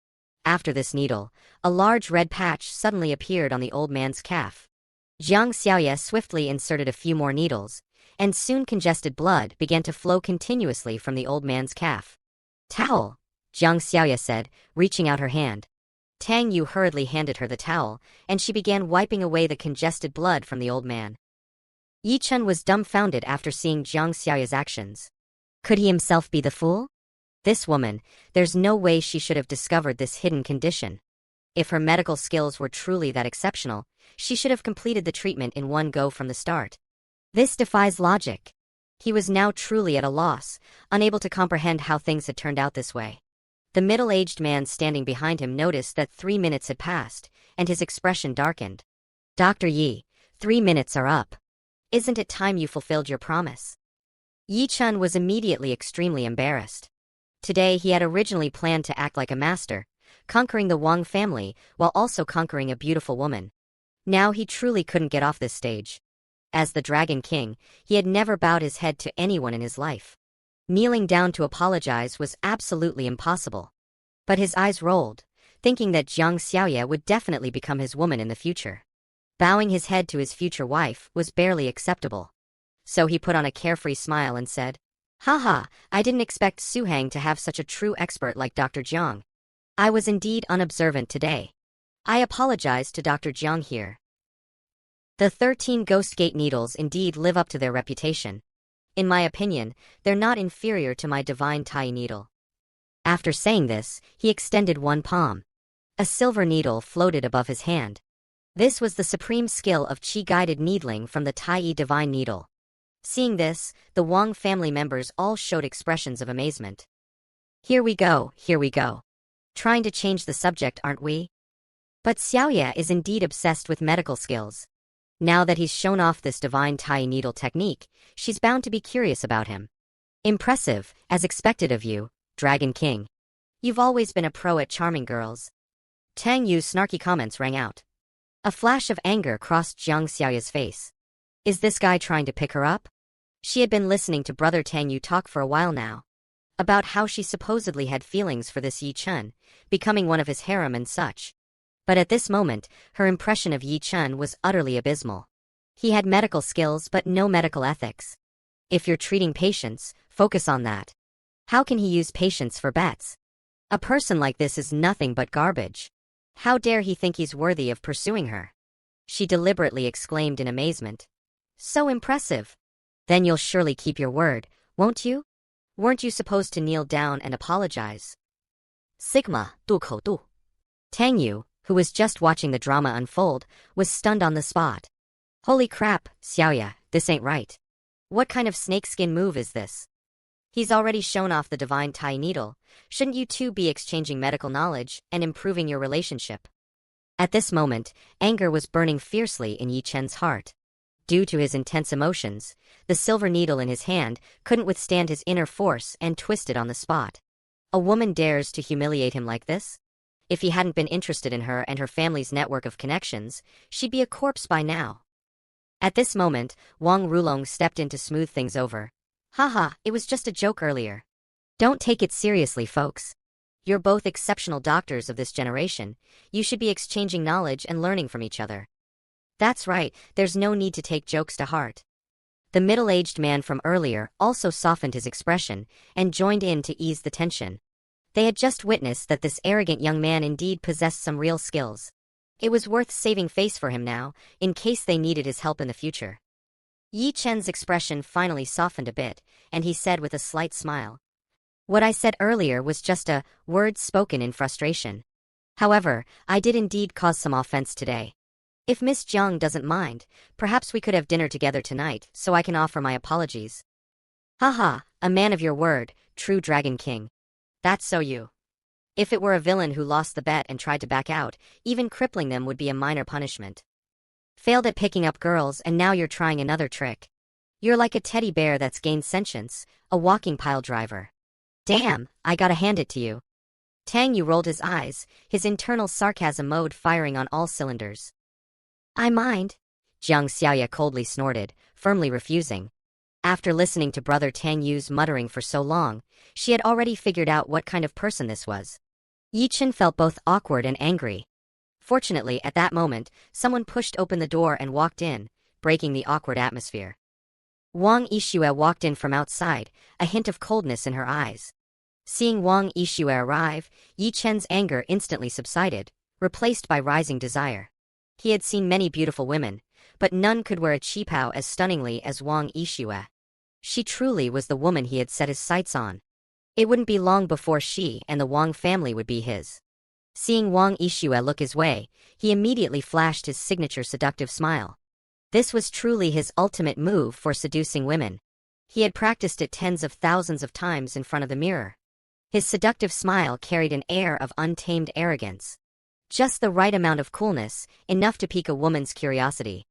After this needle, a large red patch suddenly appeared on the old man's calf. Jiang Xiaoya swiftly inserted a few more needles, and soon congested blood began to flow continuously from the old man's calf. Towel, Jiang Xiaoya said, reaching out her hand. Tang Yu hurriedly handed her the towel, and she began wiping away the congested blood from the old man. Yi Chun was dumbfounded after seeing Jiang Xiaoya's actions. Could he himself be the fool? This woman, there's no way she should have discovered this hidden condition. If her medical skills were truly that exceptional, she should have completed the treatment in one go from the start. This defies logic. He was now truly at a loss, unable to comprehend how things had turned out this way. The middle-aged man standing behind him noticed that 3 minutes had passed, and his expression darkened. Dr. Yi, 3 minutes are up. Isn't it time you fulfilled your promise? Yi Chun was immediately extremely embarrassed. Today he had originally planned to act like a master, conquering the Wang family while also conquering a beautiful woman. Now he truly couldn't get off this stage. As the Dragon King, he had never bowed his head to anyone in his life. Kneeling down to apologize was absolutely impossible. But his eyes rolled, thinking that Jiang Xiaoye would definitely become his woman in the future. Bowing his head to his future wife was barely acceptable. So he put on a carefree smile and said, "Haha, I didn't expect Su Hang to have such a true expert like Dr. Jiang. I was indeed unobservant today. I apologize to Dr. Jiang here." The 13 Ghost Gate needles indeed live up to their reputation. In my opinion, they're not inferior to my divine Tai needle. After saying this, he extended one palm. A silver needle floated above his hand. This was the supreme skill of qi-guided needling from the Tai divine needle. Seeing this, the Wang family members all showed expressions of amazement. Here we go, here we go. Trying to change the subject, aren't we? But Xiaoye is indeed obsessed with medical skills. Now that he's shown off this divine Tai needle technique, she's bound to be curious about him. Impressive, as expected of you, Dragon King. You've always been a pro at charming girls. Tang Yu's snarky comments rang out. A flash of anger crossed Jiang Xiaoye's face. Is this guy trying to pick her up? She had been listening to brother Tang Yu talk for a while now. About how she supposedly had feelings for this Yi Chun, becoming one of his harem and such. But at this moment, her impression of Yi Chun was utterly abysmal. He had medical skills but no medical ethics. If you're treating patients, focus on that. How can he use patients for bets? A person like this is nothing but garbage. How dare he think he's worthy of pursuing her? She deliberately exclaimed in amazement. So impressive. Then you'll surely keep your word, won't you? Weren't you supposed to kneel down and apologize? Sigma, 渡口渡. Tang Yu, who was just watching the drama unfold, was stunned on the spot. Holy crap, Xiaoye, this ain't right. What kind of snakeskin move is this? He's already shown off the divine Tai needle. Shouldn't you two be exchanging medical knowledge and improving your relationship? At this moment, anger was burning fiercely in Yi Chen's heart. Due to his intense emotions, the silver needle in his hand couldn't withstand his inner force and twisted on the spot. A woman dares to humiliate him like this? If he hadn't been interested in her and her family's network of connections, she'd be a corpse by now. At this moment, Wang Rulong stepped in to smooth things over. Haha, it was just a joke earlier. Don't take it seriously, folks. You're both exceptional doctors of this generation. You should be exchanging knowledge and learning from each other. That's right, there's no need to take jokes to heart. The middle-aged man from earlier also softened his expression and joined in to ease the tension. They had just witnessed that this arrogant young man indeed possessed some real skills. It was worth saving face for him now, in case they needed his help in the future. Yi Chen's expression finally softened a bit, and he said with a slight smile. What I said earlier was just a word spoken in frustration. However, I did indeed cause some offense today. If Miss Jiang doesn't mind, perhaps we could have dinner together tonight, so I can offer my apologies. Haha, a man of your word, true Dragon King. That's so you. If it were a villain who lost the bet and tried to back out, even crippling them would be a minor punishment. Failed at picking up girls and now you're trying another trick. You're like a teddy bear that's gained sentience, a walking pile driver. Damn, I gotta hand it to you. Tang Yu rolled his eyes, his internal sarcasm mode firing on all cylinders. I mind. Jiang Xiaoye coldly snorted, firmly refusing. After listening to brother Tang Yu's muttering for so long, she had already figured out what kind of person this was. Yi Chen felt both awkward and angry. Fortunately, at that moment, someone pushed open the door and walked in, breaking the awkward atmosphere. Wang Yixue walked in from outside, a hint of coldness in her eyes. Seeing Wang Yixue arrive, Yi Chen's anger instantly subsided, replaced by rising desire. He had seen many beautiful women, but none could wear a qipao as stunningly as Wang Yixue. She truly was the woman he had set his sights on. It wouldn't be long before she and the Wang family would be his. Seeing Wang Yixue look his way, he immediately flashed his signature seductive smile. This was truly his ultimate move for seducing women. He had practiced it tens of thousands of times in front of the mirror. His seductive smile carried an air of untamed arrogance. Just the right amount of coolness, enough to pique a woman's curiosity.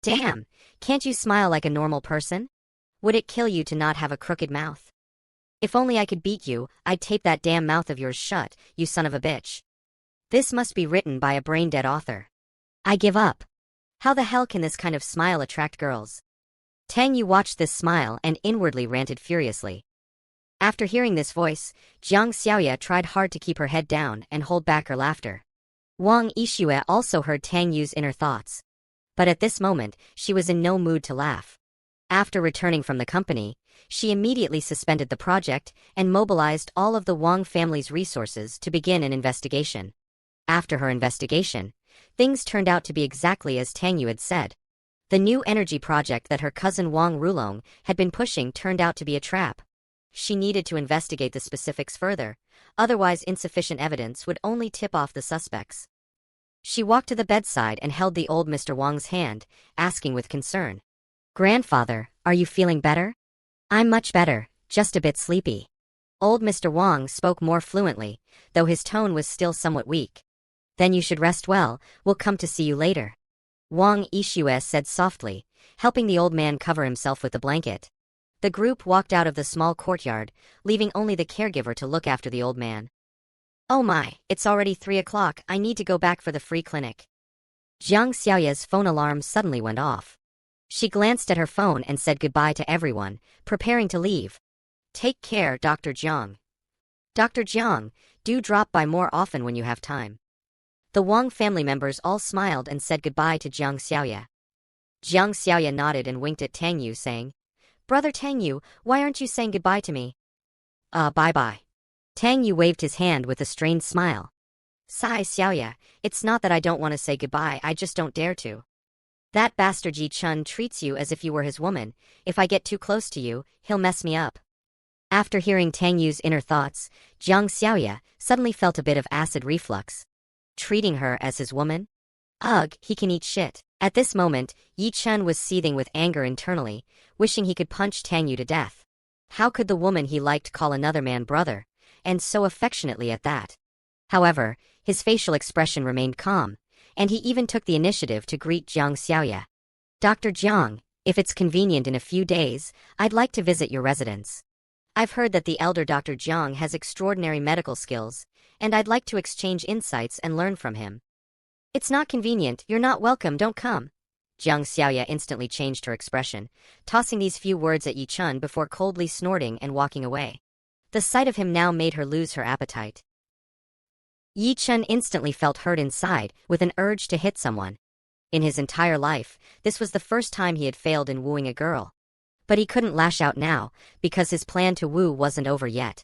Damn, can't you smile like a normal person? Would it kill you to not have a crooked mouth? If only I could beat you, I'd tape that damn mouth of yours shut, you son of a bitch. This must be written by a brain-dead author. I give up. How the hell can this kind of smile attract girls? Tang Yu watched this smile and inwardly ranted furiously. After hearing this voice, Jiang Xiaoya tried hard to keep her head down and hold back her laughter. Wang Yixue also heard Tang Yu's inner thoughts. But at this moment, she was in no mood to laugh. After returning from the company, she immediately suspended the project and mobilized all of the Wang family's resources to begin an investigation. After her investigation, things turned out to be exactly as Tang Yu had said. The new energy project that her cousin Wang Rulong had been pushing turned out to be a trap. She needed to investigate the specifics further, otherwise insufficient evidence would only tip off the suspects. She walked to the bedside and held the old Mr. Wang's hand, asking with concern, "Grandfather, are you feeling better?" "I'm much better, just a bit sleepy." Old Mr. Wang spoke more fluently, though his tone was still somewhat weak. "Then you should rest well, we'll come to see you later," Wang Yixue said softly, helping the old man cover himself with the blanket. The group walked out of the small courtyard, leaving only the caregiver to look after the old man. "Oh my, it's already 3 o'clock, I need to go back for the free clinic." Jiang Xiaoya's phone alarm suddenly went off. She glanced at her phone and said goodbye to everyone, preparing to leave. "Take care, Dr. Jiang. Dr. Jiang, do drop by more often when you have time." The Wang family members all smiled and said goodbye to Jiang Xiaoya. Jiang Xiaoya nodded and winked at Tang Yu, saying, "Brother Tang Yu, why aren't you saying goodbye to me?" Bye-bye." Tang Yu waved his hand with a strained smile. "Sigh, Xiaoya, it's not that I don't want to say goodbye, I just don't dare to. That bastard Yi Chun treats you as if you were his woman. If I get too close to you, he'll mess me up." After hearing Tang Yu's inner thoughts, Jiang Xiaoya suddenly felt a bit of acid reflux. Treating her as his woman? Ugh, he can eat shit. At this moment, Yi Chun was seething with anger internally, wishing he could punch Tang Yu to death. How could the woman he liked call another man brother, and so affectionately at that? However, his facial expression remained calm, and he even took the initiative to greet Jiang Xiaoya. "Dr. Jiang, if it's convenient in a few days, I'd like to visit your residence. I've heard that the elder Dr. Jiang has extraordinary medical skills, and I'd like to exchange insights and learn from him." "It's not convenient, you're not welcome, don't come." Jiang Xiaoya instantly changed her expression, tossing these few words at Yi Chun before coldly snorting and walking away. The sight of him now made her lose her appetite. Yi Chun instantly felt hurt inside, with an urge to hit someone. In his entire life, this was the first time he had failed in wooing a girl. But he couldn't lash out now, because his plan to woo wasn't over yet.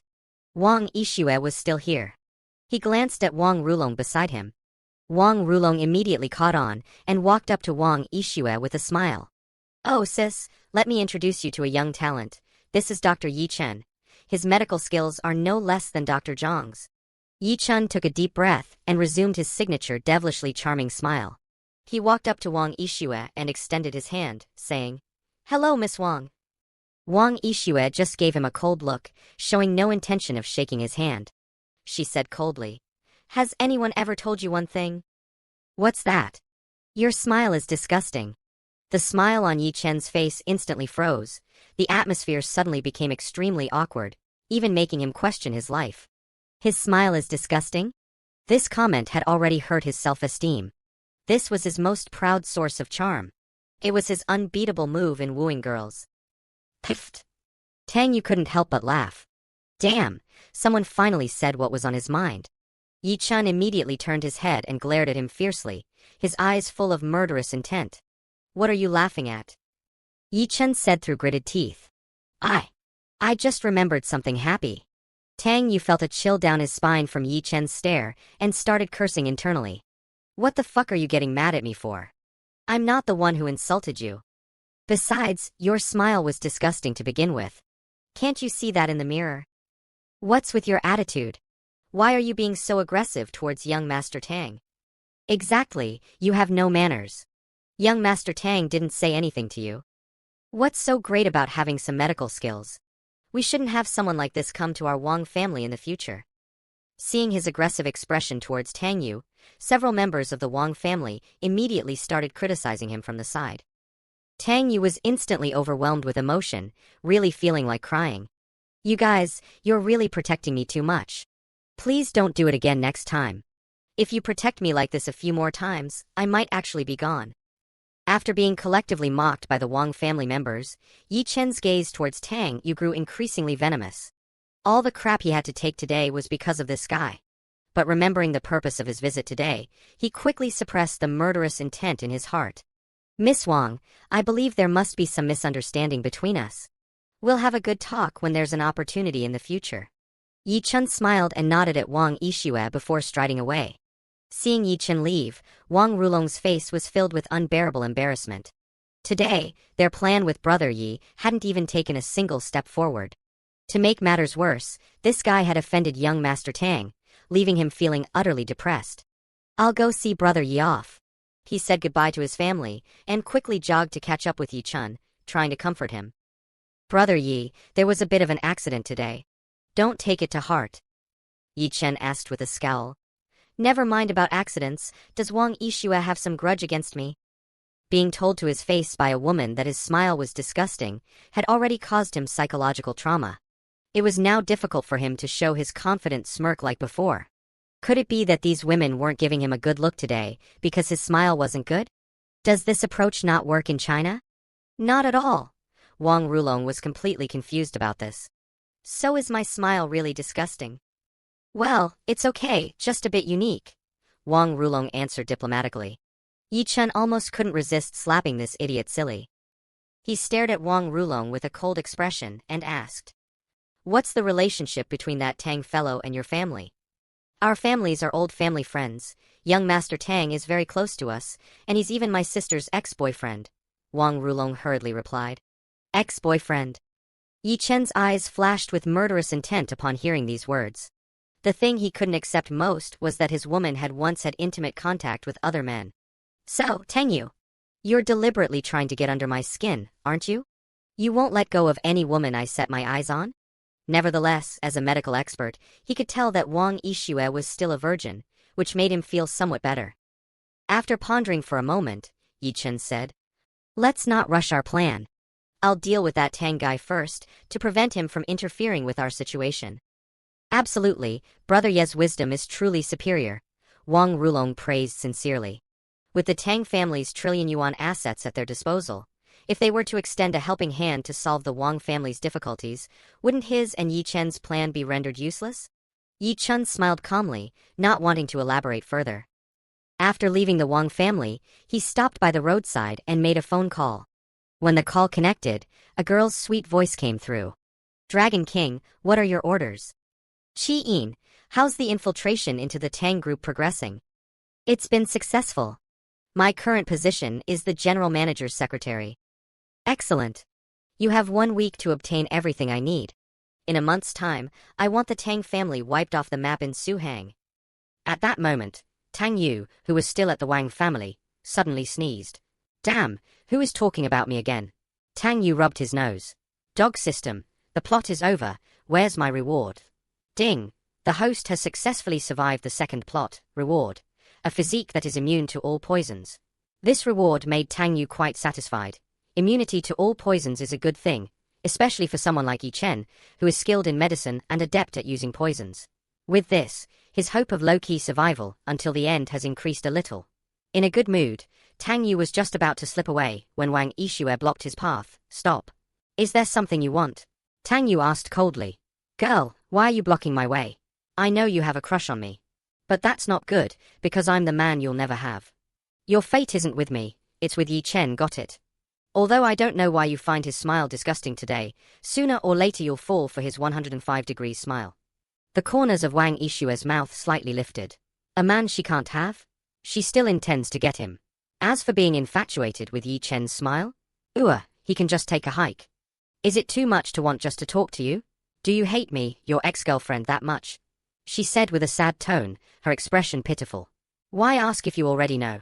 Wang Yixue was still here. He glanced at Wang Rulong beside him. Wang Rulong immediately caught on, and walked up to Wang Yixue with a smile. "Oh sis, let me introduce you to a young talent. This is Dr. Yi Chen. His medical skills are no less than Dr. Zhang's." Yi Chun took a deep breath and resumed his signature devilishly charming smile. He walked up to Wang Yixue and extended his hand, saying, "Hello, Miss Wang." Wang Yixue just gave him a cold look, showing no intention of shaking his hand. She said coldly, "Has anyone ever told you one thing?" "What's that?" "Your smile is disgusting." The smile on Yi Chen's face instantly froze. The atmosphere suddenly became extremely awkward, even making him question his life. His smile is disgusting? This comment had already hurt his self-esteem. This was his most proud source of charm. It was his unbeatable move in wooing girls. Piffed. Tang Yu couldn't help but laugh. Damn, someone finally said what was on his mind. Yi Chun immediately turned his head and glared at him fiercely, his eyes full of murderous intent. "What are you laughing at?" Yi Chun said through gritted teeth. I just remembered something happy." Tang Yu felt a chill down his spine from Yi Chen's stare and started cursing internally. "What the fuck are you getting mad at me for? I'm not the one who insulted you. Besides, your smile was disgusting to begin with. Can't you see that in the mirror? What's with your attitude? Why are you being so aggressive towards young Master Tang? Exactly, you have no manners. Young Master Tang didn't say anything to you. What's so great about having some medical skills? We shouldn't have someone like this come to our Wang family in the future. Seeing his aggressive expression towards Tang Yu, several members of the Wang family immediately started criticizing him from the side. Tang Yu was instantly overwhelmed with emotion, really feeling like crying. You guys, you're really protecting me too much. Please don't do it again next time. If you protect me like this a few more times, I might actually be gone. After being collectively mocked by the Wang family members, Yi Chen's gaze towards Tang Yu grew increasingly venomous. All the crap he had to take today was because of this guy. But remembering the purpose of his visit today, he quickly suppressed the murderous intent in his heart. Miss Wang, I believe there must be some misunderstanding between us. We'll have a good talk when there's an opportunity in the future. Yi Chen smiled and nodded at Wang Yixue before striding away. Seeing Yi Chen leave, Wang Rulong's face was filled with unbearable embarrassment. Today, their plan with Brother Yi hadn't even taken a single step forward. To make matters worse, this guy had offended young Master Tang, leaving him feeling utterly depressed. I'll go see Brother Yi off. He said goodbye to his family and quickly jogged to catch up with Yi Chen, trying to comfort him. Brother Yi, there was a bit of an accident today. Don't take it to heart. Yi Chen asked with a scowl. Never mind about accidents, does Wang Yixue have some grudge against me? Being told to his face by a woman that his smile was disgusting had already caused him psychological trauma. It was now difficult for him to show his confident smirk like before. Could it be that these women weren't giving him a good look today because his smile wasn't good? Does this approach not work in China? Not at all. Wang Rulong was completely confused about this. So is my smile really disgusting? Well, it's okay, just a bit unique. Wang Rulong answered diplomatically. Yi Chen almost couldn't resist slapping this idiot silly. He stared at Wang Rulong with a cold expression and asked, "What's the relationship between that Tang fellow and your family?" "Our families are old family friends. Young Master Tang is very close to us, and he's even my sister's ex-boyfriend," Wang Rulong hurriedly replied. Ex-boyfriend? Yi Chen's eyes flashed with murderous intent upon hearing these words. The thing he couldn't accept most was that his woman had once had intimate contact with other men. So, Tang Yu, you're deliberately trying to get under my skin, aren't you? You won't let go of any woman I set my eyes on? Nevertheless, as a medical expert, he could tell that Wang Yixue was still a virgin, which made him feel somewhat better. After pondering for a moment, Yi Chen said, "Let's not rush our plan. I'll deal with that Tang guy first, to prevent him from interfering with our situation." Absolutely, Brother Ye's wisdom is truly superior, Wang Rulong praised sincerely. With the Tang family's trillion-yuan assets at their disposal, if they were to extend a helping hand to solve the Wang family's difficulties, wouldn't his and Yi Chen's plan be rendered useless? Yi Chen smiled calmly, not wanting to elaborate further. After leaving the Wang family, he stopped by the roadside and made a phone call. When the call connected, a girl's sweet voice came through. "Dragon King, what are your orders?" "Qi, how's the infiltration into the Tang group progressing?" "It's been successful. My current position is the general manager's secretary." "Excellent. You have 1 week to obtain everything I need. In a month's time, I want the Tang family wiped off the map in Suhang." At that moment, Tang Yu, who was still at the Wang family, suddenly sneezed. "Damn, who is talking about me again?" Tang Yu rubbed his nose. "Dog system, the plot is over, where's my reward?" Ding! The host has successfully survived the second plot, reward. A physique that is immune to all poisons. This reward made Tang Yu quite satisfied. Immunity to all poisons is a good thing, especially for someone like Yi Chen, who is skilled in medicine and adept at using poisons. With this, his hope of low-key survival until the end has increased a little. In a good mood, Tang Yu was just about to slip away when Wang Yixue blocked his path. "Stop. Is there something you want?" Tang Yu asked coldly. "Girl, why are you blocking my way? I know you have a crush on me. But that's not good, because I'm the man you'll never have. Your fate isn't with me, it's with Yi Chen, got it? Although I don't know why you find his smile disgusting today, sooner or later you'll fall for his 105-degree smile." The corners of Wang Yixue's mouth slightly lifted. A man she can't have? She still intends to get him. As for being infatuated with Yi Chen's smile? He can just take a hike. Is it too much to want just to talk to you? Do you hate me, your ex-girlfriend, that much? she said with a sad tone, her expression pitiful. Why ask if you already know?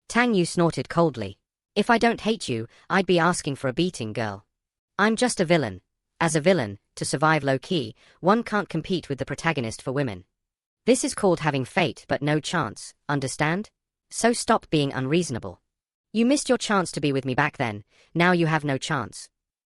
Tang Yu snorted coldly. If I don't hate you, I'd be asking for a beating, girl. I'm just a villain. As a villain, to survive low-key, one can't compete with the protagonist for women. This is called having fate but no chance, understand? So stop being unreasonable. You missed your chance to be with me back then, now you have no chance.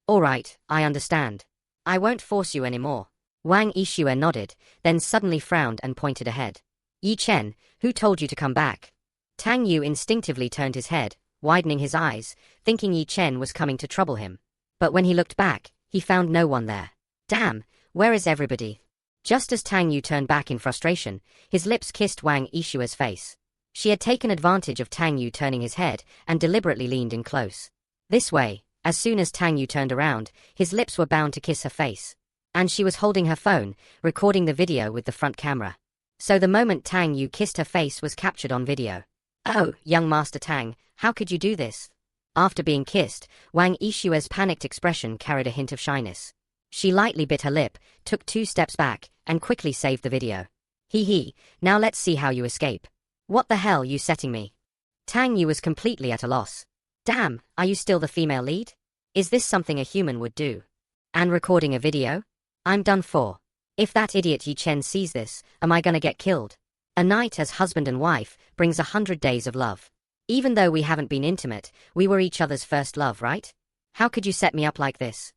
Alright, I understand. I won't force you anymore. Wang Yixue nodded, then suddenly frowned and pointed ahead. Yi Chen, who told you to come back? Tang Yu instinctively turned his head, widening his eyes, thinking Yi Chen was coming to trouble him. But when he looked back, he found no one there. Damn, where is everybody? Just as Tang Yu turned back in frustration, his lips kissed Wang Yixue's face. She had taken advantage of Tang Yu turning his head and deliberately leaned in close. This way, as soon as Tang Yu turned around, his lips were bound to kiss her face. And she was holding her phone, recording the video with the front camera. So the moment Tang Yu kissed her face was captured on video. Oh, young Master Tang, how could you do this? After being kissed, Wang Yixue's panicked expression carried a hint of shyness. She lightly bit her lip, took 2 steps back, and quickly saved the video. Hehe, now let's see how you escape. What the hell you setting me? Tang Yu was completely at a loss. Damn, are you still the female lead? Is this something a human would do? And recording a video? I'm done for. If that idiot Yi Chen sees this, am I gonna get killed? A night as husband and wife brings 100 days of love. Even though we haven't been intimate, we were each other's first love, right? How could you set me up like this?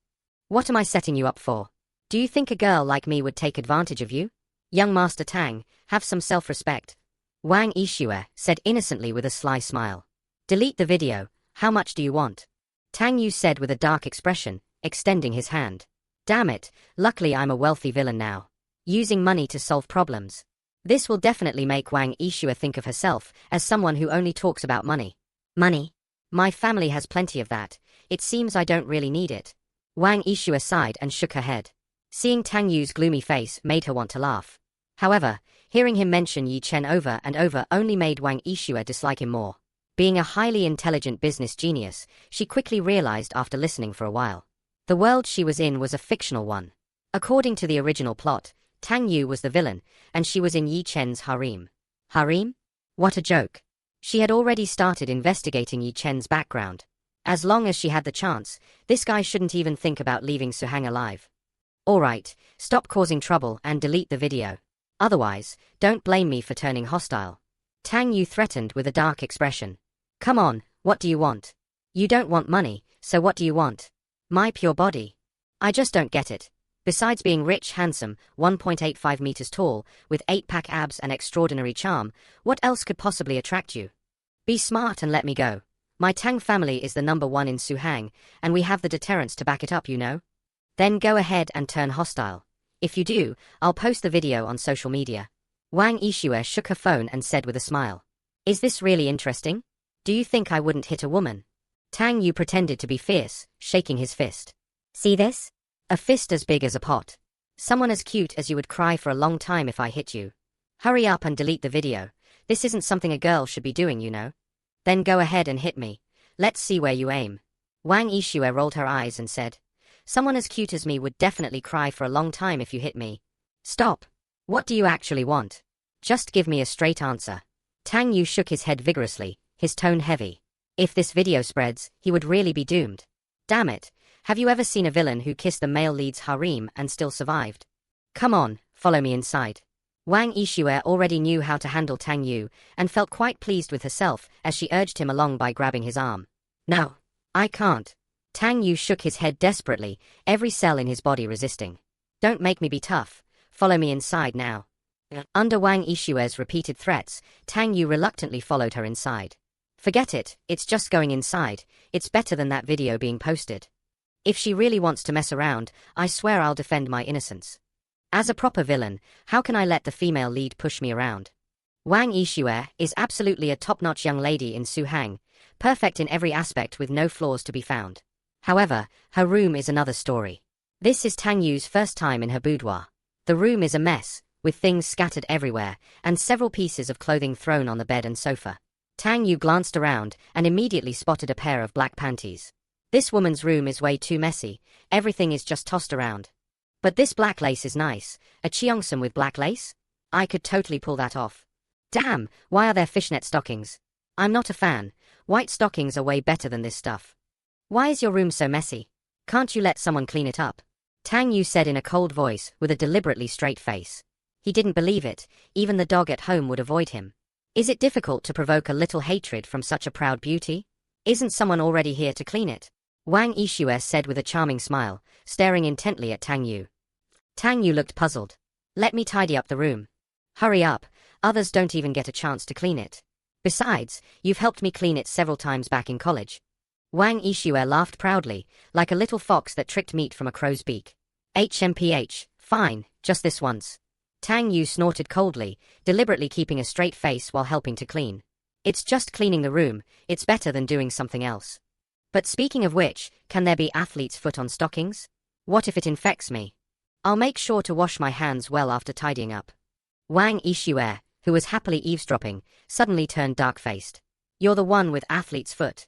What am I setting you up for? Do you think a girl like me would take advantage of you? Young Master Tang, have some self-respect. Wang Yixue said innocently with a sly smile. Delete the video, how much do you want? Tang Yu said with a dark expression, extending his hand. Damn it, luckily I'm a wealthy villain now. Using money to solve problems. This will definitely make Wang Yixue think of herself as someone who only talks about money. Money? My family has plenty of that, it seems I don't really need it. Wang Yixue sighed and shook her head. Seeing Tang Yu's gloomy face made her want to laugh. However, hearing him mention Yi Chen over and over only made Wang Yixue dislike him more. Being a highly intelligent business genius, she quickly realized after listening for a while. The world she was in was a fictional one. According to the original plot, Tang Yu was the villain, and she was in Yi Chen's harem. Harem? What a joke. She had already started investigating Yi Chen's background. As long as she had the chance, this guy shouldn't even think about leaving Suhang alive. Alright, stop causing trouble and delete the video. Otherwise, don't blame me for turning hostile. Tang Yu threatened with a dark expression. Come on, what do you want? You don't want money, so what do you want? My pure body. I just don't get it. Besides being rich, handsome, 1.85 meters tall, with 8-pack abs and extraordinary charm, what else could possibly attract you? Be smart and let me go. My Tang family is the #1 in Suhang, and we have the deterrence to back it up, you know? Then go ahead and turn hostile. If you do, I'll post the video on social media. Wang Yixue shook her phone and said with a smile. Is this really interesting? Do you think I wouldn't hit a woman? Tang Yu pretended to be fierce, shaking his fist. See this? A fist as big as a pot. Someone as cute as you would cry for a long time if I hit you. Hurry up and delete the video. This isn't something a girl should be doing, you know. Then go ahead and hit me. Let's see where you aim. Wang Yixue rolled her eyes and said. Someone as cute as me would definitely cry for a long time if you hit me. Stop. What do you actually want? Just give me a straight answer. Tang Yu shook his head vigorously, his tone heavy. If this video spreads, he would really be doomed. Damn it, have you ever seen a villain who kissed the male lead's harem and still survived? Come on, follow me inside. Wang Yixue already knew how to handle Tang Yu, and felt quite pleased with herself as she urged him along by grabbing his arm. No, I can't. Tang Yu shook his head desperately, every cell in his body resisting. Don't make me be tough, follow me inside now. Under Wang Yixue's repeated threats, Tang Yu reluctantly followed her inside. Forget it, it's just going inside, it's better than that video being posted. If she really wants to mess around, I swear I'll defend my innocence. As a proper villain, how can I let the female lead push me around? Wang Yixue is absolutely a top-notch young lady in Suhang, perfect in every aspect with no flaws to be found. However, her room is another story. This is Tang Yu's first time in her boudoir. The room is a mess, with things scattered everywhere, and several pieces of clothing thrown on the bed and sofa. Tang Yu glanced around and immediately spotted a pair of black panties. This woman's room is way too messy, everything is just tossed around. But this black lace is nice, a cheongsam with black lace? I could totally pull that off. Damn, why are there fishnet stockings? I'm not a fan. White stockings are way better than this stuff. Why is your room so messy? Can't you let someone clean it up? Tang Yu said in a cold voice with a deliberately straight face. He didn't believe it, even the dog at home would avoid him. Is it difficult to provoke a little hatred from such a proud beauty? Isn't someone already here to clean it? Wang Yixue said with a charming smile, staring intently at Tang Yu. Tang Yu looked puzzled. Let me tidy up the room. Hurry up, others don't even get a chance to clean it. Besides, you've helped me clean it several times back in college. Wang Yixue laughed proudly, like a little fox that tricked meat from a crow's beak. HMPH, fine, just this once. Tang Yu snorted coldly, deliberately keeping a straight face while helping to clean. It's just cleaning the room, it's better than doing something else. But speaking of which, can there be athlete's foot on stockings? What if it infects me? I'll make sure to wash my hands well after tidying up. Wang Yixue, who was happily eavesdropping, suddenly turned dark-faced. You're the one with athlete's foot.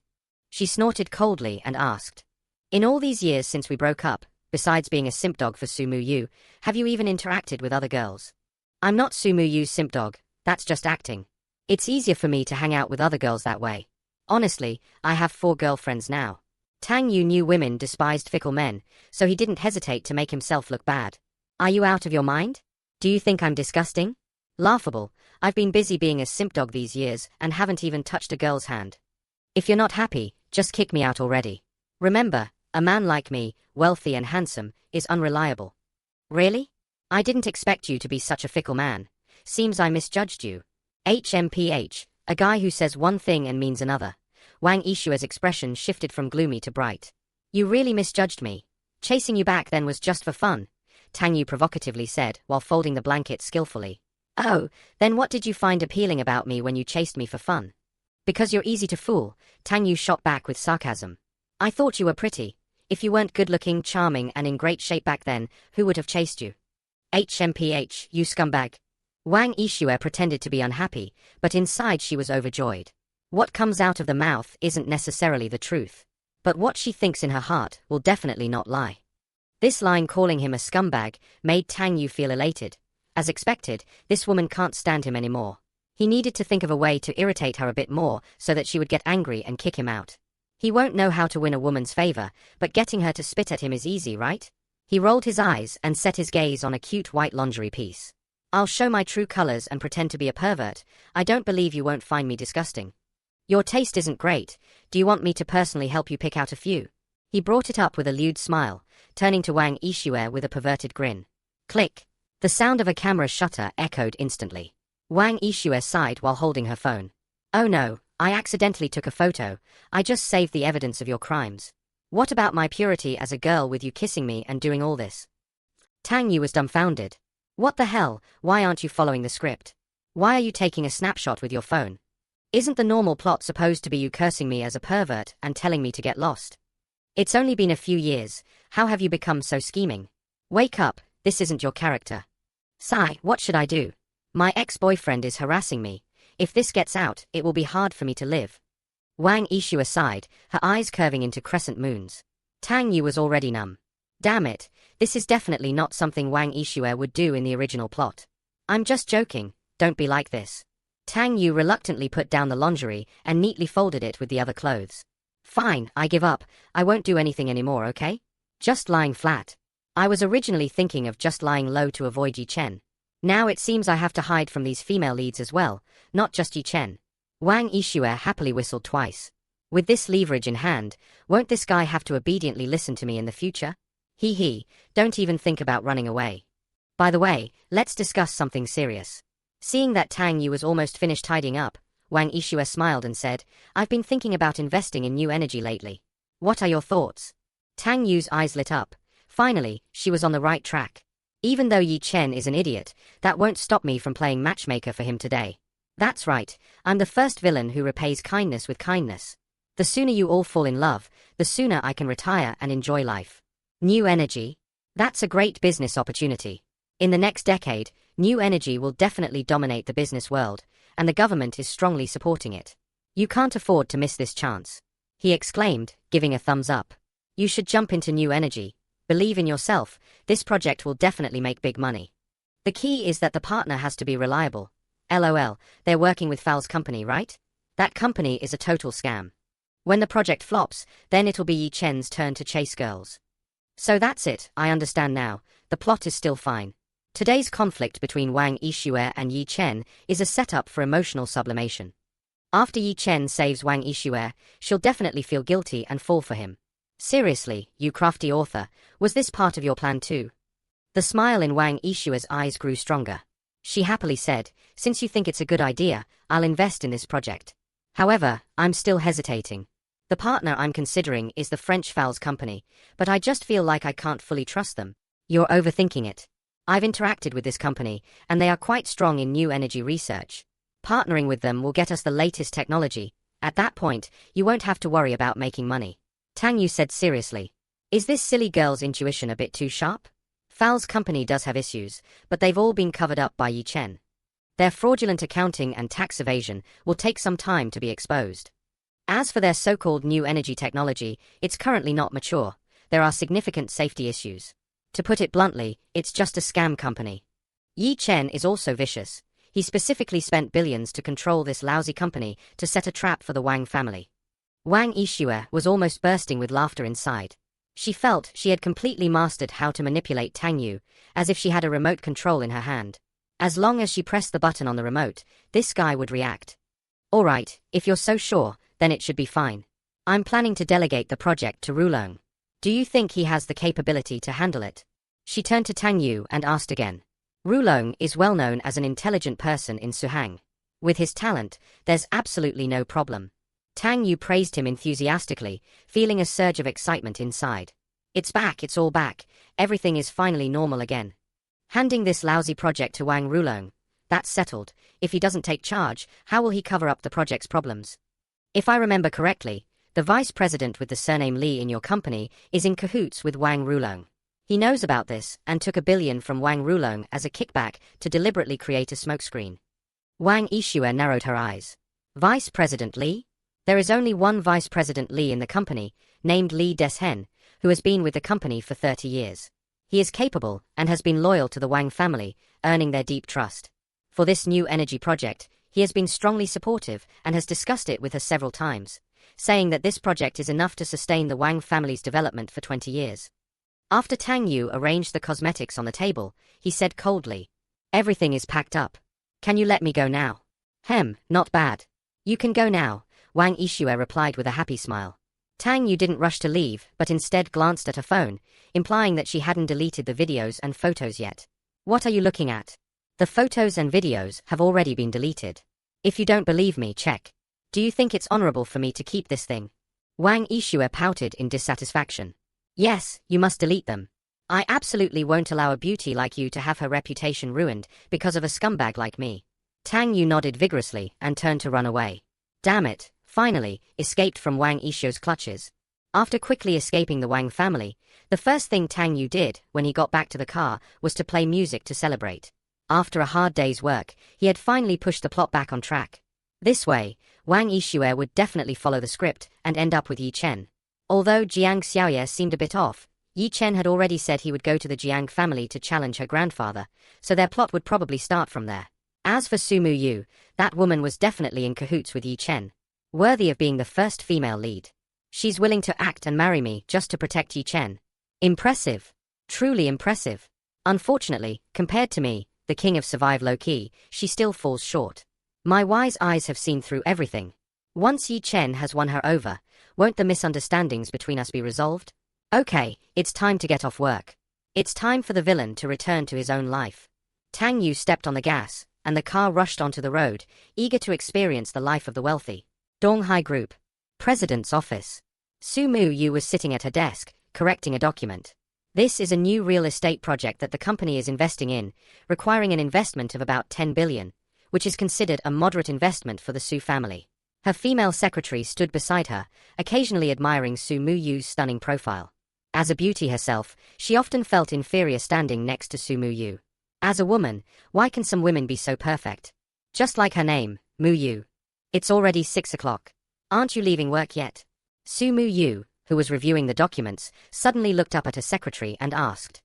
She snorted coldly and asked. In all these years since we broke up, besides being a simp dog for Sumu Yu, have you even interacted with other girls? I'm not Sumu Yu's simp dog, that's just acting. It's easier for me to hang out with other girls that way. Honestly, I have 4 girlfriends now. Tang Yu knew women despised fickle men, so he didn't hesitate to make himself look bad. Are you out of your mind? Do you think I'm disgusting? Laughable, I've been busy being a simp dog these years and haven't even touched a girl's hand. If you're not happy, just kick me out already. Remember, a man like me, wealthy and handsome, is unreliable. Really? I didn't expect you to be such a fickle man. Seems I misjudged you. HMPH, a guy who says one thing and means another. Wang Yixue's expression shifted from gloomy to bright. You really misjudged me. Chasing you back then was just for fun, Tang Yu provocatively said while folding the blanket skillfully. Oh, then what did you find appealing about me when you chased me for fun? Because you're easy to fool, Tang Yu shot back with sarcasm. I thought you were pretty. If you weren't good-looking, charming, and in great shape back then, who would have chased you? HMPH, you scumbag. Wang Yixue pretended to be unhappy, but inside she was overjoyed. What comes out of the mouth isn't necessarily the truth. But what she thinks in her heart will definitely not lie. This line calling him a scumbag made Tang Yu feel elated. As expected, this woman can't stand him anymore. He needed to think of a way to irritate her a bit more so that she would get angry and kick him out. He won't know how to win a woman's favor, but getting her to spit at him is easy, right? He rolled his eyes and set his gaze on a cute white lingerie piece. I'll show my true colors and pretend to be a pervert. I don't believe you won't find me disgusting. Your taste isn't great. Do you want me to personally help you pick out a few? He brought it up with a lewd smile, turning to Wang Yixue with a perverted grin. Click. The sound of a camera shutter echoed instantly. Wang Yixue sighed while holding her phone. Oh no, I accidentally took a photo. I just saved the evidence of your crimes. What about my purity as a girl with you kissing me and doing all this? Tang Yu was dumbfounded. What the hell, why aren't you following the script? Why are you taking a snapshot with your phone? Isn't the normal plot supposed to be you cursing me as a pervert and telling me to get lost? It's only been a few years, how have you become so scheming? Wake up, this isn't your character. Sigh, what should I do? My ex-boyfriend is harassing me. If this gets out, it will be hard for me to live. Wang Yixue sighed, her eyes curving into crescent moons. Tang Yu was already numb. Damn it, this is definitely not something Wang Yixue would do in the original plot. I'm just joking, don't be like this. Tang Yu reluctantly put down the lingerie and neatly folded it with the other clothes. Fine, I give up, I won't do anything anymore, okay? Just lying flat. I was originally thinking of just lying low to avoid Yi Chen. Now it seems I have to hide from these female leads as well, not just Yi Chen. Wang Yixue happily whistled twice. With this leverage in hand, won't this guy have to obediently listen to me in the future? Hehe, don't even think about running away. By the way, let's discuss something serious. Seeing that Tang Yu was almost finished tidying up, Wang Yixue smiled and said, I've been thinking about investing in new energy lately. What are your thoughts? Tang Yu's eyes lit up. Finally, she was on the right track. Even though Yi Chen is an idiot, that won't stop me from playing matchmaker for him today. That's right, I'm the first villain who repays kindness with kindness. The sooner you all fall in love, the sooner I can retire and enjoy life. New energy? That's a great business opportunity. In the next decade, new energy will definitely dominate the business world, and the government is strongly supporting it. You can't afford to miss this chance. He exclaimed, giving a thumbs up. You should jump into new energy. Believe in yourself, this project will definitely make big money. The key is that the partner has to be reliable. LOL, they're working with Fal's company, right? That company is a total scam. When the project flops, then it'll be Yi Chen's turn to chase girls. So that's it, I understand now. The plot is still fine. Today's conflict between Wang Yixue and Yi Chen is a setup for emotional sublimation. After Yi Chen saves Wang Yixue, she'll definitely feel guilty and fall for him. Seriously, you crafty author, was this part of your plan too? The smile in Wang Yixue's eyes grew stronger. She happily said, since you think it's a good idea, I'll invest in this project. However, I'm still hesitating. The partner I'm considering is the French Fal's company, but I just feel like I can't fully trust them. You're overthinking it. I've interacted with this company, and they are quite strong in new energy research. Partnering with them will get us the latest technology. At that point, you won't have to worry about making money. Tang Yu said seriously. Is this silly girl's intuition a bit too sharp? Fal's company does have issues, but they've all been covered up by Yi Chen. Their fraudulent accounting and tax evasion will take some time to be exposed. As for their so-called new energy technology, it's currently not mature. There are significant safety issues. To put it bluntly, it's just a scam company. Yi Chen is also vicious. He specifically spent billions to control this lousy company to set a trap for the Wang family. Wang Yixue was almost bursting with laughter inside. She felt she had completely mastered how to manipulate Tang Yu, as if she had a remote control in her hand. As long as she pressed the button on the remote, this guy would react. Alright, if you're so sure, then it should be fine. I'm planning to delegate the project to Rulong. Do you think he has the capability to handle it? She turned to Tang Yu and asked again. Rulong is well known as an intelligent person in Suhang. With his talent, there's absolutely no problem. Tang Yu praised him enthusiastically, feeling a surge of excitement inside. It's back, it's all back. Everything is finally normal again. Handing this lousy project to Wang Rulong. That's settled. If he doesn't take charge, how will he cover up the project's problems? If I remember correctly, the vice president with the surname Li in your company is in cahoots with Wang Rulong. He knows about this and took $1 billion from Wang Rulong as a kickback to deliberately create a smokescreen. Wang Yixue narrowed her eyes. Vice President Li? There is only one Vice President Li in the company, named Li Deshen, who has been with the company for 30 years. He is capable and has been loyal to the Wang family, earning their deep trust. For this new energy project, he has been strongly supportive and has discussed it with her several times, saying that this project is enough to sustain the Wang family's development for 20 years. After Tang Yu arranged the cosmetics on the table, he said coldly, "Everything is packed up. Can you let me go now?" Not bad. You can go now, Wang Yixue replied with a happy smile. Tang Yu didn't rush to leave, but instead glanced at her phone, implying that she hadn't deleted the videos and photos yet. What are you looking at? The photos and videos have already been deleted. If you don't believe me, check. Do you think it's honorable for me to keep this thing? Wang Yixue pouted in dissatisfaction. Yes, you must delete them. I absolutely won't allow a beauty like you to have her reputation ruined because of a scumbag like me. Tang Yu nodded vigorously and turned to run away. Damn it, finally, escaped from Wang Yixue's clutches. After quickly escaping the Wang family, the first thing Tang Yu did when he got back to the car was to play music to celebrate. After a hard day's work, he had finally pushed the plot back on track. This way, Wang Yixue would definitely follow the script and end up with Yi Chen. Although Jiang Xiaoye seemed a bit off, Yi Chen had already said he would go to the Jiang family to challenge her grandfather, so their plot would probably start from there. As for Su Yu, that woman was definitely in cahoots with Yi Chen. Worthy of being the first female lead. She's willing to act and marry me just to protect Yi Chen. Impressive. Truly impressive. Unfortunately, compared to me, the king of survive low-key, she still falls short. My wise eyes have seen through everything. Once Yi Chen has won her over, won't the misunderstandings between us be resolved? Okay, it's time to get off work. It's time for the villain to return to his own life. Tang Yu stepped on the gas, and the car rushed onto the road, eager to experience the life of the wealthy. Donghai Group. President's office. Su Yu was sitting at her desk, correcting a document. This is a new real estate project that the company is investing in, requiring an investment of about 10 billion, which is considered a moderate investment for the Su family. Her female secretary stood beside her, occasionally admiring Su Yu's stunning profile. As a beauty herself, she often felt inferior standing next to Su Yu. As a woman, why can some women be so perfect? Just like her name, Yu. It's already 6 o'clock. Aren't you leaving work yet? Su Yu, who was reviewing the documents, suddenly looked up at her secretary and asked.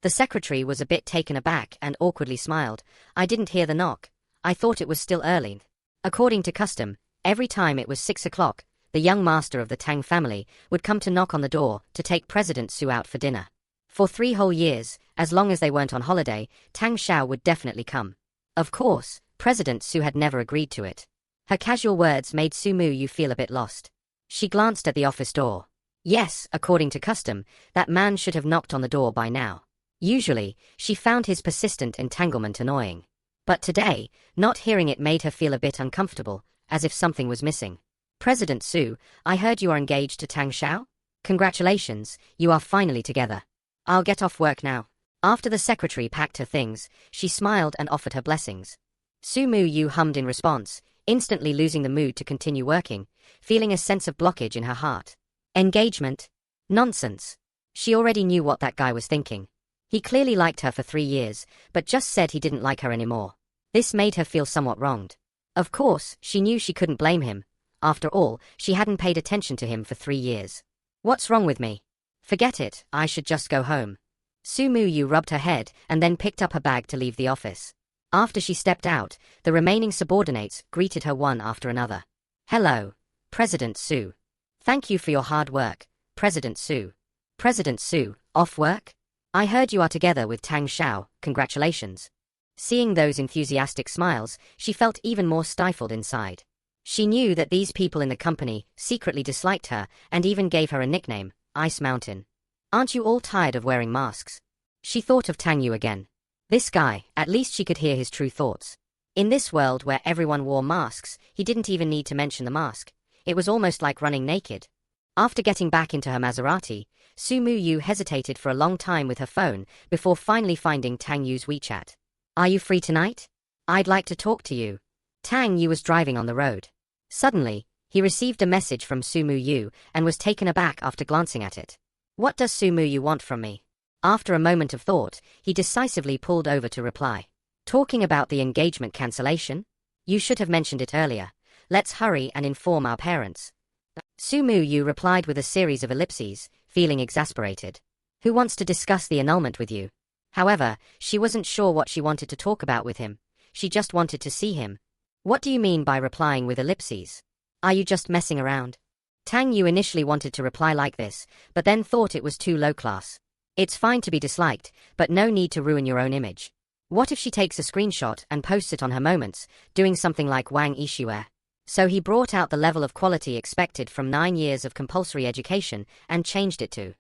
The The secretary was a bit taken aback and awkwardly smiled. I didn't hear the knock. I thought it was still early. According to custom, every time it was 6 o'clock, the young master of the Tang family would come to knock on the door to take President Su out for dinner. For 3 whole years, as long as they weren't on holiday, Tang Xiao would definitely come. Of course, President Su had never agreed to it. Her casual words made Su Mu feel a bit lost. She glanced at the office door. Yes, according to custom, that man should have knocked on the door by now. Usually, she found his persistent entanglement annoying. But today, not hearing it made her feel a bit uncomfortable, as if something was missing. President Su, I heard you are engaged to Tang Xiao? Congratulations, you are finally together. I'll get off work now. After the secretary packed her things, she smiled and offered her blessings. Su Mu hummed in response, instantly losing the mood to continue working, feeling a sense of blockage in her heart. Engagement? Nonsense. She already knew what that guy was thinking. He clearly liked her for 3 years, but just said he didn't like her anymore. This made her feel somewhat wronged. Of course, she knew she couldn't blame him. After all, she hadn't paid attention to him for 3 years. What's wrong with me? Forget it, I should just go home. Su Mu rubbed her head and then picked up her bag to leave the office. After she stepped out, the remaining subordinates greeted her one after another. Hello, President Su. Thank you for your hard work, President Su. President Su, off work? I heard you are together with Tang Xiao, congratulations. Seeing those enthusiastic smiles, she felt even more stifled inside. She knew that these people in the company secretly disliked her and even gave her a nickname, Ice Mountain. Aren't you all tired of wearing masks? She thought of Tang Yu again. This guy, at least she could hear his true thoughts. In this world where everyone wore masks, he didn't even need to mention the mask. It was almost like running naked. After getting back into her Maserati, Su Mu hesitated for a long time with her phone before finally finding Tang Yu's WeChat. Are you free tonight? I'd like to talk to you. Tang Yu was driving on the road. Suddenly, he received a message from Su Mu and was taken aback after glancing at it. What does Su Mu want from me? After a moment of thought, he decisively pulled over to reply. Talking about the engagement cancellation? You should have mentioned it earlier. Let's hurry and inform our parents. Su Mu replied with a series of ellipses, feeling exasperated. Who wants to discuss the annulment with you? However, she wasn't sure what she wanted to talk about with him. She just wanted to see him. What do you mean by replying with ellipses? Are you just messing around? Tang Yu initially wanted to reply like this, but then thought it was too low class. It's fine to be disliked, but no need to ruin your own image. What if she takes a screenshot and posts it on her moments, doing something like Bai Yixue? So he brought out the level of quality expected from 9 years of compulsory education and changed it to,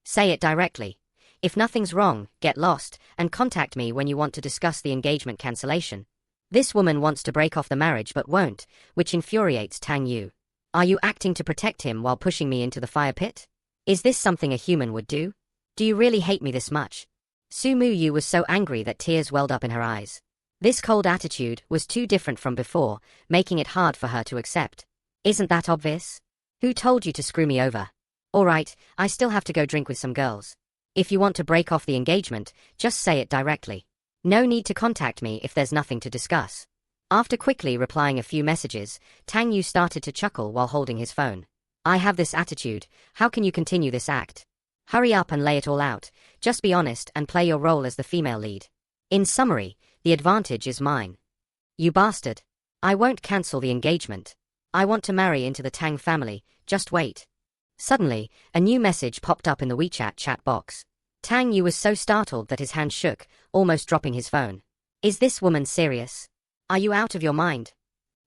say it directly. If nothing's wrong, get lost, and contact me when you want to discuss the engagement cancellation. This woman wants to break off the marriage but won't, which infuriates Tang Yu. Are you acting to protect him while pushing me into the fire pit? Is this something a human would do? Do you really hate me this much? Su Mu was so angry that tears welled up in her eyes. This cold attitude was too different from before, making it hard for her to accept. Isn't that obvious? Who told you to screw me over? Alright, I still have to go drink with some girls. If you want to break off the engagement, just say it directly. No need to contact me if there's nothing to discuss. After quickly replying a few messages, Tang Yu started to chuckle while holding his phone. I have this attitude, how can you continue this act? Hurry up and lay it all out, just be honest and play your role as the female lead. In summary, the advantage is mine. You bastard. I won't cancel the engagement. I want to marry into the Tang family, just wait. Suddenly, a new message popped up in the WeChat chat box. Tang Yu was so startled that his hand shook, almost dropping his phone. Is this woman serious? Are you out of your mind?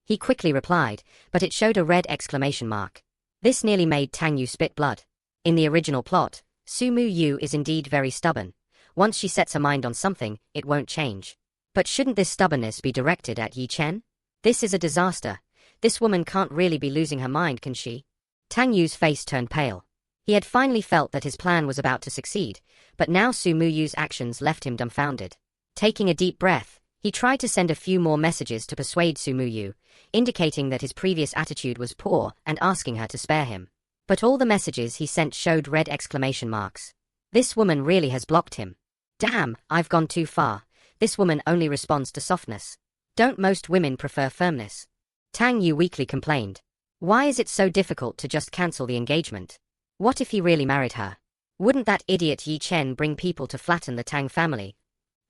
He quickly replied, but it showed a red exclamation mark. This nearly made Tang Yu spit blood. In the original plot, Su Mu is indeed very stubborn. Once she sets her mind on something, it won't change. But shouldn't this stubbornness be directed at Yi Chen? This is a disaster. This woman can't really be losing her mind, can she? Tang Yu's face turned pale. He had finally felt that his plan was about to succeed, but now Su Mu's actions left him dumbfounded. Taking a deep breath, he tried to send a few more messages to persuade Su Mu, indicating that his previous attitude was poor and asking her to spare him. But all the messages he sent showed red exclamation marks. This woman really has blocked him. Damn, I've gone too far. This woman only responds to softness. Don't most women prefer firmness? Tang Yu weakly complained. Why is it so difficult to just cancel the engagement? What if he really married her? Wouldn't that idiot Yi Chen bring people to flatten the Tang family?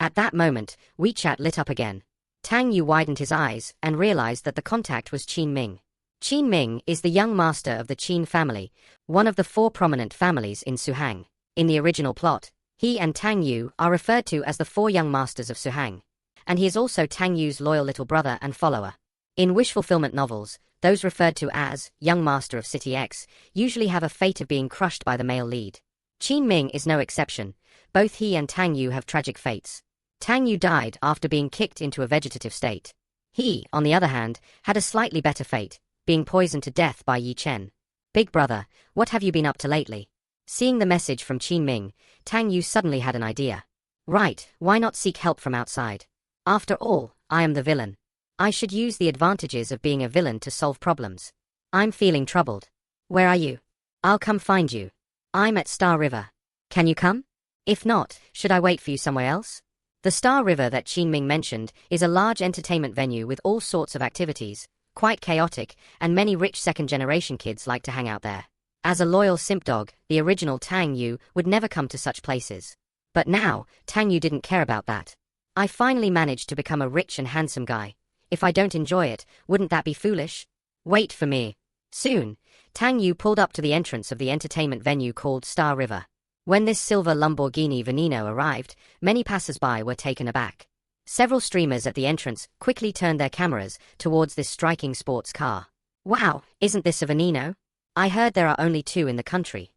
At that moment, WeChat lit up again. Tang Yu widened his eyes and realized that the contact was Qin Ming. Qin Ming is the young master of the Qin family, one of the 4 prominent families in Suhang. In the original plot, he and Tang Yu are referred to as the 4 young masters of Suhang, and he is also Tang Yu's loyal little brother and follower. In wish fulfillment novels, those referred to as young master of City X usually have a fate of being crushed by the male lead. Qin Ming is no exception. Both he and Tang Yu have tragic fates. Tang Yu died after being kicked into a vegetative state. He, on the other hand, had a slightly better fate, being poisoned to death by Yi Chen. Big brother, what have you been up to lately? Seeing the message from Qin Ming, Tang Yu suddenly had an idea. Right, why not seek help from outside? After all, I am the villain. I should use the advantages of being a villain to solve problems. I'm feeling troubled. Where are you? I'll come find you. I'm at Star River. Can you come? If not, should I wait for you somewhere else? The Star River that Qin Ming mentioned is a large entertainment venue with all sorts of activities, quite chaotic, and many rich second-generation kids like to hang out there. As a loyal simp dog, the original Tang Yu would never come to such places. But now, Tang Yu didn't care about that. I finally managed to become a rich and handsome guy. If I don't enjoy it, wouldn't that be foolish? Wait for me. Soon, Tang Yu pulled up to the entrance of the entertainment venue called Star River. When this silver Lamborghini Veneno arrived, many passers-by were taken aback. Several streamers at the entrance quickly turned their cameras towards this striking sports car. Wow, isn't this a Veneno? I heard there are only 2 in the country.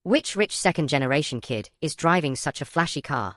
Which rich second-generation kid is driving such a flashy car?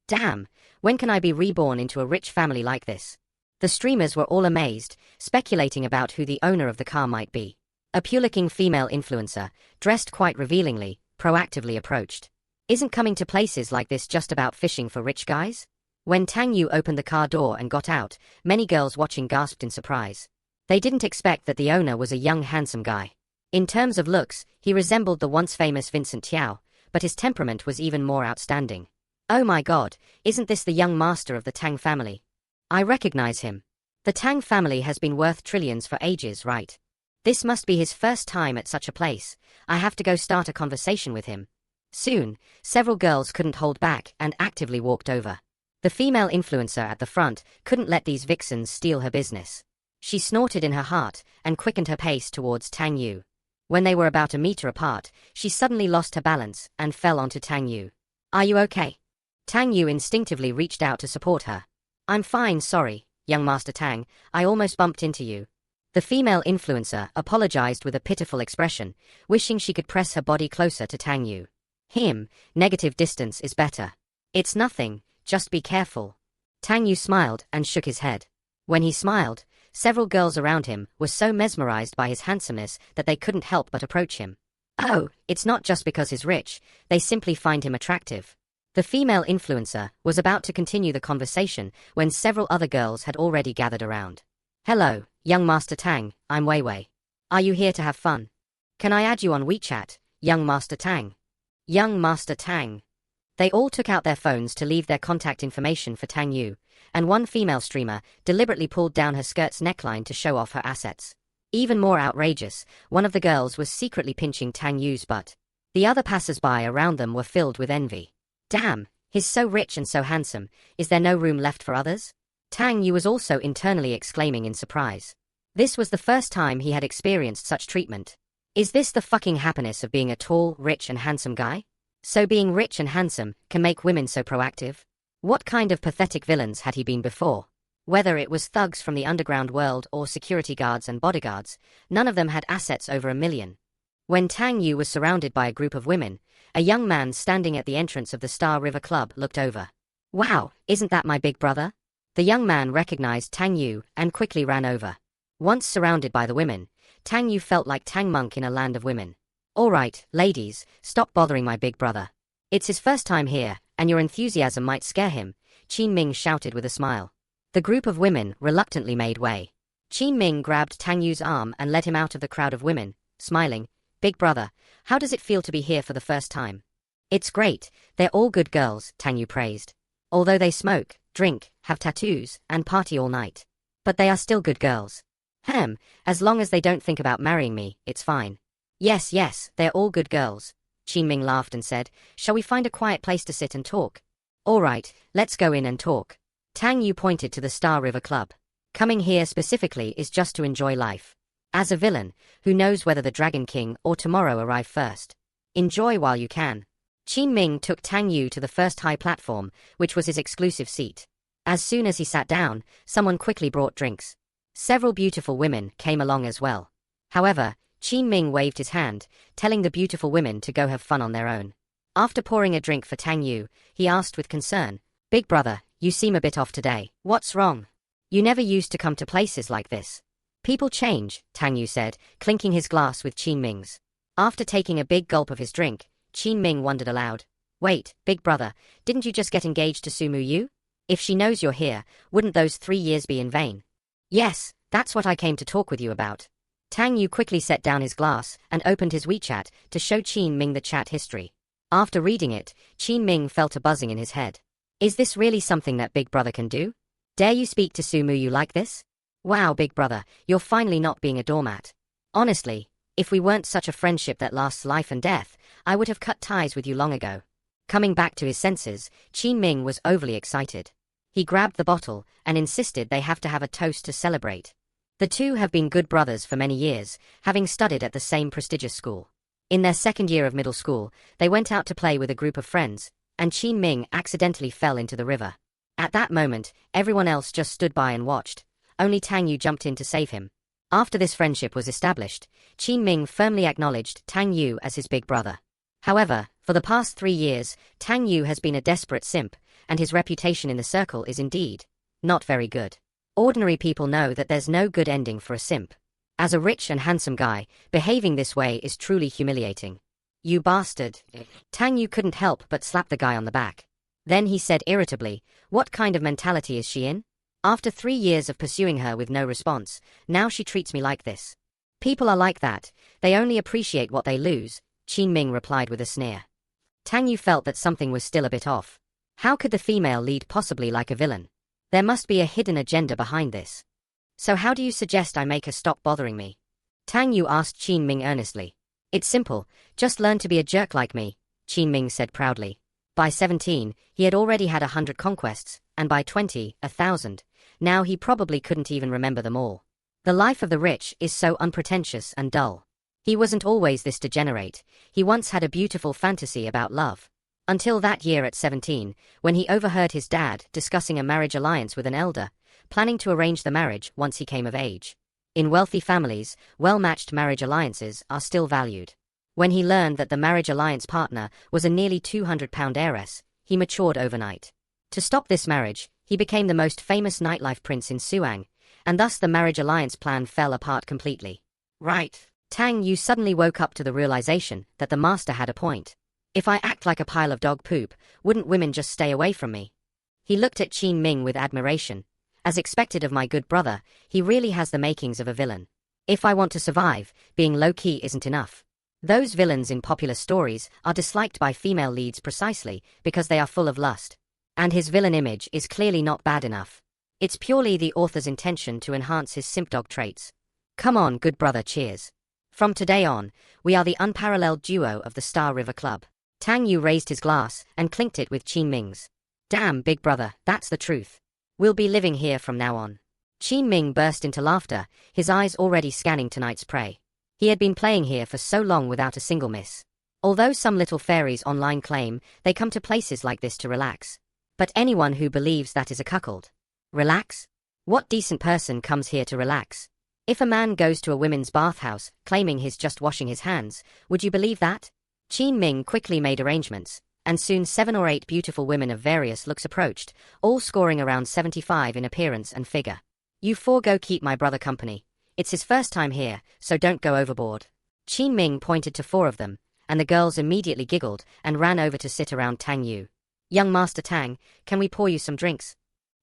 Damn, when can I be reborn into a rich family like this? The streamers were all amazed, speculating about who the owner of the car might be. A pure-looking female influencer, dressed quite revealingly, proactively approached. Isn't coming to places like this just about fishing for rich guys? When Tang Yu opened the car door and got out, many girls watching gasped in surprise. They didn't expect that the owner was a young handsome guy. In terms of looks, he resembled the once famous Vincent Tiao, but his temperament was even more outstanding. Oh my god, isn't this the young master of the Tang family? I recognize him. The Tang family has been worth trillions for ages, right? This must be his first time at such a place. I have to go start a conversation with him. Soon, several girls couldn't hold back and actively walked over. The female influencer at the front couldn't let these vixens steal her business. She snorted in her heart and quickened her pace towards Tang Yu. When they were about a meter apart, she suddenly lost her balance and fell onto Tang Yu. Are you okay? Tang Yu instinctively reached out to support her. I'm fine, sorry, young Master Tang, I almost bumped into you. The female influencer apologized with a pitiful expression, wishing she could press her body closer to Tang Yu. Negative distance is better. It's nothing, just be careful. Tang Yu smiled and shook his head. When he smiled, several girls around him were so mesmerized by his handsomeness that they couldn't help but approach him. Oh, it's not just because he's rich, they simply find him attractive. The female influencer was about to continue the conversation when several other girls had already gathered around. Hello, young Master Tang, I'm Weiwei. Are you here to have fun? Can I add you on WeChat, young Master Tang? Young Master Tang. They all took out their phones to leave their contact information for Tang Yu, and one female streamer deliberately pulled down her skirt's neckline to show off her assets. Even more outrageous, one of the girls was secretly pinching Tang Yu's butt. The other passers-by around them were filled with envy. Damn, he's so rich and so handsome, is there no room left for others? Tang Yu was also internally exclaiming in surprise. This was the first time he had experienced such treatment. Is this the fucking happiness of being a tall, rich and handsome guy? So being rich and handsome can make women so proactive? What kind of pathetic villains had he been before? Whether it was thugs from the underground world or security guards and bodyguards, none of them had assets over $1 million. When Tang Yu was surrounded by a group of women, a young man standing at the entrance of the Star River Club looked over. Wow, isn't that my big brother? The young man recognized Tang Yu and quickly ran over. Once surrounded by the women, Tang Yu felt like Tang Monk in a land of women. All right, ladies, stop bothering my big brother. It's his first time here, and your enthusiasm might scare him, Qin Ming shouted with a smile. The group of women reluctantly made way. Qin Ming grabbed Tang Yu's arm and led him out of the crowd of women, smiling. Big brother, how does it feel to be here for the first time? It's great, they're all good girls, Tang Yu praised. Although they smoke, drink, have tattoos, and party all night. But they are still good girls. As long as they don't think about marrying me, it's fine. Yes, they're all good girls. Qingying laughed and said, "Shall we find a quiet place to sit and talk?" "All right, let's go in and talk." Tang Yu pointed to the Star River Club. "Coming here specifically is just to enjoy life. As a villain, who knows whether the Dragon King or tomorrow arrive first? Enjoy while you can." Qingying took Tang Yu to the first high platform, which was his exclusive seat. As soon as he sat down, someone quickly brought drinks. Several beautiful women came along as well. However, Qingying waved his hand, telling the beautiful women to go have fun on their own. After pouring a drink for Tang Yu, he asked with concern, "Big brother, you seem a bit off today. What's wrong? You never used to come to places like this." "People change," Tang Yu said, clinking his glass with Qingying's. After taking a big gulp of his drink, Qingying wondered aloud. "Wait, big brother, didn't you just get engaged to Sumu Yu? If she knows you're here, wouldn't those 3 years be in vain?" "Yes, that's what I came to talk with you about." Tang Yu quickly set down his glass and opened his WeChat to show Qingying the chat history. After reading it, Qingying felt a buzzing in his head. Is this really something that big brother can do? Dare you speak to Sumu Yu like this? Wow, big brother, you're finally not being a doormat. Honestly, if we weren't such a friendship that lasts life and death, I would have cut ties with you long ago. Coming back to his senses, Qingying was overly excited. He grabbed the bottle and insisted they have to have a toast to celebrate. The two have been good brothers for many years, having studied at the same prestigious school. In their second year of middle school, they went out to play with a group of friends, and Qingying accidentally fell into the river. At that moment, everyone else just stood by and watched. Only Tang Yu jumped in to save him. After this friendship was established, Qingying firmly acknowledged Tang Yu as his big brother. However, for the past 3 years, Tang Yu has been a desperate simp, and his reputation in the circle is indeed not very good. Ordinary people know that there's no good ending for a simp. As a rich and handsome guy, behaving this way is truly humiliating. "You bastard." Tang Yu couldn't help but slap the guy on the back. Then he said irritably, "What kind of mentality is she in? After 3 years of pursuing her with no response, now she treats me like this. People are like that, they only appreciate what they lose," Qingying replied with a sneer. Tang Yu felt that something was still a bit off. How could the female lead possibly like a villain? There must be a hidden agenda behind this. "So how do you suggest I make her stop bothering me?" Tang Yu asked Qingying earnestly. "It's simple, just learn to be a jerk like me," Qingying said proudly. By 17, he had already had 100 conquests, and by 20, 1,000. Now he probably couldn't even remember them all. The life of the rich is so unpretentious and dull. He wasn't always this degenerate. He once had a beautiful fantasy about love. Until that year at 17, when he overheard his dad discussing a marriage alliance with an elder, planning to arrange the marriage once he came of age. In wealthy families, well-matched marriage alliances are still valued. When he learned that the marriage alliance partner was a nearly 200-pound heiress, he matured overnight. To stop this marriage, he became the most famous nightlife prince in Suang, and thus the marriage alliance plan fell apart completely. Right. Tang Yu suddenly woke up to the realization that the master had a point. If I act like a pile of dog poop, wouldn't women just stay away from me? He looked at Qingying with admiration. As expected of my good brother, he really has the makings of a villain. If I want to survive, being low-key isn't enough. Those villains in popular stories are disliked by female leads precisely because they are full of lust. And his villain image is clearly not bad enough. It's purely the author's intention to enhance his simp-dog traits. Come on, good brother, cheers. From today on, we are the unparalleled duo of the Star River Club. Tang Yu raised his glass and clinked it with Qingying's. Damn, big brother, that's the truth. We'll be living here from now on. Qingying burst into laughter, his eyes already scanning tonight's prey. He had been playing here for so long without a single miss. Although some little fairies online claim they come to places like this to relax. But anyone who believes that is a cuckold. Relax? What decent person comes here to relax? If a man goes to a women's bathhouse claiming he's just washing his hands, would you believe that? Qingying quickly made arrangements, and soon 7 or 8 beautiful women of various looks approached, all scoring around 75 in appearance and figure. You 4 go keep my brother company. It's his first time here, so don't go overboard. Qingying pointed to 4 of them, and the girls immediately giggled and ran over to sit around Tang Yu. Young Master Tang, can we pour you some drinks?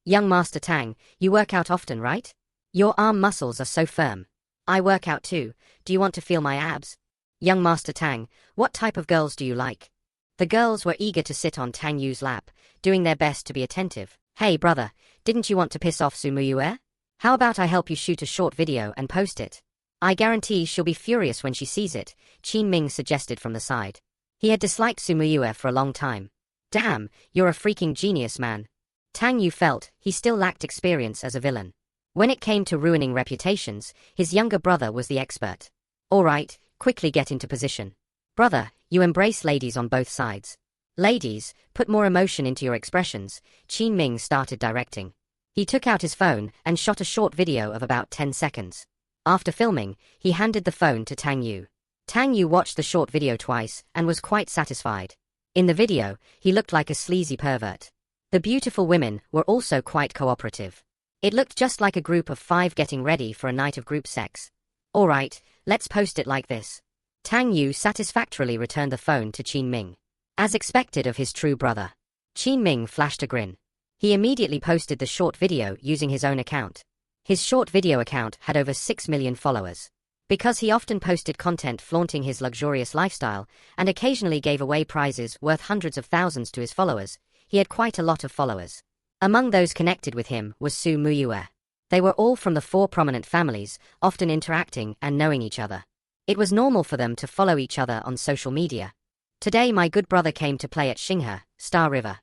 Young Master Tang, you work out often, right? Your arm muscles are so firm. I work out too, do you want to feel my abs? Young Master Tang, what type of girls do you like? The girls were eager to sit on Tang Yu's lap, doing their best to be attentive. Hey brother, didn't you want to piss off Sumu Yu? How about I help you shoot a short video and post it? I guarantee she'll be furious when she sees it, Qingying suggested from the side. He had disliked Su Muyue for a long time. Damn, you're a freaking genius, man. Tang Yu felt he still lacked experience as a villain. When it came to ruining reputations, his younger brother was the expert. Alright, quickly get into position. Brother, you embrace ladies on both sides. Ladies, put more emotion into your expressions. Qingying started directing. He took out his phone and shot a short video of about 10 seconds. After filming, he handed the phone to Tang Yu. Tang Yu watched the short video twice and was quite satisfied. In the video, he looked like a sleazy pervert. The beautiful women were also quite cooperative. It looked just like a group of 5 getting ready for a night of group sex. Alright, let's post it like this. Tang Yu satisfactorily returned the phone to Qingying. As expected of his true brother. Qingying flashed a grin. He immediately posted the short video using his own account. His short video account had over 6 million followers. Because he often posted content flaunting his luxurious lifestyle and occasionally gave away prizes worth hundreds of thousands to his followers, he had quite a lot of followers. Among those connected with him was Su Muyue. They were all from the 4 prominent families, often interacting and knowing each other. It was normal for them to follow each other on social media. Today my good brother came to play at Xinghe, Star River.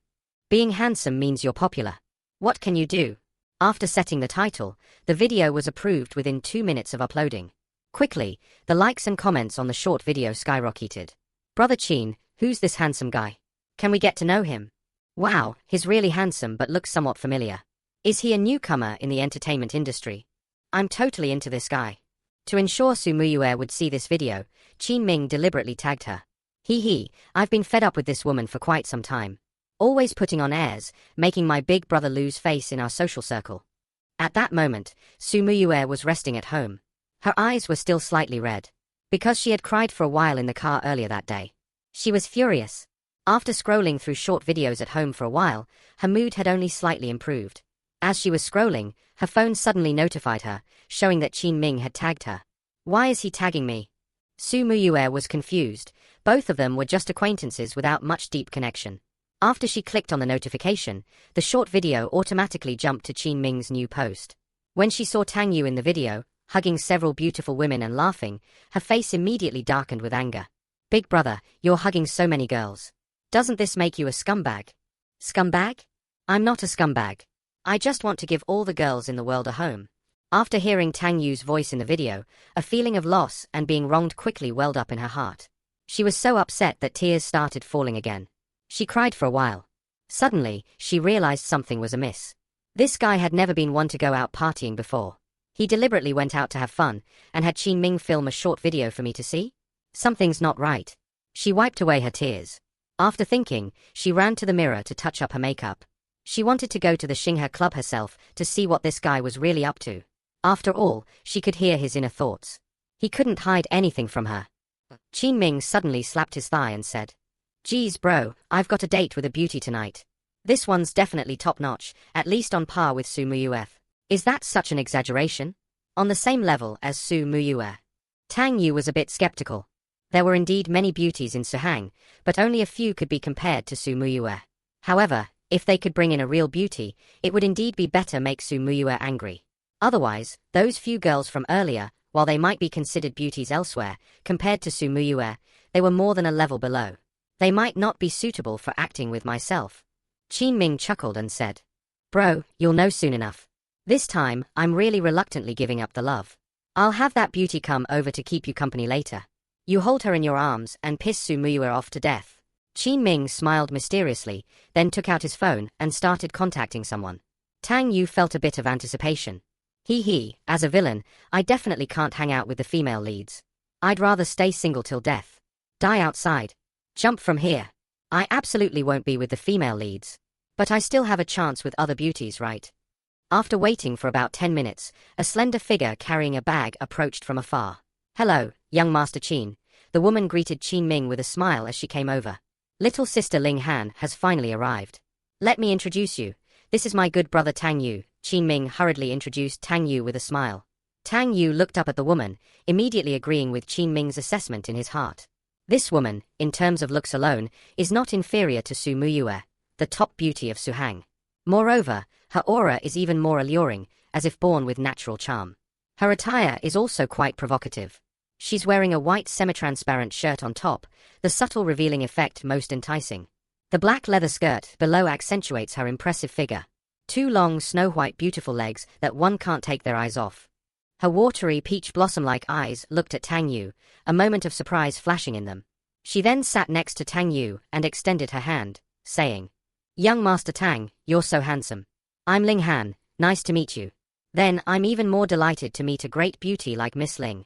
Being handsome means you're popular. What can you do? After setting the title, the video was approved within 2 minutes of uploading. Quickly, the likes and comments on the short video skyrocketed. Brother Qin, who's this handsome guy? Can we get to know him? Wow, he's really handsome but looks somewhat familiar. Is he a newcomer in the entertainment industry? I'm totally into this guy. To ensure Su Muyue would see this video, Qingying deliberately tagged her. Hehe, I've been fed up with this woman for quite some time. Always putting on airs, making my big brother lose face in our social circle. At that moment, Su Muyue was resting at home. Her eyes were still slightly red. Because she had cried for a while in the car earlier that day. She was furious. After scrolling through short videos at home for a while, her mood had only slightly improved. As she was scrolling, her phone suddenly notified her, showing that Qingying had tagged her. Why is he tagging me? Su Muyue was confused. Both of them were just acquaintances without much deep connection. After she clicked on the notification, the short video automatically jumped to Qingying's new post. When she saw Tang Yu in the video, hugging several beautiful women and laughing, her face immediately darkened with anger. Big brother, you're hugging so many girls. Doesn't this make you a scumbag? Scumbag? I'm not a scumbag. I just want to give all the girls in the world a home. After hearing Tang Yu's voice in the video, a feeling of loss and being wronged quickly welled up in her heart. She was so upset that tears started falling again. She cried for a while. Suddenly, she realized something was amiss. This guy had never been one to go out partying before. He deliberately went out to have fun, and had Qingying film a short video for me to see? Something's not right. She wiped away her tears. After thinking, she ran to the mirror to touch up her makeup. She wanted to go to the Xinghe club herself to see what this guy was really up to. After all, she could hear his inner thoughts. He couldn't hide anything from her. Qingying suddenly slapped his thigh and said, "Geez bro, I've got a date with a beauty tonight. This one's definitely top-notch, at least on par with Su Muyue. Is that such an exaggeration? On the same level as Su Muyue?" Tang Yu was a bit skeptical. There were indeed many beauties in Suhang, but only a few could be compared to Su Muyue. However, if they could bring in a real beauty, it would indeed be better make Su Muyue angry. Otherwise, those few girls from earlier, while they might be considered beauties elsewhere, compared to Su Muyue, they were more than a level below. They might not be suitable for acting with myself. Qingying chuckled and said, "Bro, you'll know soon enough. This time, I'm really reluctantly giving up the love. I'll have that beauty come over to keep you company later. You hold her in your arms and piss Su Muyue off to death." Qingying smiled mysteriously, then took out his phone and started contacting someone. Tang Yu felt a bit of anticipation. Hehe, as a villain, I definitely can't hang out with the female leads. I'd rather stay single till death. Die outside. Jump from here. I absolutely won't be with the female leads. But I still have a chance with other beauties, right? After waiting for about 10 minutes, a slender figure carrying a bag approached from afar. "Hello, young Master Qin." The woman greeted Qingying with a smile as she came over. "Little sister Ling Han has finally arrived. Let me introduce you. This is my good brother Tang Yu." Qingying hurriedly introduced Tang Yu with a smile. Tang Yu looked up at the woman, immediately agreeing with Qingying's assessment in his heart. This woman, in terms of looks alone, is not inferior to Su Muyue, the top beauty of Suhang. Moreover, her aura is even more alluring, as if born with natural charm. Her attire is also quite provocative. She's wearing a white semi-transparent shirt on top, the subtle revealing effect most enticing. The black leather skirt below accentuates her impressive figure. Two long, snow-white beautiful legs that one can't take their eyes off. Her watery, peach blossom-like eyes looked at Tang Yu, a moment of surprise flashing in them. She then sat next to Tang Yu and extended her hand, saying, "Young Master Tang, you're so handsome. I'm Ling Han, nice to meet you. Then I'm even more delighted to meet a great beauty like Miss Ling."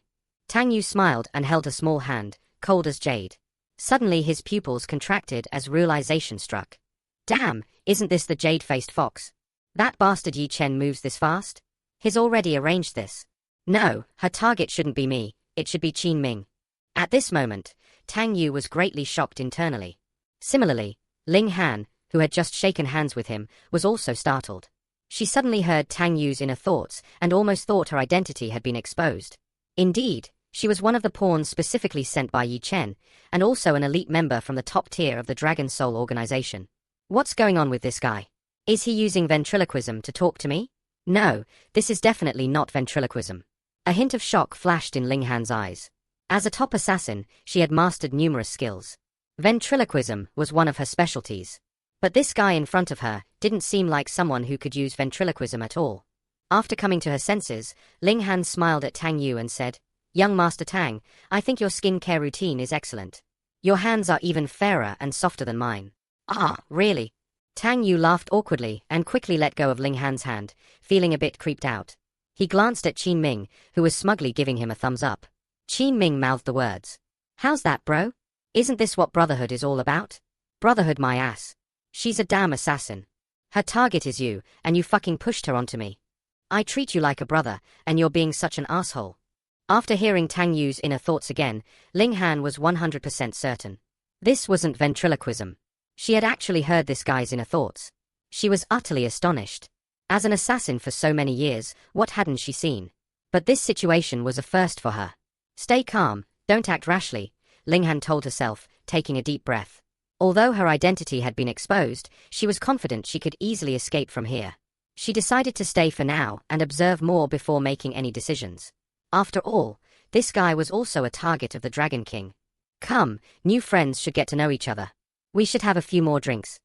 Tang Yu smiled and held a small hand, cold as jade. Suddenly his pupils contracted as realization struck. Damn, isn't this the jade-faced fox? That bastard Yi Chen moves this fast? He's already arranged this. No, her target shouldn't be me, it should be Qin Ming. At this moment, Tang Yu was greatly shocked internally. Similarly, Ling Han, who had just shaken hands with him, was also startled. She suddenly heard Tang Yu's inner thoughts and almost thought her identity had been exposed. Indeed, she was one of the pawns specifically sent by Yi Chen, and also an elite member from the top tier of the Dragon Soul organization. What's going on with this guy? Is he using ventriloquism to talk to me? No, this is definitely not ventriloquism. A hint of shock flashed in Ling Han's eyes. As a top assassin, she had mastered numerous skills. Ventriloquism was one of her specialties. But this guy in front of her didn't seem like someone who could use ventriloquism at all. After coming to her senses, Ling Han smiled at Tang Yu and said, "Young Master Tang, I think your skincare routine is excellent. Your hands are even fairer and softer than mine." "Ah, really?" Tang Yu laughed awkwardly and quickly let go of Ling Han's hand, feeling a bit creeped out. He glanced at Qin Ming, who was smugly giving him a thumbs up. Qin Ming mouthed the words. "How's that, bro? Isn't this what brotherhood is all about?" "Brotherhood my ass. She's a damn assassin. Her target is you, and you fucking pushed her onto me. I treat you like a brother, and you're being such an asshole." After hearing Tang Yu's inner thoughts again, Ling Han was 100% certain. This wasn't ventriloquism. She had actually heard this guy's inner thoughts. She was utterly astonished. As an assassin for so many years, what hadn't she seen? But this situation was a first for her. "Stay calm, don't act rashly," Ling Han told herself, taking a deep breath. Although her identity had been exposed, she was confident she could easily escape from here. She decided to stay for now and observe more before making any decisions. After all, this guy was also a target of the Dragon King. Come, new friends should get to know each other. We should have a few more drinks.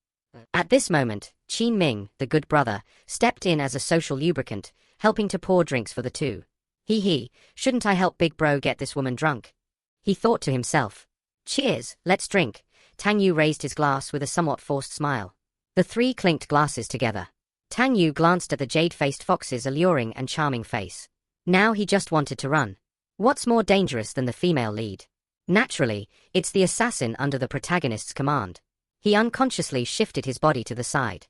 At this moment, Qin Ming, the good brother, stepped in as a social lubricant, helping to pour drinks for the two. Hehe, shouldn't I help Big Bro get this woman drunk? He thought to himself. Cheers, let's drink. Tang Yu raised his glass with a somewhat forced smile. The three clinked glasses together. Tang Yu glanced at the jade-faced fox's alluring and charming face. Now he just wanted to run. What's more dangerous than the female lead? Naturally, it's the assassin under the protagonist's command. He unconsciously shifted his body to the side.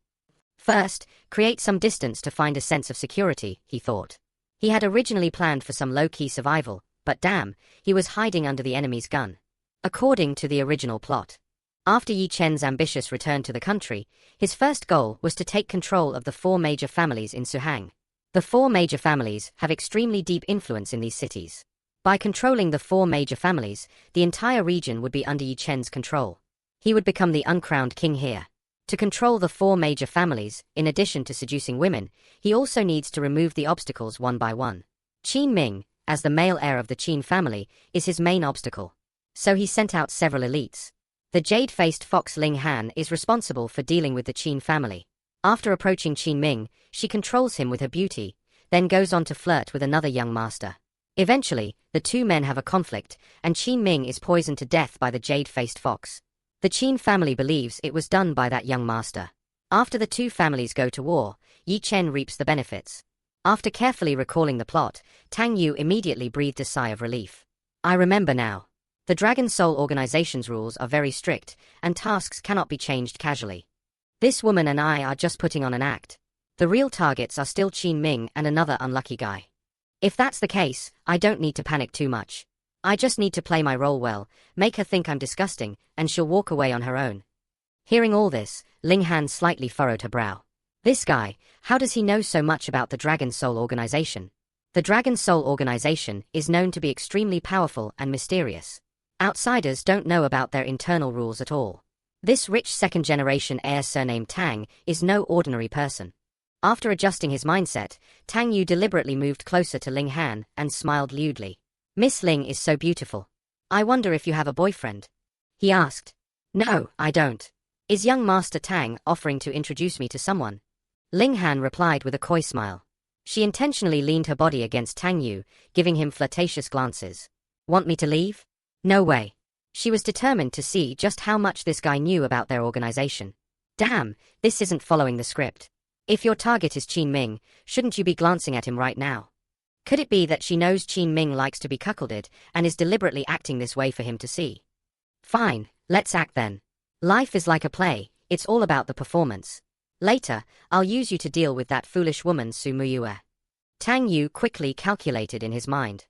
First, create some distance to find a sense of security, he thought. He had originally planned for some low-key survival, but damn, he was hiding under the enemy's gun. According to the original plot. After Yi Chen's ambitious return to the country, his first goal was to take control of the four major families in Suhang. The four major families have extremely deep influence in these cities. By controlling the four major families, the entire region would be under Yi Chen's control. He would become the uncrowned king here. To control the four major families, in addition to seducing women, he also needs to remove the obstacles one by one. Qin Ming, as the male heir of the Qin family, is his main obstacle. So he sent out several elites. The jade-faced fox Ling Han is responsible for dealing with the Qin family. After approaching Qin Ming, she controls him with her beauty, then goes on to flirt with another young master. Eventually, the two men have a conflict, and Qin Ming is poisoned to death by the jade-faced fox. The Qin family believes it was done by that young master. After the two families go to war, Yi Chen reaps the benefits. After carefully recalling the plot, Tang Yu immediately breathed a sigh of relief. I remember now. The Dragon Soul organization's rules are very strict, and tasks cannot be changed casually. This woman and I are just putting on an act. The real targets are still Qin Ming and another unlucky guy. If that's the case, I don't need to panic too much. I just need to play my role well, make her think I'm disgusting, and she'll walk away on her own. Hearing all this, Ling Han slightly furrowed her brow. This guy, how does he know so much about the Dragon Soul organization? The Dragon Soul organization is known to be extremely powerful and mysterious. Outsiders don't know about their internal rules at all. This rich second-generation heir surnamed Tang is no ordinary person. After adjusting his mindset, Tang Yu deliberately moved closer to Ling Han and smiled lewdly. Miss Ling is so beautiful. I wonder if you have a boyfriend? He asked. No, I don't. Is young Master Tang offering to introduce me to someone? Ling Han replied with a coy smile. She intentionally leaned her body against Tang Yu, giving him flirtatious glances. Want me to leave? No way. She was determined to see just how much this guy knew about their organization. Damn, this isn't following the script. If your target is Qin Ming, shouldn't you be glancing at him right now? Could it be that she knows Qin Ming likes to be cuckolded and is deliberately acting this way for him to see? Fine, let's act then. Life is like a play, it's all about the performance. Later, I'll use you to deal with that foolish woman Su Muyue. Tang Yu quickly calculated in his mind.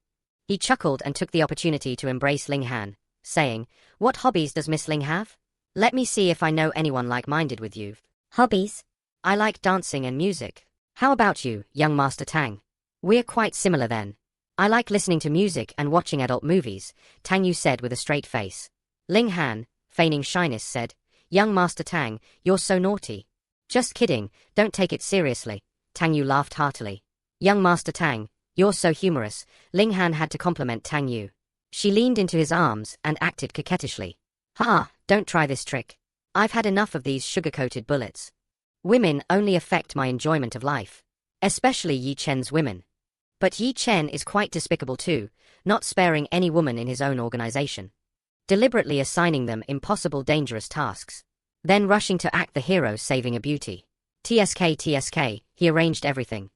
He chuckled and took the opportunity to embrace Ling Han, saying, What hobbies does Miss Ling have? Let me see if I know anyone like-minded with you. Hobbies? I like dancing and music. How about you, young Master Tang? We're quite similar then. I like listening to music and watching adult movies, Tang Yu said with a straight face. Ling Han, feigning shyness, said, Young Master Tang, you're so naughty. Just kidding, don't take it seriously. Tang Yu laughed heartily. Young Master Tang, you're so humorous. Ling Han had to compliment Tang Yu. She leaned into his arms and acted coquettishly. Ha, don't try this trick. I've had enough of these sugar-coated bullets. Women only affect my enjoyment of life. Especially Yi Chen's women. But Yi Chen is quite despicable too, not sparing any woman in his own organization. Deliberately assigning them impossible dangerous tasks. Then rushing to act the hero saving a beauty. TSK, he arranged everything.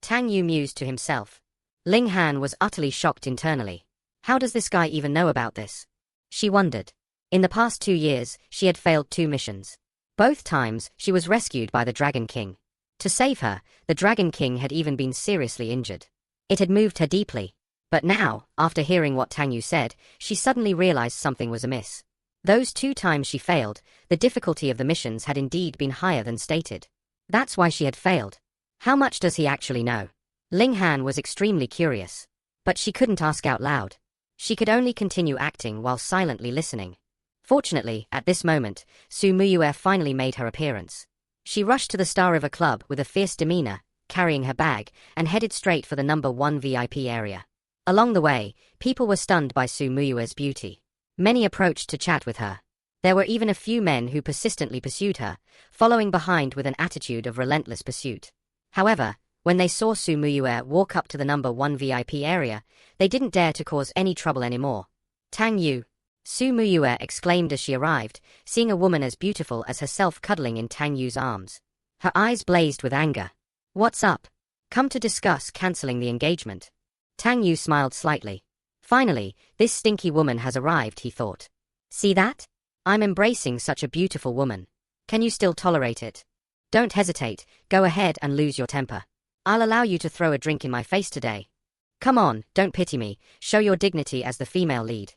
Tang Yu mused to himself. Ling Han was utterly shocked internally. How does this guy even know about this? She wondered. In the past 2 years, she had failed 2 missions. Both times, she was rescued by the Dragon King. To save her, the Dragon King had even been seriously injured. It had moved her deeply. But now, after hearing what Tang Yu said, she suddenly realized something was amiss. Those 2 times she failed, the difficulty of the missions had indeed been higher than stated. That's why she had failed. How much does he actually know? Ling Han was extremely curious. But she couldn't ask out loud. She could only continue acting while silently listening. Fortunately, at this moment, Su Muyue finally made her appearance. She rushed to the Star River Club with a fierce demeanor, carrying her bag, and headed straight for the number 1 VIP area. Along the way, people were stunned by Su Muyue's beauty. Many approached to chat with her. There were even a few men who persistently pursued her, following behind with an attitude of relentless pursuit. However, when they saw Su Muyue walk up to the number 1 VIP area, they didn't dare to cause any trouble anymore. Tang Yu, Su Muyue exclaimed as she arrived, seeing a woman as beautiful as herself cuddling in Tang Yu's arms. Her eyes blazed with anger. What's up? Come to discuss cancelling the engagement. Tang Yu smiled slightly. Finally, this stinky woman has arrived, he thought. See that? I'm embracing such a beautiful woman. Can you still tolerate it? Don't hesitate, go ahead and lose your temper. I'll allow you to throw a drink in my face today. Come on, don't pity me, show your dignity as the female lead.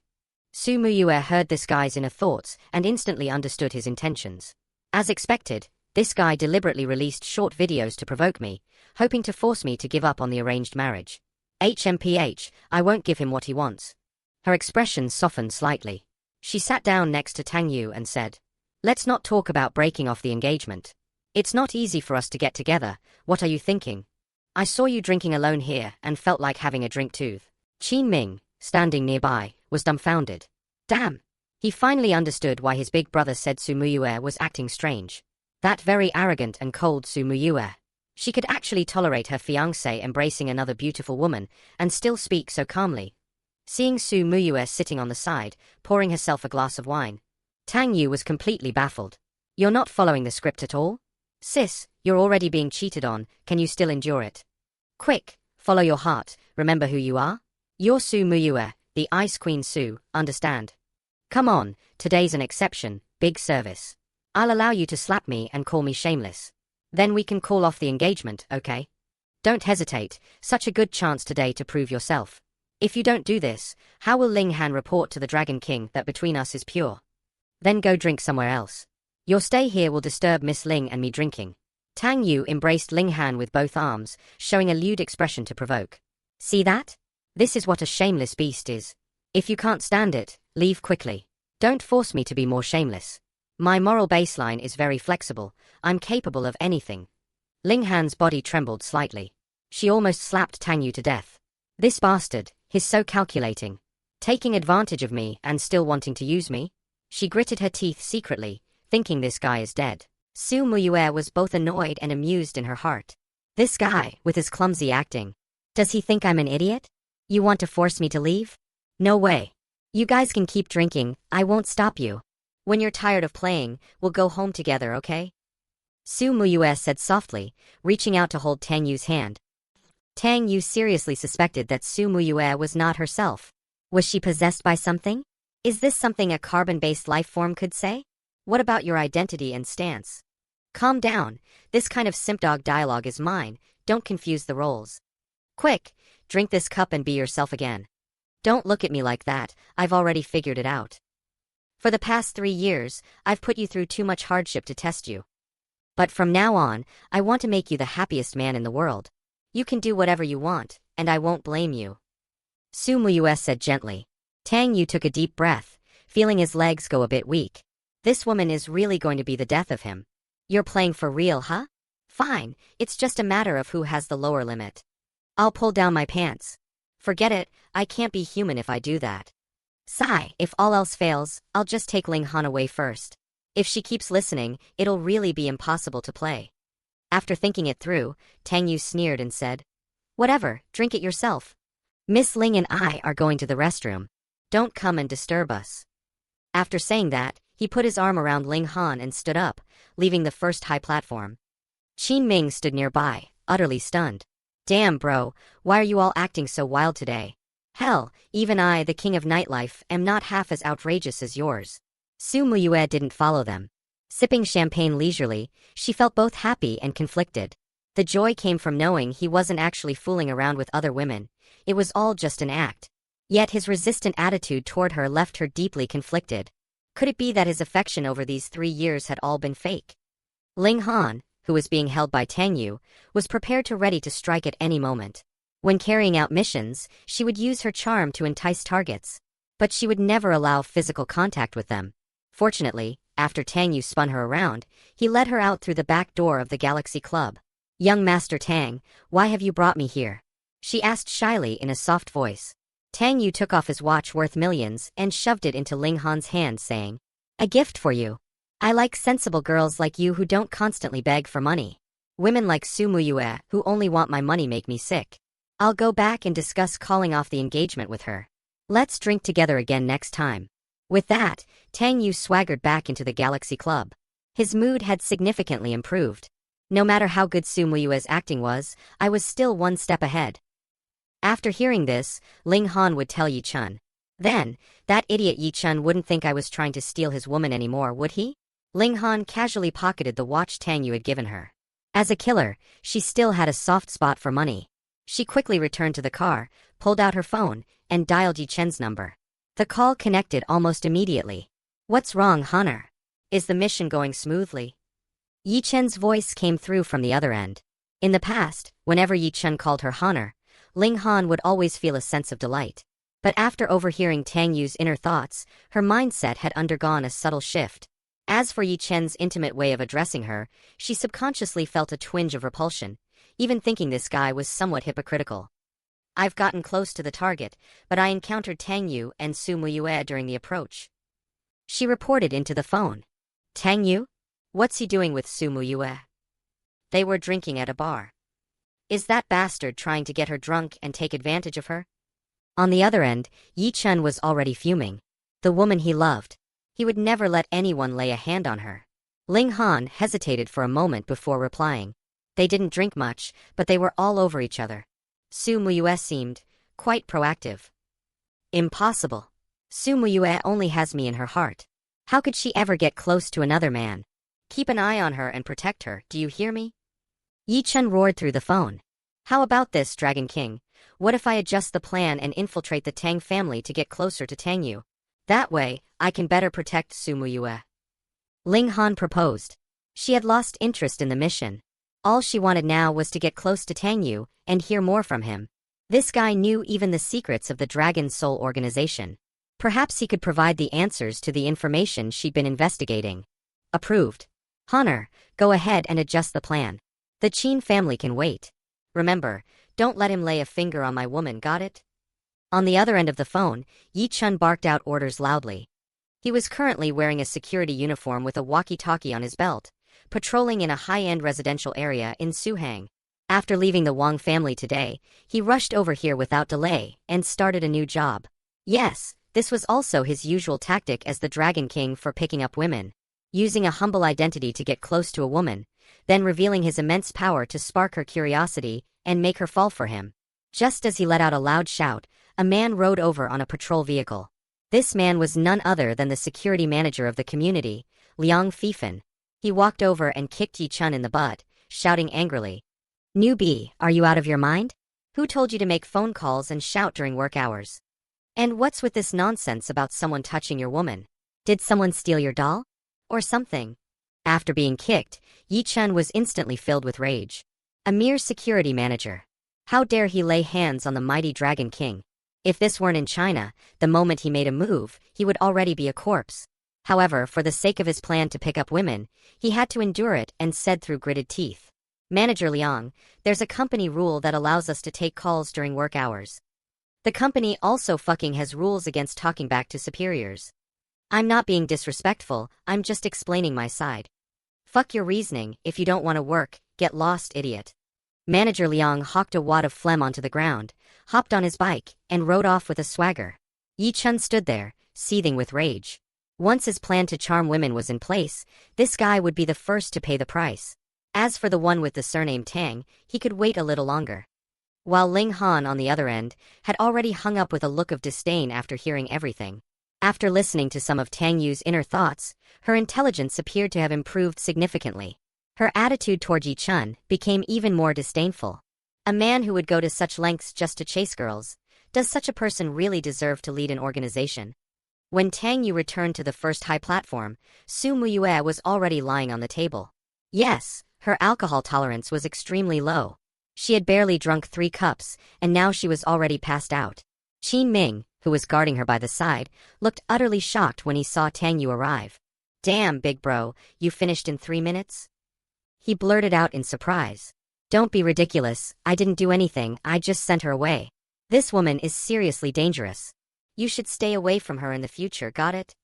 Su Muyue heard this guy's inner thoughts and instantly understood his intentions. As expected, this guy deliberately released short videos to provoke me, hoping to force me to give up on the arranged marriage. HMPH, I won't give him what he wants. Her expression softened slightly. She sat down next to Tang Yu and said, Let's not talk about breaking off the engagement. It's not easy for us to get together, what are you thinking? I saw you drinking alone here and felt like having a drink too. Qin Ming, standing nearby, was dumbfounded. Damn! He finally understood why his big brother said Su Muyue was acting strange. That very arrogant and cold Su Muyue. She could actually tolerate her fiancé embracing another beautiful woman and still speak so calmly. Seeing Su Muyue sitting on the side, pouring herself a glass of wine, Tang Yu was completely baffled. You're not following the script at all? Sis, you're already being cheated on, can you still endure it? Quick, follow your heart, remember who you are? You're Su Muyue, the Ice Queen Su, understand? Come on, today's an exception, big service. I'll allow you to slap me and call me shameless. Then we can call off the engagement, okay? Don't hesitate, such a good chance today to prove yourself. If you don't do this, how will Ling Han report to the Dragon King that between us is pure? Then go drink somewhere else. Your stay here will disturb Miss Ling and me drinking. Tang Yu embraced Ling Han with both arms, showing a lewd expression to provoke. See that? This is what a shameless beast is. If you can't stand it, leave quickly. Don't force me to be more shameless. My moral baseline is very flexible, I'm capable of anything. Ling Han's body trembled slightly. She almost slapped Tang Yu to death. This bastard, He's so calculating. Taking advantage of me and still wanting to use me? She gritted her teeth secretly, thinking this guy is dead. Su Muyue was both annoyed and amused in her heart. This guy, with his clumsy acting. Does he think I'm an idiot? You want to force me to leave? No way. You guys can keep drinking, I won't stop you. When you're tired of playing, we'll go home together, okay? Su Muyue said softly, reaching out to hold Tang Yu's hand. Tang Yu seriously suspected that Su Muyue was not herself. Was she possessed by something? Is this something a carbon-based life form could say? What about your identity and stance? Calm down, this kind of simpdog dialogue is mine, don't confuse the roles. Quick, drink this cup and be yourself again. Don't look at me like that, I've already figured it out. For the past 3 years, I've put you through too much hardship to test you. But from now on, I want to make you the happiest man in the world. You can do whatever you want, and I won't blame you. Su Muyue said gently. Tang Yu took a deep breath, feeling his legs go a bit weak. This woman is really going to be the death of him. You're playing for real, huh? Fine, it's just a matter of who has the lower limit. I'll pull down my pants. Forget it, I can't be human if I do that. Sigh, if all else fails, I'll just take Ling Han away first. If she keeps listening, it'll really be impossible to play. After thinking it through, Tang Yu sneered and said, Whatever, drink it yourself. Miss Ling and I are going to the restroom. Don't come and disturb us. After saying that, he put his arm around Ling Han and stood up, leaving the first high platform. Qin Ming stood nearby, utterly stunned. Damn bro, why are you all acting so wild today? Hell, even I, the king of nightlife, am not half as outrageous as yours. Su Muyue didn't follow them. Sipping champagne leisurely, she felt both happy and conflicted. The joy came from knowing he wasn't actually fooling around with other women. It was all just an act. Yet his resistant attitude toward her left her deeply conflicted. Could it be that his affection over these 3 years had all been fake? Ling Han, who was being held by Tang Yu, was prepared to ready to strike at any moment. When carrying out missions, she would use her charm to entice targets. But she would never allow physical contact with them. Fortunately, after Tang Yu spun her around, he led her out through the back door of the Galaxy Club. Young Master Tang, why have you brought me here? She asked shyly in a soft voice. Tang Yu took off his watch worth millions and shoved it into Ling Han's hand, saying, A gift for you. I like sensible girls like you who don't constantly beg for money. Women like Su Muyue who only want my money make me sick. I'll go back and discuss calling off the engagement with her. Let's drink together again next time. With that, Tang Yu swaggered back into the Galaxy Club. His mood had significantly improved. No matter how good Su Muyue's acting was, I was still one step ahead. After hearing this, Ling Han would tell Yi Chun. Then, that idiot Yi Chun wouldn't think I was trying to steal his woman anymore, would he? Ling Han casually pocketed the watch Tang Yu had given her. As a killer, she still had a soft spot for money. She quickly returned to the car, pulled out her phone, and dialed Yi Chen's number. The call connected almost immediately. What's wrong, Honor? Is the mission going smoothly? Yi Chen's voice came through from the other end. In the past, whenever Yi Chen called her Honor, Ling Han would always feel a sense of delight. But after overhearing Tang Yu's inner thoughts, her mindset had undergone a subtle shift. As for Yi Chen's intimate way of addressing her, she subconsciously felt a twinge of repulsion, even thinking this guy was somewhat hypocritical. I've gotten close to the target, but I encountered Tang Yu and Su Muyue during the approach. She reported into the phone. Tang Yu? What's he doing with Su Muyue? They were drinking at a bar. Is that bastard trying to get her drunk and take advantage of her? On the other end, Yi Chun was already fuming. The woman he loved. He would never let anyone lay a hand on her. Ling Han hesitated for a moment before replying. They didn't drink much, but they were all over each other. Su Muyue seemed quite proactive. Impossible. Su Muyue only has me in her heart. How could she ever get close to another man? Keep an eye on her and protect her, do you hear me? Yi Chun roared through the phone. How about this, Dragon King? What if I adjust the plan and infiltrate the Tang family to get closer to Tang Yu? That way, I can better protect Su Muyue. Ling Han proposed. She had lost interest in the mission. All she wanted now was to get close to Tang Yu and hear more from him. This guy knew even the secrets of the Dragon Soul organization. Perhaps he could provide the answers to the information she'd been investigating. Approved. Honor, go ahead and adjust the plan. The Qin family can wait. Remember, don't let him lay a finger on my woman, got it? On the other end of the phone, Yi Chun barked out orders loudly. He was currently wearing a security uniform with a walkie-talkie on his belt, patrolling in a high-end residential area in Suhang. After leaving the Wang family today, he rushed over here without delay and started a new job. Yes, this was also his usual tactic as the Dragon King for picking up women. Using a humble identity to get close to a woman, then revealing his immense power to spark her curiosity and make her fall for him. Just as he let out a loud shout, a man rode over on a patrol vehicle. This man was none other than the security manager of the community, Liang Fifan. He walked over and kicked Yi Chun in the butt, shouting angrily, "Newbie, are you out of your mind? Who told you to make phone calls and shout during work hours? And what's with this nonsense about someone touching your woman? Did someone steal your doll? Or something?" After being kicked, Yi Chun was instantly filled with rage. A mere security manager. How dare he lay hands on the mighty Dragon King? If this weren't in China, the moment he made a move, he would already be a corpse. However, for the sake of his plan to pick up women, he had to endure it and said through gritted teeth, "Manager Liang, there's a company rule that allows us to take calls during work hours. The company also fucking has rules against talking back to superiors. I'm not being disrespectful, I'm just explaining my side. Fuck your reasoning, if you don't want to work, get lost, idiot." Manager Liang hawked a wad of phlegm onto the ground, hopped on his bike, and rode off with a swagger. Yi Chun stood there, seething with rage. Once his plan to charm women was in place, this guy would be the first to pay the price. As for the one with the surname Tang, he could wait a little longer. While Ling Han on the other end, had already hung up with a look of disdain after hearing everything. After listening to some of Tang Yu's inner thoughts, her intelligence appeared to have improved significantly. Her attitude toward Yi Chun became even more disdainful. A man who would go to such lengths just to chase girls, does such a person really deserve to lead an organization? When Tang Yu returned to the first high platform, Su Muyue was already lying on the table. Yes, her alcohol tolerance was extremely low. She had barely drunk 3 cups, and now she was already passed out. Qin Ming, who was guarding her by the side, looked utterly shocked when he saw Tang Yu arrive. "Damn, big bro, you finished in 3 minutes?" He blurted out in surprise. "Don't be ridiculous, I didn't do anything, I just sent her away. This woman is seriously dangerous. You should stay away from her in the future, got it?"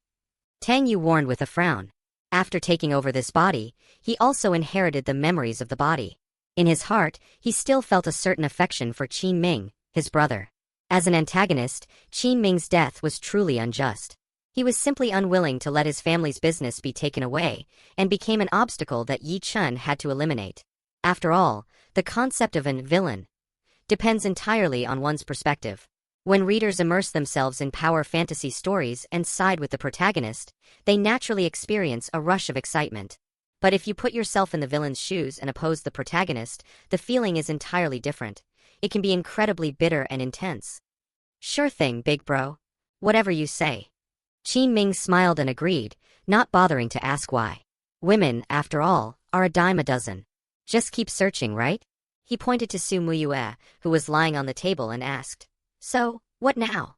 Tang Yu warned with a frown. After taking over this body, he also inherited the memories of the body. In his heart, he still felt a certain affection for Qin Ming, his brother. As an antagonist, Qin Ming's death was truly unjust. He was simply unwilling to let his family's business be taken away, and became an obstacle that Yi Chun had to eliminate. After all, the concept of an villain depends entirely on one's perspective. When readers immerse themselves in power fantasy stories and side with the protagonist, they naturally experience a rush of excitement. But if you put yourself in the villain's shoes and oppose the protagonist, the feeling is entirely different. It can be incredibly bitter and intense. "Sure thing, big bro. Whatever you say." Qin Ming smiled and agreed, not bothering to ask why. Women, after all, are a dime a dozen. Just keep searching, right? He pointed to Su Muyue, who was lying on the table, and asked, "So, what now?"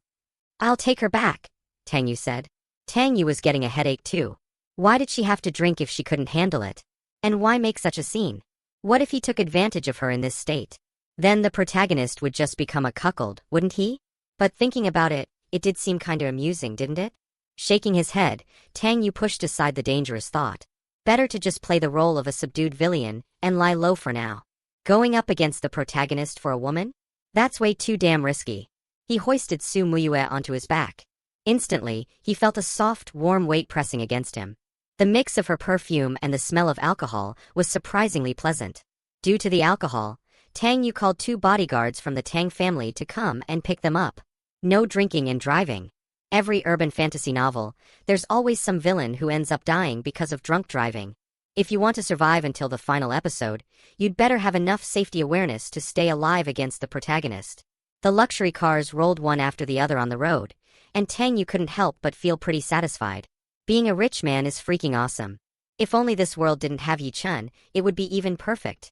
"I'll take her back," Tang Yu said. Tang Yu was getting a headache too. Why did she have to drink if she couldn't handle it? And why make such a scene? What if he took advantage of her in this state? Then the protagonist would just become a cuckold, wouldn't he? But thinking about it, it did seem kinda amusing, didn't it? Shaking his head, Tang Yu pushed aside the dangerous thought. Better to just play the role of a subdued villain and lie low for now. Going up against the protagonist for a woman? That's way too damn risky. He hoisted Su Muyue onto his back. Instantly, he felt a soft, warm weight pressing against him. The mix of her perfume and the smell of alcohol was surprisingly pleasant. Due to the alcohol, Tang Yu called 2 bodyguards from the Tang family to come and pick them up. No drinking and driving. Every urban fantasy novel, there's always some villain who ends up dying because of drunk driving. If you want to survive until the final episode, you'd better have enough safety awareness to stay alive against the protagonist. The luxury cars rolled one after the other on the road, and Tang Yu couldn't help but feel pretty satisfied. Being a rich man is freaking awesome. If only this world didn't have Yi Chun, it would be even perfect.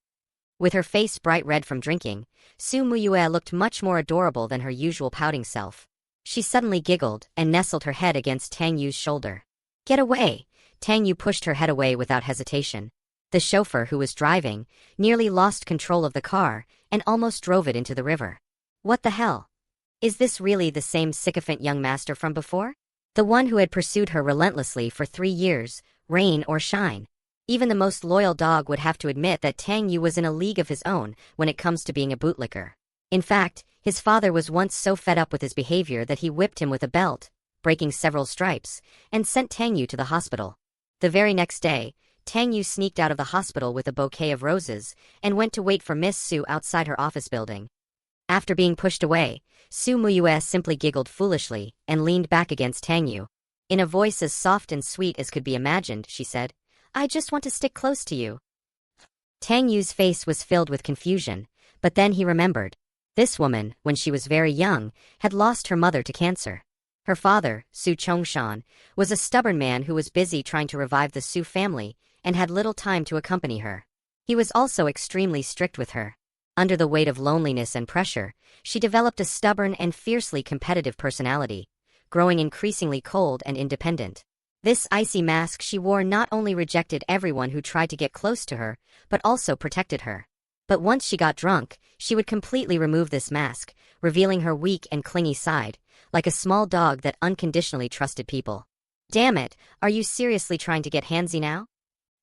With her face bright red from drinking, Su Muyue looked much more adorable than her usual pouting self. She suddenly giggled and nestled her head against Tang Yu's shoulder. "Get away!" Tang Yu pushed her head away without hesitation. The chauffeur who was driving nearly lost control of the car and almost drove it into the river. "What the hell?" Is this really the same sycophant young master from before? The one who had pursued her relentlessly for 3 years, rain or shine. Even the most loyal dog would have to admit that Tang Yu was in a league of his own when it comes to being a bootlicker. In fact, his father was once so fed up with his behavior that he whipped him with a belt, breaking several stripes, and sent Tang Yu to the hospital. The very next day, Tang Yu sneaked out of the hospital with a bouquet of roses and went to wait for Miss Su outside her office building. After being pushed away, Su Muyue simply giggled foolishly and leaned back against Tang Yu. In a voice as soft and sweet as could be imagined, she said, "I just want to stick close to you." Tang Yu's face was filled with confusion, but then he remembered. This woman, when she was very young, had lost her mother to cancer. Her father, Su Chongshan, was a stubborn man who was busy trying to revive the Su family and had little time to accompany her. He was also extremely strict with her. Under the weight of loneliness and pressure, she developed a stubborn and fiercely competitive personality, growing increasingly cold and independent. This icy mask she wore not only rejected everyone who tried to get close to her, but also protected her. But once she got drunk, she would completely remove this mask, revealing her weak and clingy side, like a small dog that unconditionally trusted people. "Damn it, are you seriously trying to get handsy now?"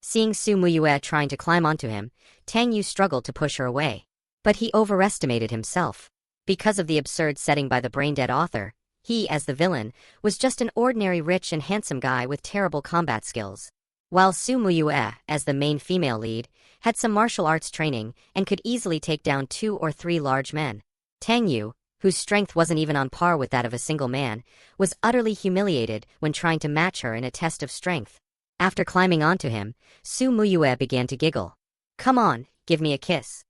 Seeing Su Muyue trying to climb onto him, Tang Yu struggled to push her away. But he overestimated himself. Because of the absurd setting by the brain-dead author, he, as the villain, was just an ordinary rich and handsome guy with terrible combat skills. While Su Muyue, as the main female lead, had some martial arts training and could easily take down 2 or 3 large men. Tang Yu, whose strength wasn't even on par with that of a single man, was utterly humiliated when trying to match her in a test of strength. After climbing onto him, Su Muyue began to giggle. "Come on, give me a kiss."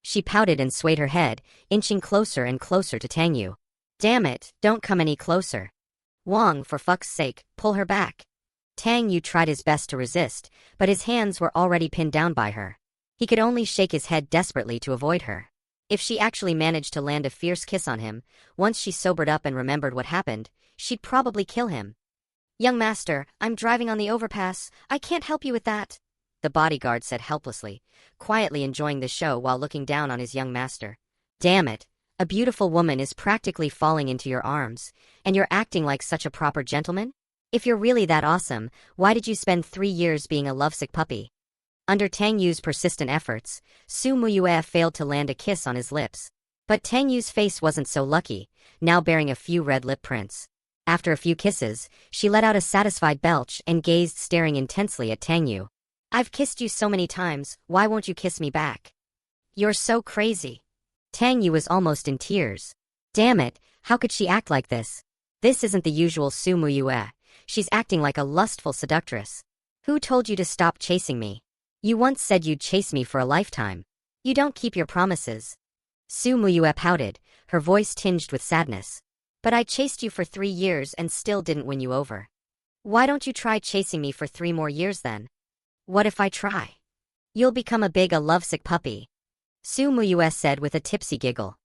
She pouted and swayed her head, inching closer and closer to Tang Yu. "Damn it, don't come any closer. Wang, for fuck's sake, pull her back." Tang Yu tried his best to resist, but his hands were already pinned down by her. He could only shake his head desperately to avoid her. If she actually managed to land a fierce kiss on him, once she sobered up and remembered what happened, she'd probably kill him. "Young master, I'm driving on the overpass. I can't help you with that," the bodyguard said helplessly, quietly enjoying the show while looking down on his young master. "Damn it, a beautiful woman is practically falling into your arms, and you're acting like such a proper gentleman? If you're really that awesome, why did you spend 3 years being a lovesick puppy?" Under Tang Yu's persistent efforts, Su Muyue failed to land a kiss on his lips. But Tang Yu's face wasn't so lucky, now bearing a few red lip prints. After a few kisses, she let out a satisfied belch and gazed staring intensely at Tang Yu. "I've kissed you so many times, why won't you kiss me back? You're so crazy." Tang Yu was almost in tears. Damn it, how could she act like this? This isn't the usual Su Muyue. She's acting like a lustful seductress. "Who told you to stop chasing me? You once said you'd chase me for a lifetime. You don't keep your promises." Su Muyue pouted, her voice tinged with sadness. "But I chased you for 3 years and still didn't win you over. Why don't you try chasing me for 3 more years then?" "What if I try? You'll become a lovesick puppy," Su Muyue said with a tipsy giggle.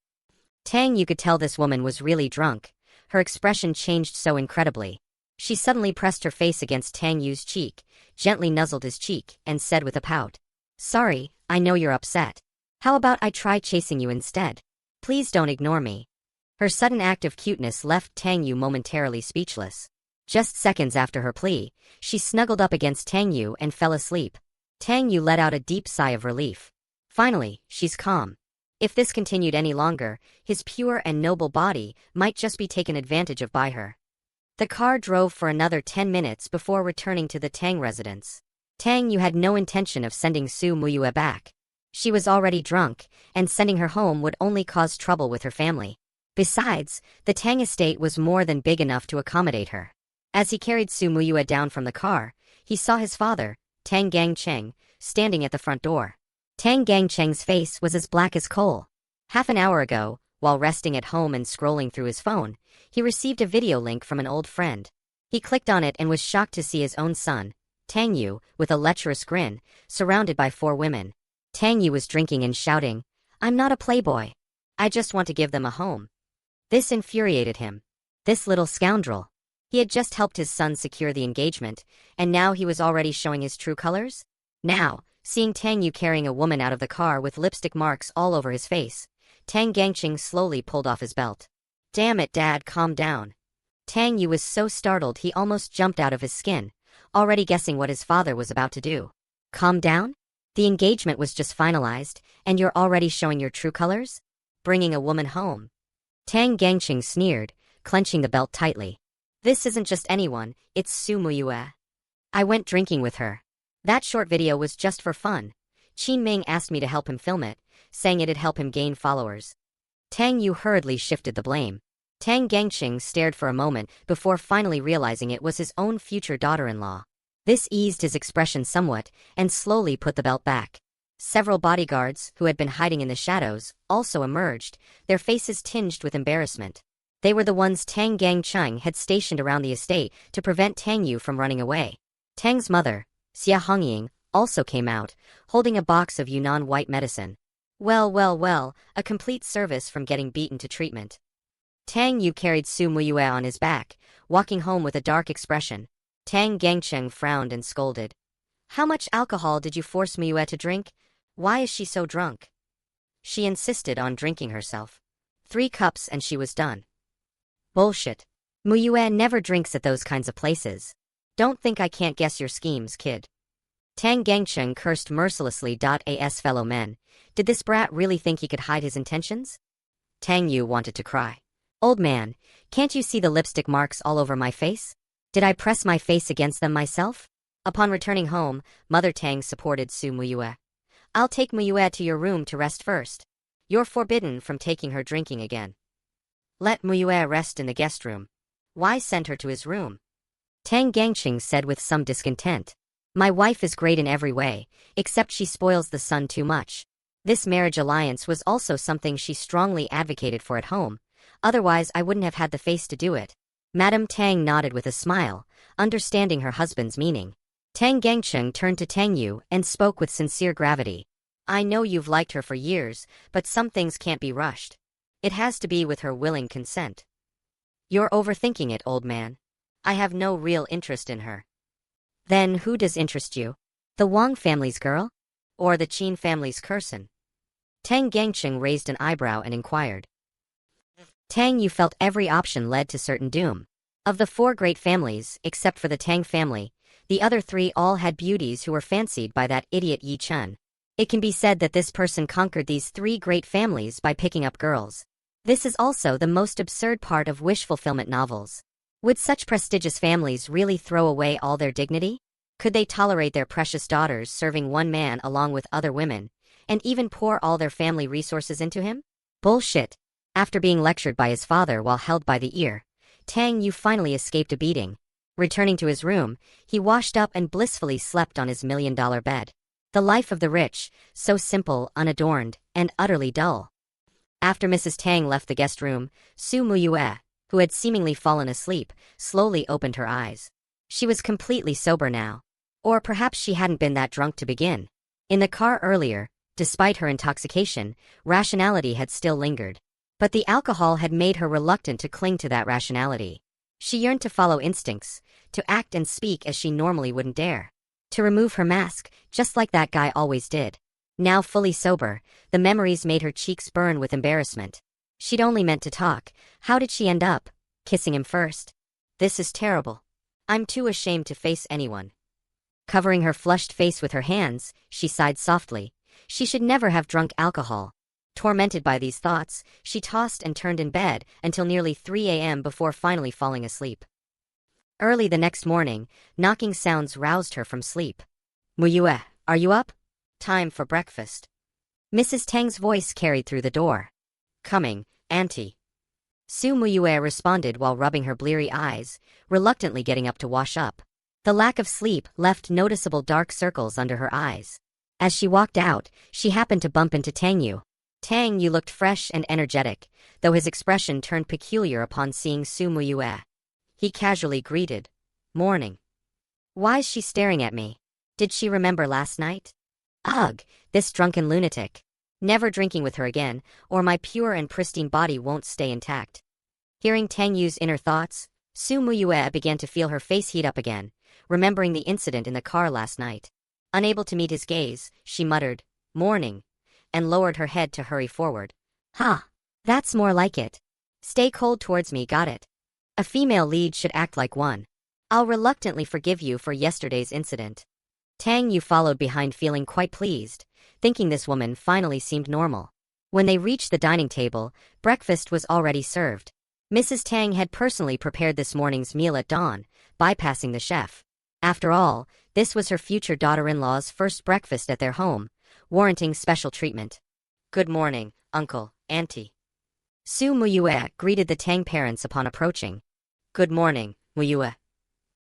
Tang Yu could tell this woman was really drunk. Her expression changed so incredibly. She suddenly pressed her face against Tang Yu's cheek, gently nuzzled his cheek, and said with a pout, "Sorry, I know you're upset. How about I try chasing you instead? Please don't ignore me." Her sudden act of cuteness left Tang Yu momentarily speechless. Just seconds after her plea, she snuggled up against Tang Yu and fell asleep. Tang Yu let out a deep sigh of relief. Finally, she's calm. If this continued any longer, his pure and noble body might just be taken advantage of by her. The car drove for another 10 minutes before returning to the Tang residence. Tang Yu had no intention of sending Su Muyue back. She was already drunk, and sending her home would only cause trouble with her family. Besides, the Tang estate was more than big enough to accommodate her. As he carried Su Muyue down from the car, he saw his father, Tang Gangcheng, standing at the front door. Tang Gangcheng's face was as black as coal. Half an hour ago, while resting at home and scrolling through his phone, he received a video link from an old friend. He clicked on it and was shocked to see his own son, Tang Yu, with a lecherous grin, surrounded by 4 women. Tang Yu was drinking and shouting, "I'm not a playboy. I just want to give them a home." This infuriated him. This little scoundrel. He had just helped his son secure the engagement, and now he was already showing his true colors? Now, seeing Tang Yu carrying a woman out of the car with lipstick marks all over his face, Tang Gangcheng slowly pulled off his belt. Damn it, Dad, calm down. Tang Yu was so startled he almost jumped out of his skin, already guessing what his father was about to do. Calm down? The engagement was just finalized, and you're already showing your true colors? Bringing a woman home. Tang Gangqing sneered, clenching the belt tightly. This isn't just anyone, it's Su Muyue. I went drinking with her. That short video was just for fun. Qinming asked me to help him film it, saying it'd help him gain followers. Tang Yu hurriedly shifted the blame. Tang Gangqing stared for a moment before finally realizing it was his own future daughter-in-law. This eased his expression somewhat and slowly put the belt back. Several bodyguards, who had been hiding in the shadows, also emerged, their faces tinged with embarrassment. They were the ones Tang Gangqing had stationed around the estate to prevent Tang Yu from running away. Tang's mother, Xia Hongying, also came out, holding a box of Yunnan white medicine. Well, a complete service from getting beaten to treatment. Tang Yu carried Su Muyue on his back, walking home with a dark expression. Tang Gangqing frowned and scolded. How much alcohol did you force Muyue to drink? Why is she so drunk? She insisted on drinking herself. 3 cups and she was done. Bullshit. Muyue never drinks at those kinds of places. Don't think I can't guess your schemes, kid. Tang Gangqing cursed mercilessly. As fellow men, did this brat really think he could hide his intentions? Tang Yu wanted to cry. Old man, can't you see the lipstick marks all over my face? Did I press my face against them myself? Upon returning home, Mother Tang supported Su Muyue. I'll take Muyue to your room to rest first. You're forbidden from taking her drinking again. Let Muyue rest in the guest room. Why send her to his room? Tang Gangqing said with some discontent. My wife is great in every way, except she spoils the son too much. This marriage alliance was also something she strongly advocated for at home. Otherwise I wouldn't have had the face to do it. Madame Tang nodded with a smile, understanding her husband's meaning. Tang Gangqing turned to Tang Yu and spoke with sincere gravity. I know you've liked her for years, but some things can't be rushed. It has to be with her willing consent. You're overthinking it, old man. I have no real interest in her. Then who does interest you? The Wang family's girl? Or the Qin family's Kurson? Tang Gangqing raised an eyebrow and inquired. Tang Yu felt every option led to certain doom. Of the 4 great families, except for the Tang family, the other 3 all had beauties who were fancied by that idiot Yi Chen. It can be said that this person conquered these 3 great families by picking up girls. This is also the most absurd part of wish fulfillment novels. Would such prestigious families really throw away all their dignity? Could they tolerate their precious daughters serving one man along with other women, and even pour all their family resources into him? Bullshit. After being lectured by his father while held by the ear, Tang Yu finally escaped a beating. Returning to his room, he washed up and blissfully slept on his $1,000,000 bed. The life of the rich, so simple, unadorned, and utterly dull. After Mrs. Tang left the guest room, Su Muyue, who had seemingly fallen asleep, slowly opened her eyes. She was completely sober now. Or perhaps she hadn't been that drunk to begin. In the car earlier, despite her intoxication, rationality had still lingered. But the alcohol had made her reluctant to cling to that rationality. She yearned to follow instincts, to act and speak as she normally wouldn't dare. To remove her mask, just like that guy always did. Now fully sober, the memories made her cheeks burn with embarrassment. She'd only meant to talk. How did she end up kissing him first? This is terrible. I'm too ashamed to face anyone. Covering her flushed face with her hands, she sighed softly. She should never have drunk alcohol. Tormented by these thoughts, she tossed and turned in bed until nearly 3 a.m. before finally falling asleep. Early the next morning, knocking sounds roused her from sleep. Muyue, are you up? Time for breakfast. Mrs. Tang's voice carried through the door. Coming, Auntie. Su Muyue responded while rubbing her bleary eyes, reluctantly getting up to wash up. The lack of sleep left noticeable dark circles under her eyes. As she walked out, she happened to bump into Tang Yu. Tang Yu looked fresh and energetic, though his expression turned peculiar upon seeing Su Muyue. He casually greeted. Morning. Why's she staring at me? Did she remember last night? Ugh, this drunken lunatic. Never drinking with her again, or my pure and pristine body won't stay intact. Hearing Tang Yu's inner thoughts, Su Muyue began to feel her face heat up again, remembering the incident in the car last night. Unable to meet his gaze, she muttered, Morning, and lowered her head to hurry forward. That's more like it. Stay cold towards me, got it? A female lead should act like one. I'll reluctantly forgive you for yesterday's incident. Tang Yu followed behind, feeling quite pleased, thinking this woman finally seemed normal. When they reached the dining table, breakfast was already served. Mrs. Tang had personally prepared this morning's meal at dawn, bypassing the chef. After all, this was her future daughter-in-law's first breakfast at their home, warranting special treatment. Good morning, uncle, auntie. Su Muyue greeted the Tang parents upon approaching. Good morning, Muyue.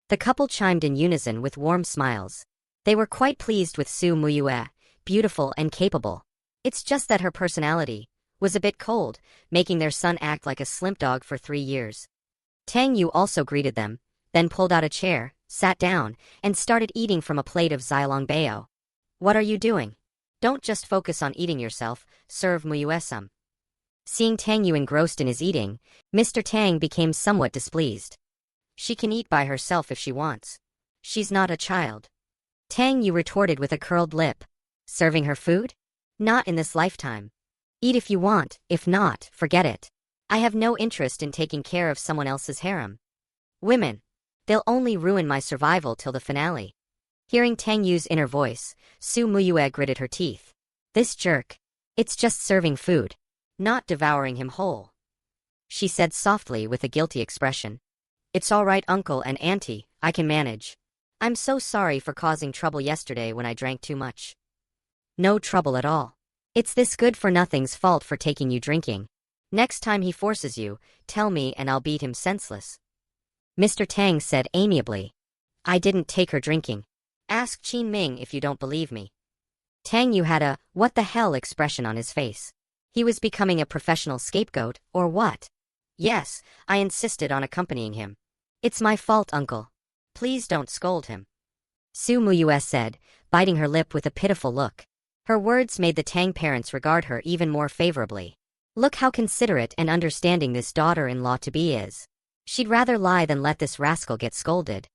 The couple chimed in unison with warm smiles. They were quite pleased with Su Muyue, beautiful and capable. It's just that her personality was a bit cold, making their son act like a slimp dog for 3 years. Tang Yu also greeted them, then pulled out a chair, sat down, and started eating from a plate of bao. What are you doing? Don't just focus on eating yourself, serve Muyue some. Seeing Tang Yu engrossed in his eating, Mr. Tang became somewhat displeased. She can eat by herself if she wants. She's not a child. Tang Yu retorted with a curled lip. Serving her food? Not in this lifetime. Eat if you want, if not, forget it. I have no interest in taking care of someone else's harem. Women. They'll only ruin my survival till the finale. Hearing Tang Yu's inner voice, Su Muyue gritted her teeth. This jerk. It's just serving food, not devouring him whole. She said softly with a guilty expression. It's all right, uncle and auntie, I can manage. I'm so sorry for causing trouble yesterday when I drank too much. No trouble at all. It's this good-for-nothing's fault for taking you drinking. Next time he forces you, tell me and I'll beat him senseless. Mr. Tang said amiably. I didn't take her drinking. Ask Qin Ming if you don't believe me. Tang Yu had a what the hell expression on his face. He was becoming a professional scapegoat, or what? Yes, I insisted on accompanying him. It's my fault, uncle. Please don't scold him. Su Muyue said, biting her lip with a pitiful look. Her words made the Tang parents regard her even more favorably. Look how considerate and understanding this daughter-in-law-to-be is. She'd rather lie than let this rascal get scolded.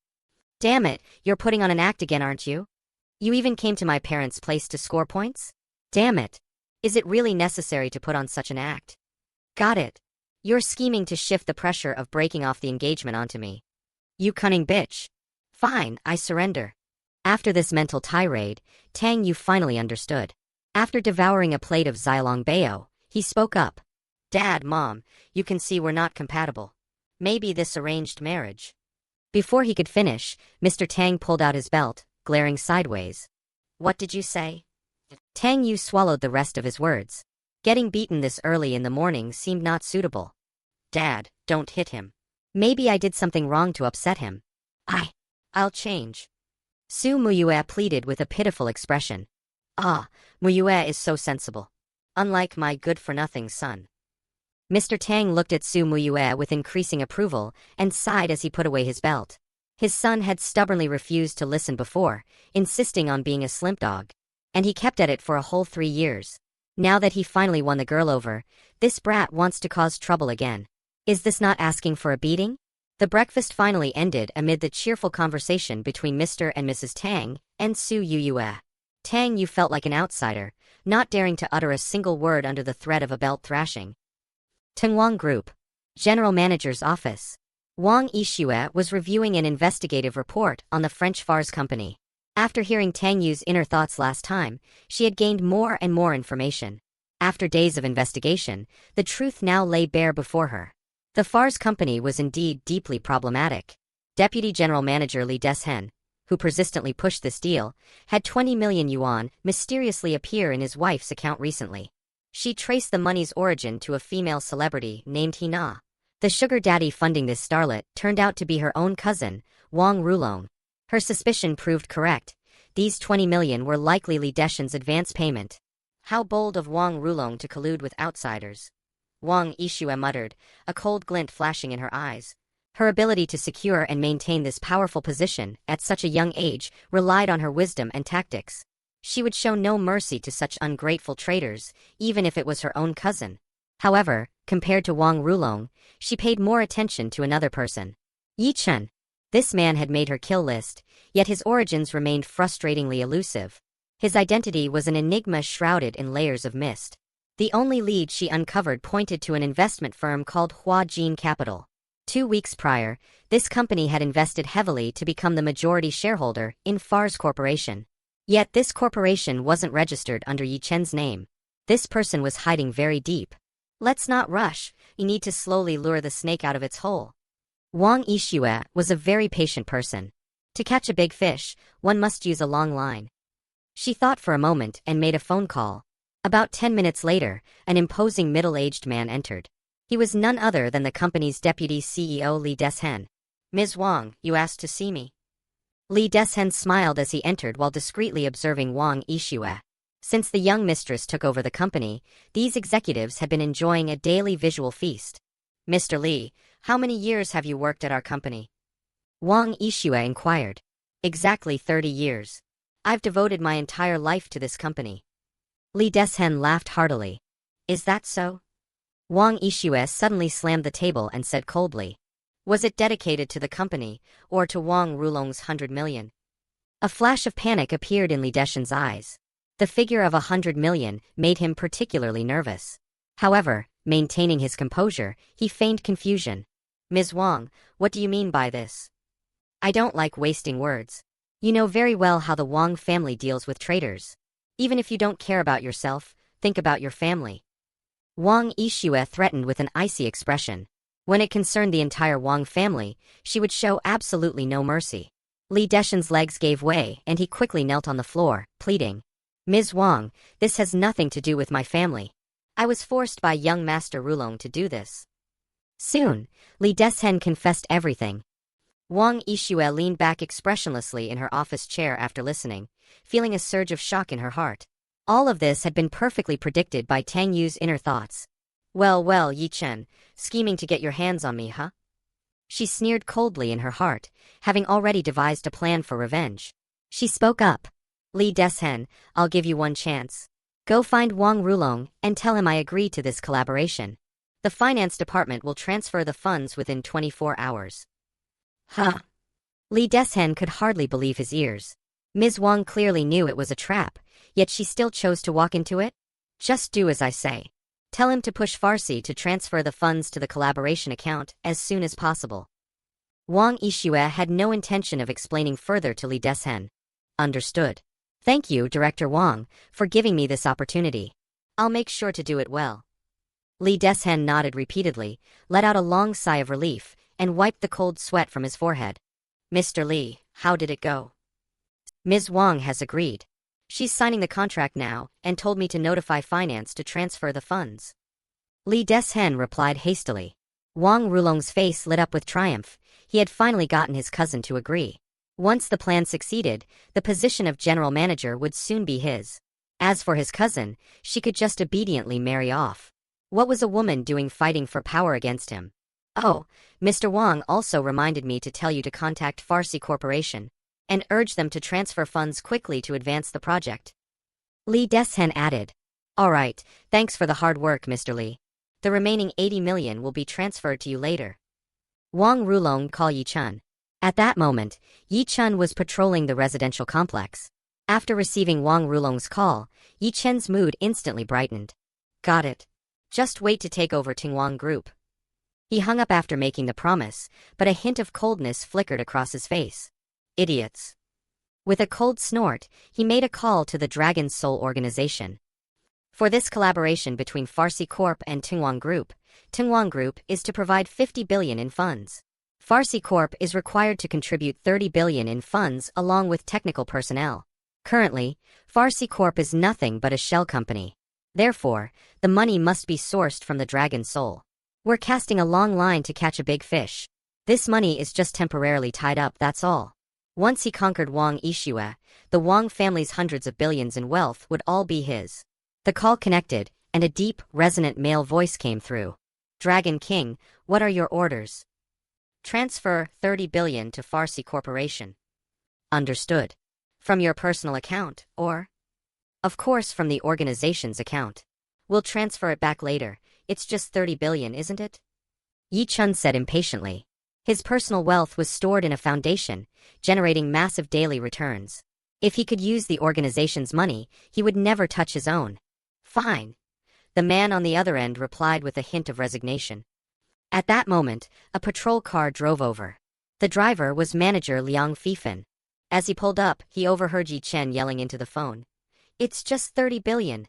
Damn it, you're putting on an act again, aren't you? You even came to my parents' place to score points? Damn it. Is it really necessary to put on such an act? Got it. You're scheming to shift the pressure of breaking off the engagement onto me. You cunning bitch. Fine, I surrender. After this mental tirade, Tang Yu finally understood. After devouring a plate of bao, he spoke up. Dad, Mom, you can see we're not compatible. Maybe this arranged marriage. Before he could finish, Mr. Tang pulled out his belt, glaring sideways. What did you say? Tang Yu swallowed the rest of his words. Getting beaten this early in the morning seemed not suitable. Dad, don't hit him. Maybe I did something wrong to upset him. I'll change. Su Muyue pleaded with a pitiful expression. Ah, Muyue is so sensible. Unlike my good-for-nothing son. Mr. Tang looked at Su Muyue with increasing approval and sighed as he put away his belt. His son had stubbornly refused to listen before, insisting on being a slimp dog. And he kept at it for a whole 3 years. Now that he finally won the girl over, this brat wants to cause trouble again. Is this not asking for a beating? The breakfast finally ended amid the cheerful conversation between Mr. and Mrs. Tang and Su Yue. Tang Yu felt like an outsider, not daring to utter a single word under the threat of a belt thrashing. Tengwang Group. General Manager's Office. Wang Yixue was reviewing an investigative report on the French Fars Company. After hearing Tang Yu's inner thoughts last time, she had gained more and more information. After days of investigation, the truth now lay bare before her. The Fars Company was indeed deeply problematic. Deputy General Manager Li Deshen, who persistently pushed this deal, had 20 million yuan mysteriously appear in his wife's account recently. She traced the money's origin to a female celebrity named Hina. The sugar daddy funding this starlet turned out to be her own cousin, Wang Rulong. Her suspicion proved correct. These 20 million were likely Li Deshen's advance payment. How bold of Wang Rulong to collude with outsiders. Wang Yixue muttered, a cold glint flashing in her eyes. Her ability to secure and maintain this powerful position at such a young age relied on her wisdom and tactics. She would show no mercy to such ungrateful traitors, even if it was her own cousin. However, compared to Wang Rulong, she paid more attention to another person. Yi Chen. This man had made her kill list, yet his origins remained frustratingly elusive. His identity was an enigma shrouded in layers of mist. The only lead she uncovered pointed to an investment firm called Huajin Capital. 2 weeks prior, this company had invested heavily to become the majority shareholder in Fars Corporation. Yet this corporation wasn't registered under Yi Chen's name. This person was hiding very deep. Let's not rush, you need to slowly lure the snake out of its hole. Wang Yixue was a very patient person. To catch a big fish, one must use a long line. She thought for a moment and made a phone call. About 10 minutes later, an imposing middle-aged man entered. He was none other than the company's deputy CEO Li Deshen. "Ms. Wang, you asked to see me?" Li Deshen smiled as he entered while discreetly observing Wang Yixue. Since the young mistress took over the company, these executives had been enjoying a daily visual feast. "Mr. Li, how many years have you worked at our company?" Wang Yixue inquired. "Exactly 30 years. I've devoted my entire life to this company." Li Deshen laughed heartily. "Is that so?" Wang Yixue suddenly slammed the table and said coldly. "Was it dedicated to the company, or to Wang Rulong's 100 million? A flash of panic appeared in Li Deshen's eyes. The figure of 100 million made him particularly nervous. However, maintaining his composure, he feigned confusion. "Ms. Wang, what do you mean by this?" "I don't like wasting words. You know very well how the Wang family deals with traitors. Even if you don't care about yourself, think about your family." Wang Yixue threatened with an icy expression. When it concerned the entire Wang family, she would show absolutely no mercy. Li Deshen's legs gave way and he quickly knelt on the floor, pleading. "Ms. Wang, this has nothing to do with my family. I was forced by young Master Rulong to do this." Soon, Li Deshen confessed everything. Wang Yixue leaned back expressionlessly in her office chair after listening, feeling a surge of shock in her heart. All of this had been perfectly predicted by Tang Yu's inner thoughts. Well, Yi Chen, scheming to get your hands on me, huh?" She sneered coldly in her heart, having already devised a plan for revenge. She spoke up. "Li Deshen, I'll give you one chance. Go find Wang Rulong and tell him I agree to this collaboration. The finance department will transfer the funds within 24 hours. Huh? Li Deshen could hardly believe his ears. Ms. Wang clearly knew it was a trap, yet she still chose to walk into it. "Just do as I say. Tell him to push Farsi to transfer the funds to the collaboration account as soon as possible." Wang Yixue had no intention of explaining further to Li Deshen. "Understood. Thank you, Director Wang, for giving me this opportunity. I'll make sure to do it well." Li Deshen nodded repeatedly, let out a long sigh of relief, and wiped the cold sweat from his forehead. "Mr. Li, how did it go?" "Ms. Wang has agreed. She's signing the contract now and told me to notify finance to transfer the funds." Li Deshen replied hastily. Wang Rulong's face lit up with triumph. He had finally gotten his cousin to agree. Once the plan succeeded, the position of general manager would soon be his. As for his cousin, she could just obediently marry off. What was a woman doing fighting for power against him? "Oh, Mr. Wang also reminded me to tell you to contact Farsi Corporation and urge them to transfer funds quickly to advance the project." Li Deshen added. "All right, thanks for the hard work, Mr. Li. The remaining 80 million will be transferred to you later." Wang Rulong called Yi Chen. At that moment, Yi Chen was patrolling the residential complex. After receiving Wang Rulong's call, Yi Chen's mood instantly brightened. "Got it. Just wait to take over Tingwang Group." He hung up after making the promise, but a hint of coldness flickered across his face. Idiots. With a cold snort, he made a call to the Dragon Soul organization. For this collaboration between Farsi Corp and Tingwang Group is to provide 50 billion in funds. Farsi Corp is required to contribute 30 billion in funds along with technical personnel. Currently, Farsi Corp is nothing but a shell company. Therefore, the money must be sourced from the Dragon Soul. We're casting a long line to catch a big fish. This money is just temporarily tied up, that's all. Once he conquered Wang Yixue, the Wang family's hundreds of billions in wealth would all be his. The call connected, and a deep, resonant male voice came through. "Dragon King, what are your orders?" "Transfer 30 billion to Farsi Corporation." "Understood. From your personal account, or?" "Of course from the organization's account. We'll transfer it back later. It's just 30 billion, isn't it?" Yi Chen said impatiently. His personal wealth was stored in a foundation, generating massive daily returns. If he could use the organization's money, he would never touch his own. "Fine. The man on the other end replied with a hint of resignation. At that moment, a patrol car drove over. The driver was manager Liang Fifan. As he pulled up, he overheard Yi Chen yelling into the phone, "It's just 30 billion,"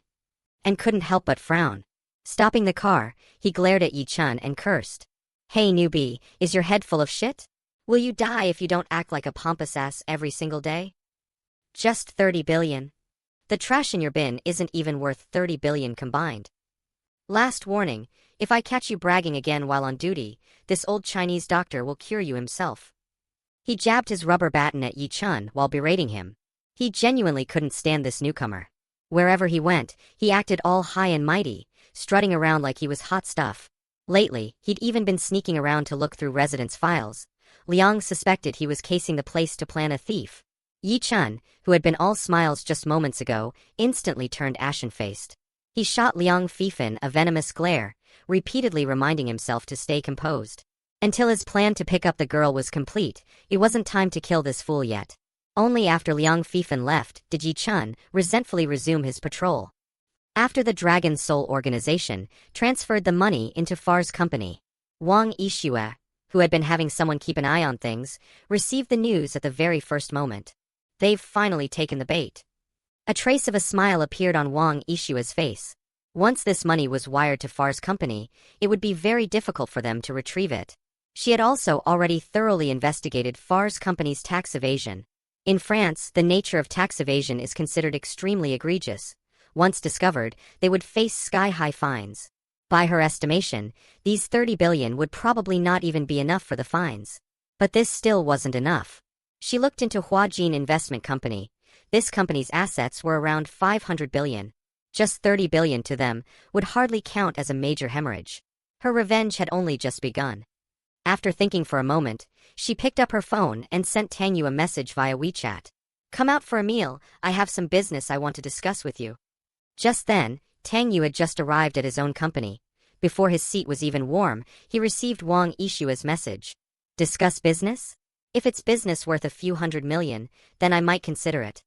and couldn't help but frown. Stopping the car, he glared at Yi Chen and cursed. "Hey newbie, is your head full of shit? Will you die if you don't act like a pompous ass every single day? Just 30 billion. The trash in your bin isn't even worth 30 billion combined. Last warning, if I catch you bragging again while on duty, this old Chinese doctor will cure you himself." He jabbed his rubber baton at Yi Chen while berating him. He genuinely couldn't stand this newcomer. Wherever he went, he acted all high and mighty, strutting around like he was hot stuff. Lately, he'd even been sneaking around to look through residents' files. Liang suspected he was casing the place to plan a thief. Yi Chen, who had been all smiles just moments ago, instantly turned ashen-faced. He shot Liang Fifan a venomous glare, repeatedly reminding himself to stay composed. Until his plan to pick up the girl was complete, it wasn't time to kill this fool yet. Only after Liang Fifan left did Yi Chen resentfully resume his patrol. After the Dragon Soul organization transferred the money into Far's company, Bai Yixue, who had been having someone keep an eye on things, received the news at the very first moment. They've finally taken the bait. A trace of a smile appeared on Bai Yixue's face. Once this money was wired to Far's company, it would be very difficult for them to retrieve it. She had also already thoroughly investigated Far's company's tax evasion. In France, the nature of tax evasion is considered extremely egregious. Once discovered, they would face sky-high fines. By her estimation, these 30 billion would probably not even be enough for the fines. But this still wasn't enough. She looked into Huajin Investment Company. This company's assets were around 500 billion. Just 30 billion to them would hardly count as a major hemorrhage. Her revenge had only just begun. After thinking for a moment, she picked up her phone and sent Tang Yu a message via WeChat. "Come out for a meal, I have some business I want to discuss with you." Just then, Tang Yu had just arrived at his own company. Before his seat was even warm, he received Bai Yixue's message. "Discuss business? If it's business worth a few hundred million, then I might consider it."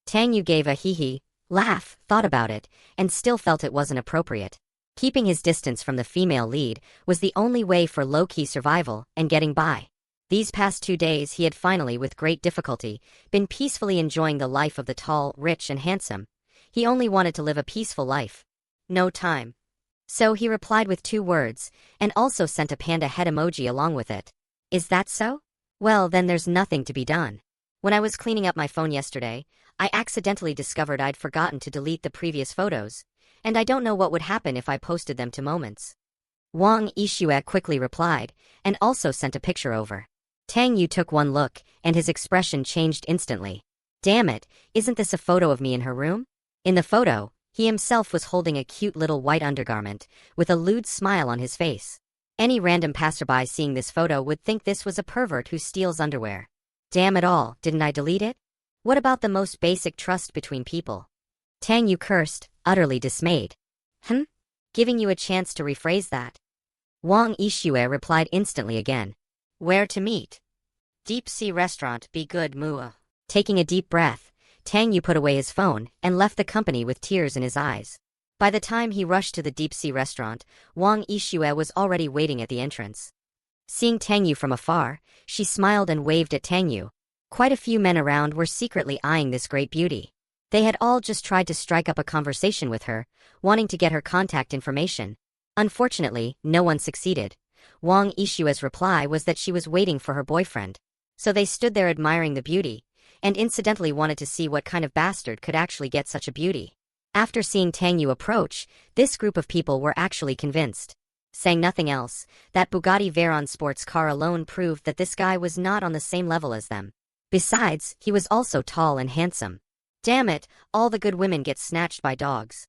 Tang Yu gave a hehe laugh, thought about it, and still felt it wasn't appropriate. Keeping his distance from the female lead was the only way for low-key survival and getting by. These past 2 days he had finally, with great difficulty, been peacefully enjoying the life of the tall, rich and handsome. He only wanted to live a peaceful life. No time. So he replied with 2 words, and also sent a panda head emoji along with it. "Is that so? Well, then there's nothing to be done. When I was cleaning up my phone yesterday, I accidentally discovered I'd forgotten to delete the previous photos, and I don't know what would happen if I posted them to Moments." Bai Yixue quickly replied, and also sent a picture over. Tang Yu took one look, and his expression changed instantly. Damn it, isn't this a photo of me in her room? In the photo, he himself was holding a cute little white undergarment, with a lewd smile on his face. Any random passerby seeing this photo would think this was a pervert who steals underwear. Damn it all, didn't I delete it? What about the most basic trust between people? Tang Yu cursed, utterly dismayed. Giving you a chance to rephrase that. Bai Yixue replied instantly again. "Where to meet? Deep Sea Restaurant, be good mua." Taking a deep breath, Tang Yu put away his phone and left the company with tears in his eyes. By the time he rushed to the Deep Sea Restaurant, Bai Yixue was already waiting at the entrance. Seeing Tang Yu from afar, she smiled and waved at Tang Yu. Quite a few men around were secretly eyeing this great beauty. They had all just tried to strike up a conversation with her, wanting to get her contact information. Unfortunately, no one succeeded. Bai Yixue's reply was that she was waiting for her boyfriend. So they stood there admiring the beauty, and incidentally wanted to see what kind of bastard could actually get such a beauty. After seeing Tang Yu approach, this group of people were actually convinced. Saying nothing else, that Bugatti Veyron sports car alone proved that this guy was not on the same level as them. Besides, he was also tall and handsome. Damn it, all the good women get snatched by dogs.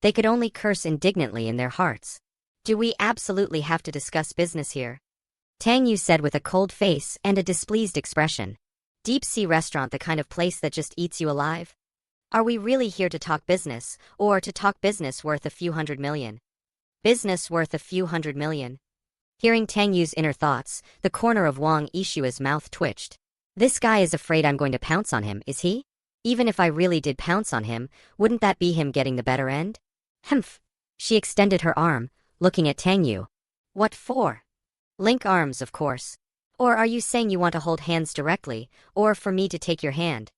They could only curse indignantly in their hearts. "Do we absolutely have to discuss business here?" Tang Yu said with a cold face and a displeased expression. "Deep Sea Restaurant the kind of place that just eats you alive? Are we really here to talk business, or to talk business worth a few hundred million? Business worth a few hundred million?" Hearing Tang Yu's inner thoughts, the corner of Bai Yixue's mouth twitched. This guy is afraid I'm going to pounce on him, is he? Even if I really did pounce on him, wouldn't that be him getting the better end? Humph. She extended her arm, looking at Tang Yu. What for? Link arms, of course. Or are you saying you want to hold hands directly, or for me to take your hand?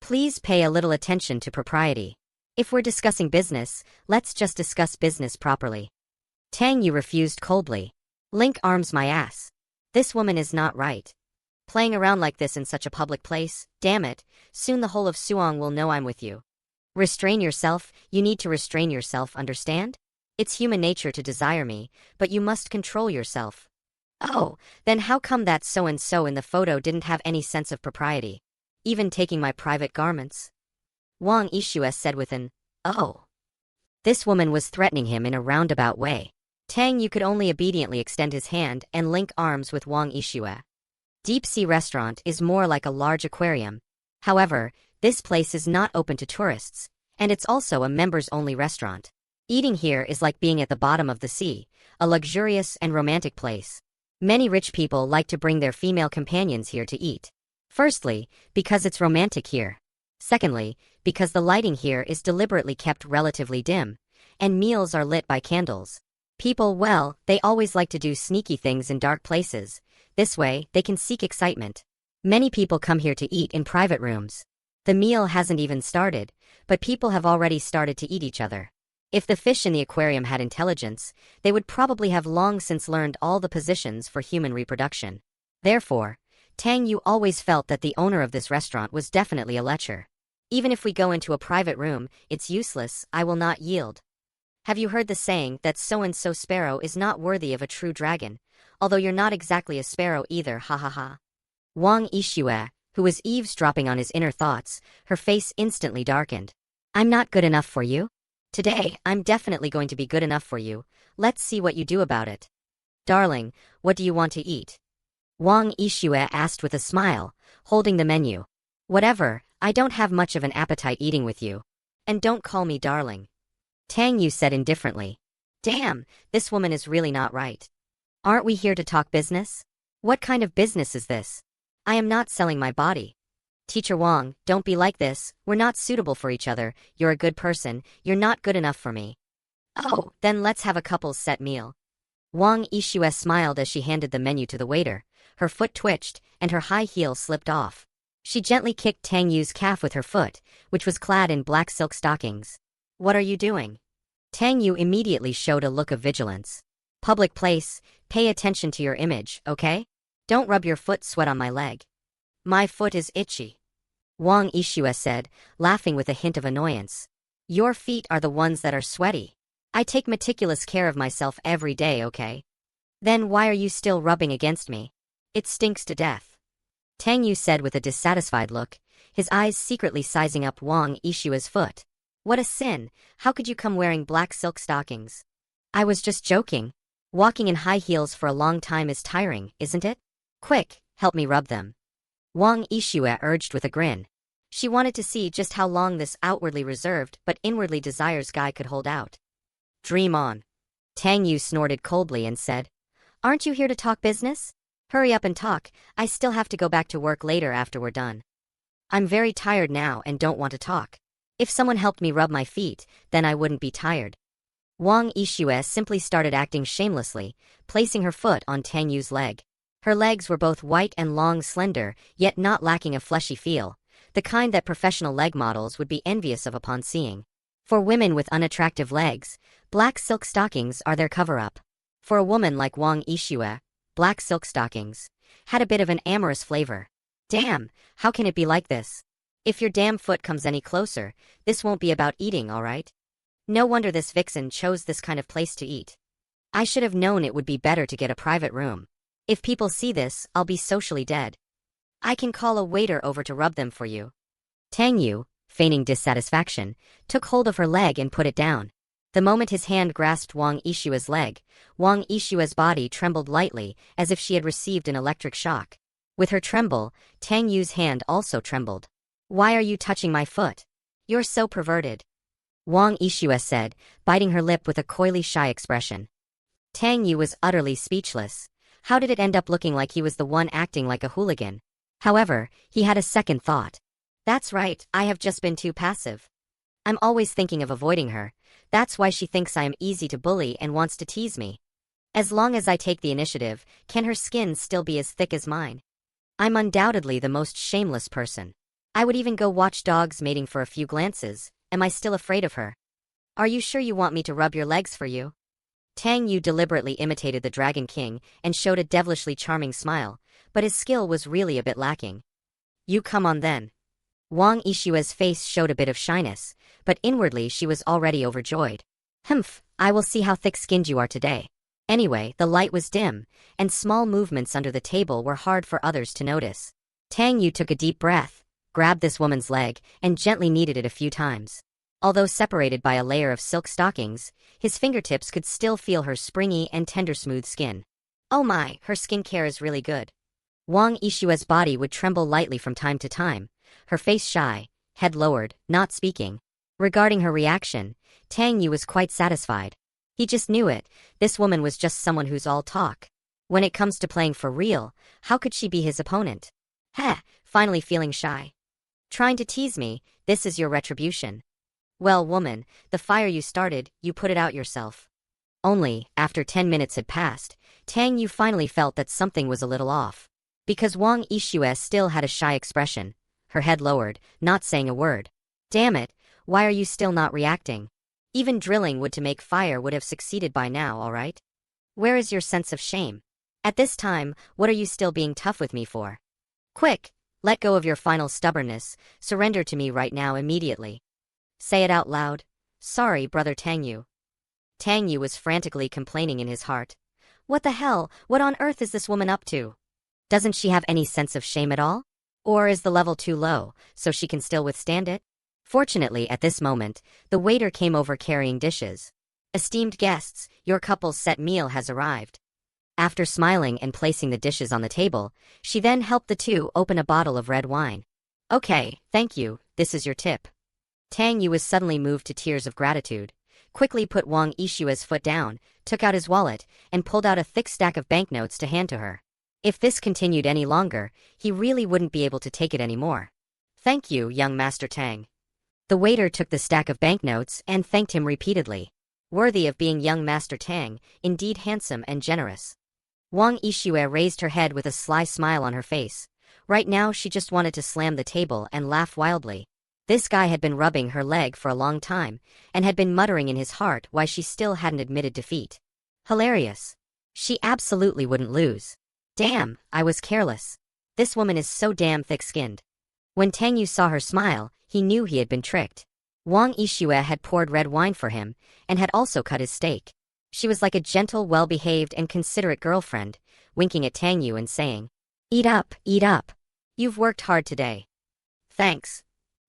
Please pay a little attention to propriety. If we're discussing business, let's just discuss business properly. Tang Yu refused coldly. Link arms my ass. This woman is not right. Playing around like this in such a public place, damn it, soon the whole of Suong will know I'm with you. Restrain yourself, you need to restrain yourself, understand? It's human nature to desire me, but you must control yourself. Oh, then how come that so-and-so in the photo didn't have any sense of propriety? Even taking my private garments? Wang Yixue said with an, oh. This woman was threatening him in a roundabout way. Tang Yu could only obediently extend his hand and link arms with Wang Yixue. Deep-sea restaurant is more like a large aquarium. However, this place is not open to tourists, and it's also a members-only restaurant. Eating here is like being at the bottom of the sea, a luxurious and romantic place. Many rich people like to bring their female companions here to eat. Firstly, because it's romantic here. Secondly, because the lighting here is deliberately kept relatively dim, and meals are lit by candles. People, well, they always like to do sneaky things in dark places. This way, they can seek excitement. Many people come here to eat in private rooms. The meal hasn't even started, but people have already started to eat each other. If the fish in the aquarium had intelligence, they would probably have long since learned all the positions for human reproduction. Therefore, Tang Yu always felt that the owner of this restaurant was definitely a lecher. Even if we go into a private room, it's useless, I will not yield. Have you heard the saying that so-and-so sparrow is not worthy of a true dragon, although you're not exactly a sparrow either, ha ha ha. Wang Yixue, who was eavesdropping on his inner thoughts, her face instantly darkened. I'm not good enough for you? Today, I'm definitely going to be good enough for you. Let's see what you do about it. Darling, what do you want to eat? Wang Yixue asked with a smile, holding the menu. Whatever, I don't have much of an appetite eating with you. And don't call me darling. Tang Yu said indifferently. Damn, this woman is really not right. Aren't we here to talk business? What kind of business is this? I am not selling my body. Teacher Wang, don't be like this, we're not suitable for each other, you're a good person, you're not good enough for me. Oh, then let's have a couple's set meal. Wang Yixue smiled as she handed the menu to the waiter. Her foot twitched, and her high heel slipped off. She gently kicked Tang Yu's calf with her foot, which was clad in black silk stockings. What are you doing? Tang Yu immediately showed a look of vigilance. Public place, pay attention to your image, okay? Don't rub your foot sweat on my leg. My foot is itchy. Wang Yixue said, laughing with a hint of annoyance. Your feet are the ones that are sweaty. I take meticulous care of myself every day, okay? Then why are you still rubbing against me? It stinks to death. Tang Yu said with a dissatisfied look, his eyes secretly sizing up Wang Yixue's foot. What a sin, how could you come wearing black silk stockings? I was just joking. Walking in high heels for a long time is tiring, isn't it? Quick, help me rub them. Wang Yixue urged with a grin. She wanted to see just how long this outwardly reserved but inwardly desires guy could hold out. Dream on. Tang Yu snorted coldly and said, Aren't you here to talk business? Hurry up and talk, I still have to go back to work later after we're done. I'm very tired now and don't want to talk. If someone helped me rub my feet, then I wouldn't be tired. Wang Yixue simply started acting shamelessly, placing her foot on Tang Yu's leg. Her legs were both white and long, slender, yet not lacking a fleshy feel, the kind that professional leg models would be envious of upon seeing. For women with unattractive legs, black silk stockings are their cover-up. For a woman like Wang Yixue, black silk stockings had a bit of an amorous flavor. Damn, how can it be like this? If your damn foot comes any closer, this won't be about eating, all right? No wonder this vixen chose this kind of place to eat. I should have known it would be better to get a private room. If people see this, I'll be socially dead. I can call a waiter over to rub them for you. Tang Yu, feigning dissatisfaction, took hold of her leg and put it down. The moment his hand grasped Wang Yixue's leg, Wang Yixue's body trembled lightly as if she had received an electric shock. With her tremble, Tang Yu's hand also trembled. Why are you touching my foot? You're so perverted. Wang Yixue said, biting her lip with a coyly shy expression. Tang Yu was utterly speechless. How did it end up looking like he was the one acting like a hooligan? However, he had a second thought. That's right, I have just been too passive. I'm always thinking of avoiding her. That's why she thinks I am easy to bully and wants to tease me. As long as I take the initiative, can her skin still be as thick as mine? I'm undoubtedly the most shameless person. I would even go watch dogs mating for a few glances. Am I still afraid of her? Are you sure you want me to rub your legs for you? Tang Yu deliberately imitated the Dragon King and showed a devilishly charming smile, but his skill was really a bit lacking. You come on then. Wang Yixue's face showed a bit of shyness, but inwardly she was already overjoyed. Humph, I will see how thick-skinned you are today. Anyway, the light was dim, and small movements under the table were hard for others to notice. Tang Yu took a deep breath, grabbed this woman's leg, and gently kneaded it a few times. Although separated by a layer of silk stockings, his fingertips could still feel her springy and tender smooth skin. Oh my, her skincare is really good. Wang Yixue's body would tremble lightly from time to time, her face shy, head lowered, not speaking. Regarding her reaction, Tang Yu was quite satisfied. He just knew it, this woman was just someone who's all talk. When it comes to playing for real, how could she be his opponent? Heh, finally feeling shy. Trying to tease me, this is your retribution. Well, woman, the fire you started, you put it out yourself. Only, after 10 minutes had passed, Tang Yu finally felt that something was a little off. Because Wang Yixue still had a shy expression, her head lowered, not saying a word. Damn it, why are you still not reacting? Even drilling wood to make fire would have succeeded by now, alright? Where is your sense of shame? At this time, what are you still being tough with me for? Quick, let go of your final stubbornness, surrender to me right now immediately. Say it out loud. Sorry, brother Tang Yu. Tang Yu was frantically complaining in his heart. What the hell, what on earth is this woman up to? Doesn't she have any sense of shame at all? Or is the level too low, so she can still withstand it? Fortunately, at this moment, the waiter came over carrying dishes. Esteemed guests, your couple's set meal has arrived. After smiling and placing the dishes on the table, she then helped the two open a bottle of red wine. Okay, thank you, this is your tip. Tang Yu was suddenly moved to tears of gratitude, quickly put Wang Yixue's foot down, took out his wallet, and pulled out a thick stack of banknotes to hand to her. If this continued any longer, he really wouldn't be able to take it anymore. Thank you, young Master Tang. The waiter took the stack of banknotes and thanked him repeatedly. Worthy of being young Master Tang, indeed handsome and generous. Wang Yixue raised her head with a sly smile on her face. Right now she just wanted to slam the table and laugh wildly. This guy had been rubbing her leg for a long time, and had been muttering in his heart why she still hadn't admitted defeat. Hilarious. She absolutely wouldn't lose. Damn, I was careless. This woman is so damn thick-skinned. When Tang Yu saw her smile, he knew he had been tricked. Wang Yixue had poured red wine for him, and had also cut his steak. She was like a gentle, well-behaved and considerate girlfriend, winking at Tang Yu and saying, Eat up, eat up. You've worked hard today. Thanks.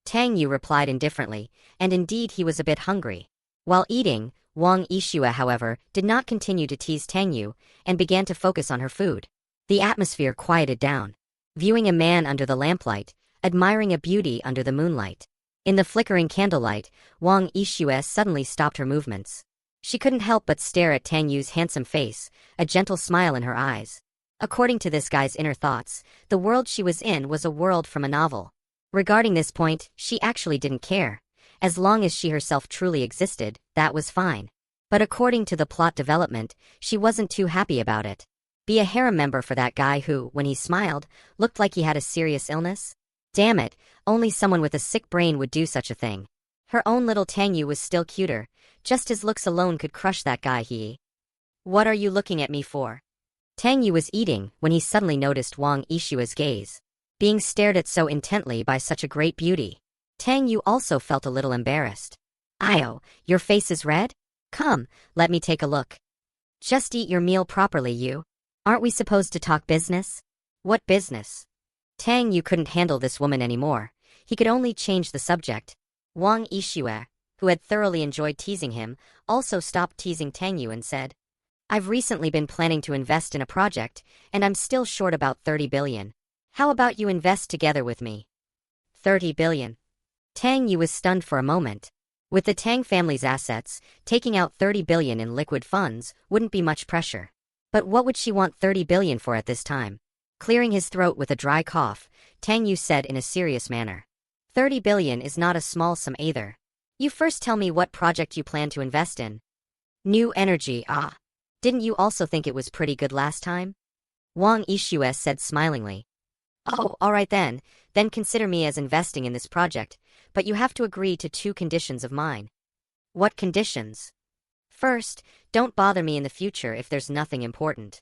Tang Yu replied indifferently, and indeed he was a bit hungry. While eating, Wang Yixue, however, did not continue to tease Tang Yu, and began to focus on her food. The atmosphere quieted down. Viewing a man under the lamplight, admiring a beauty under the moonlight. In the flickering candlelight, Wang Yixue suddenly stopped her movements. She couldn't help but stare at Tang Yu's handsome face, a gentle smile in her eyes. According to this guy's inner thoughts, the world she was in was a world from a novel. Regarding this point, she actually didn't care. As long as she herself truly existed, that was fine. But according to the plot development, she wasn't too happy about it. Be a harem member for that guy who, when he smiled, looked like he had a serious illness? Damn it, only someone with a sick brain would do such a thing. Her own little Tang Yu was still cuter, just his looks alone could crush that guy he. What are you looking at me for? Tang Yu was eating when he suddenly noticed Wang Yixue's gaze. Being stared at so intently by such a great beauty. Tang Yu also felt a little embarrassed. Io, your face is red? Come, let me take a look. Just eat your meal properly, you. Aren't we supposed to talk business? What business? Tang Yu couldn't handle this woman anymore. He could only change the subject. Wang Yixue, who had thoroughly enjoyed teasing him, also stopped teasing Tang Yu and said, I've recently been planning to invest in a project, and I'm still short about 30 billion. How about you invest together with me? 30 billion. Tang Yu was stunned for a moment. With the Tang family's assets, taking out 30 billion in liquid funds wouldn't be much pressure. But what would she want 30 billion for at this time? Clearing his throat with a dry cough, Tang Yu said in a serious manner. 30 billion is not a small sum either. You first tell me what project you plan to invest in. New energy, ah. Didn't you also think it was pretty good last time? Wang Yixue said smilingly. Oh, alright then consider me as investing in this project, but you have to agree to 2 conditions of mine. What conditions? First, don't bother me in the future if there's nothing important.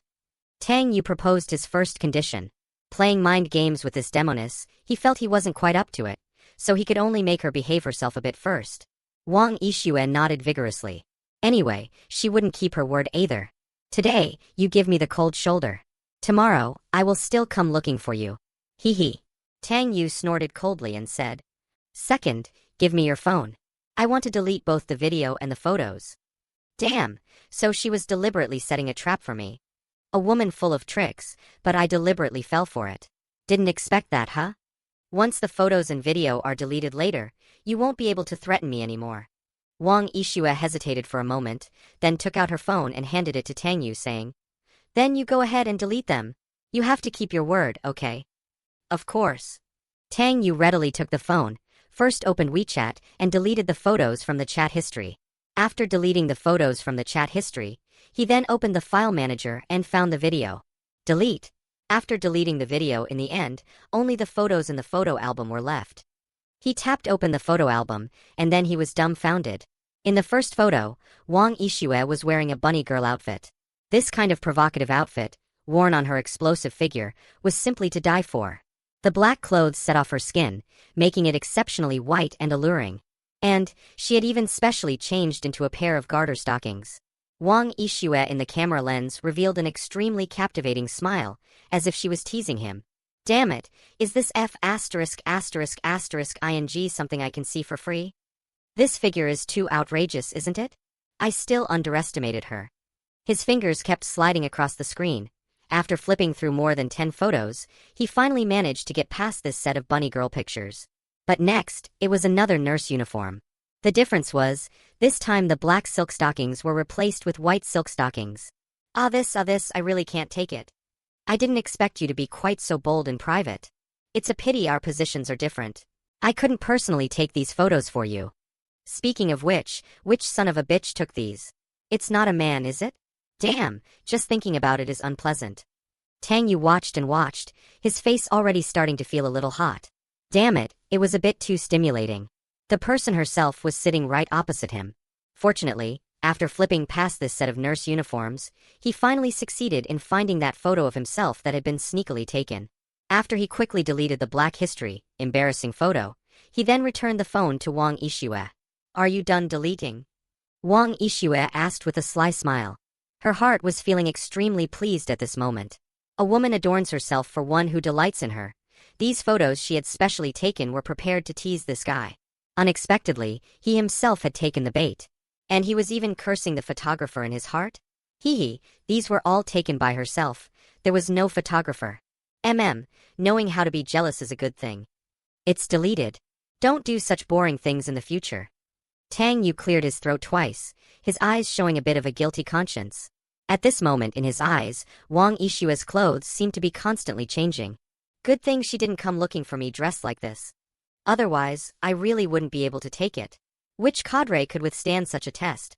Tang Yu proposed his first condition. Playing mind games with this demoness, he felt he wasn't quite up to it, so he could only make her behave herself a bit first. Wang Yixue nodded vigorously. Anyway, she wouldn't keep her word either. Today, you give me the cold shoulder. Tomorrow, I will still come looking for you. Hehe. Tang Yu snorted coldly and said. Second, give me your phone. I want to delete both the video and the photos. Damn, so she was deliberately setting a trap for me. A woman full of tricks, but I deliberately fell for it. Didn't expect that, huh? Once the photos and video are deleted later, you won't be able to threaten me anymore. Wang Yixue hesitated for a moment, then took out her phone and handed it to Tang Yu, saying, Then you go ahead and delete them. You have to keep your word, okay? Of course. Tang Yu readily took the phone, first opened WeChat and deleted the photos from the chat history. After deleting the photos from the chat history, he then opened the file manager and found the video. Delete. After deleting the video in the end, only the photos in the photo album were left. He tapped open the photo album, and then he was dumbfounded. In the first photo, Wang Yixue was wearing a bunny girl outfit. This kind of provocative outfit, worn on her explosive figure, was simply to die for. The black clothes set off her skin, making it exceptionally white and alluring. And she had even specially changed into a pair of garter stockings. Wang Yixue in the camera lens revealed an extremely captivating smile, as if she was teasing him. Damn it, is this *****ing something I can see for free? This figure is too outrageous, isn't it? I still underestimated her. His fingers kept sliding across the screen. After flipping through more than 10 photos, he finally managed to get past this set of bunny girl pictures. But next, it was another nurse uniform. The difference was, this time the black silk stockings were replaced with white silk stockings. This, I really can't take it. I didn't expect you to be quite so bold in private. It's a pity our positions are different. I couldn't personally take these photos for you. Speaking of which son of a bitch took these? It's not a man, is it? Damn, just thinking about it is unpleasant. Tang Yu watched and watched, his face already starting to feel a little hot. Damn it, it was a bit too stimulating. The person herself was sitting right opposite him. Fortunately, after flipping past this set of nurse uniforms, he finally succeeded in finding that photo of himself that had been sneakily taken. After he quickly deleted the black history, embarrassing photo, he then returned the phone to Wang Yixue. Are you done deleting? Wang Yixue asked with a sly smile. Her heart was feeling extremely pleased at this moment. A woman adorns herself for one who delights in her. These photos she had specially taken were prepared to tease this guy. Unexpectedly, he himself had taken the bait. And he was even cursing the photographer in his heart? Hehe, these were all taken by herself. There was no photographer. Knowing how to be jealous is a good thing. It's deleted. Don't do such boring things in the future. Tang Yu cleared his throat twice, his eyes showing a bit of a guilty conscience. At this moment in his eyes, Wang Yixue's clothes seemed to be constantly changing. Good thing she didn't come looking for me dressed like this. Otherwise, I really wouldn't be able to take it. Which cadre could withstand such a test?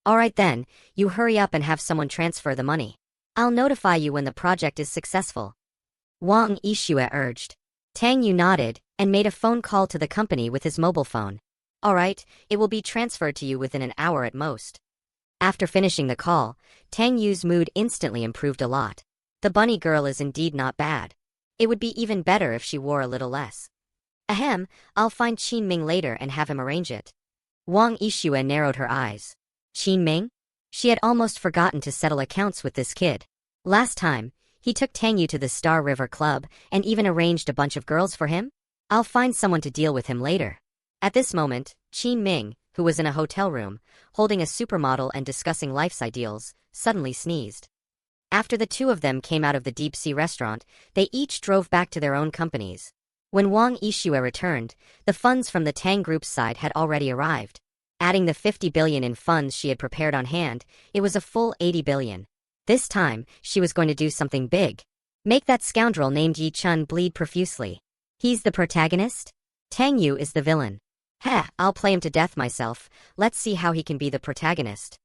Alright then, you hurry up and have someone transfer the money. I'll notify you when the project is successful. Wang Yixue urged. Tang Yu nodded, and made a phone call to the company with his mobile phone. Alright, it will be transferred to you within an hour at most. After finishing the call, Tang Yu's mood instantly improved a lot. The bunny girl is indeed not bad. It would be even better if she wore a little less. Ahem, I'll find Qingying later and have him arrange it. Wang Yixue narrowed her eyes. Qingying? She had almost forgotten to settle accounts with this kid. Last time, he took Tang Yu to the Star River Club and even arranged a bunch of girls for him? I'll find someone to deal with him later. At this moment, Qingying, who was in a hotel room, holding a supermodel and discussing life's ideals, suddenly sneezed. After the two of them came out of the deep-sea restaurant, they each drove back to their own companies. When Wang Yixue returned, the funds from the Tang Group's side had already arrived. Adding the 50 billion in funds she had prepared on hand, it was a full 80 billion. This time, she was going to do something big. Make that scoundrel named Yi Chun bleed profusely. He's the protagonist? Tang Yu is the villain. Heh, I'll play him to death myself. Let's see how he can be the protagonist.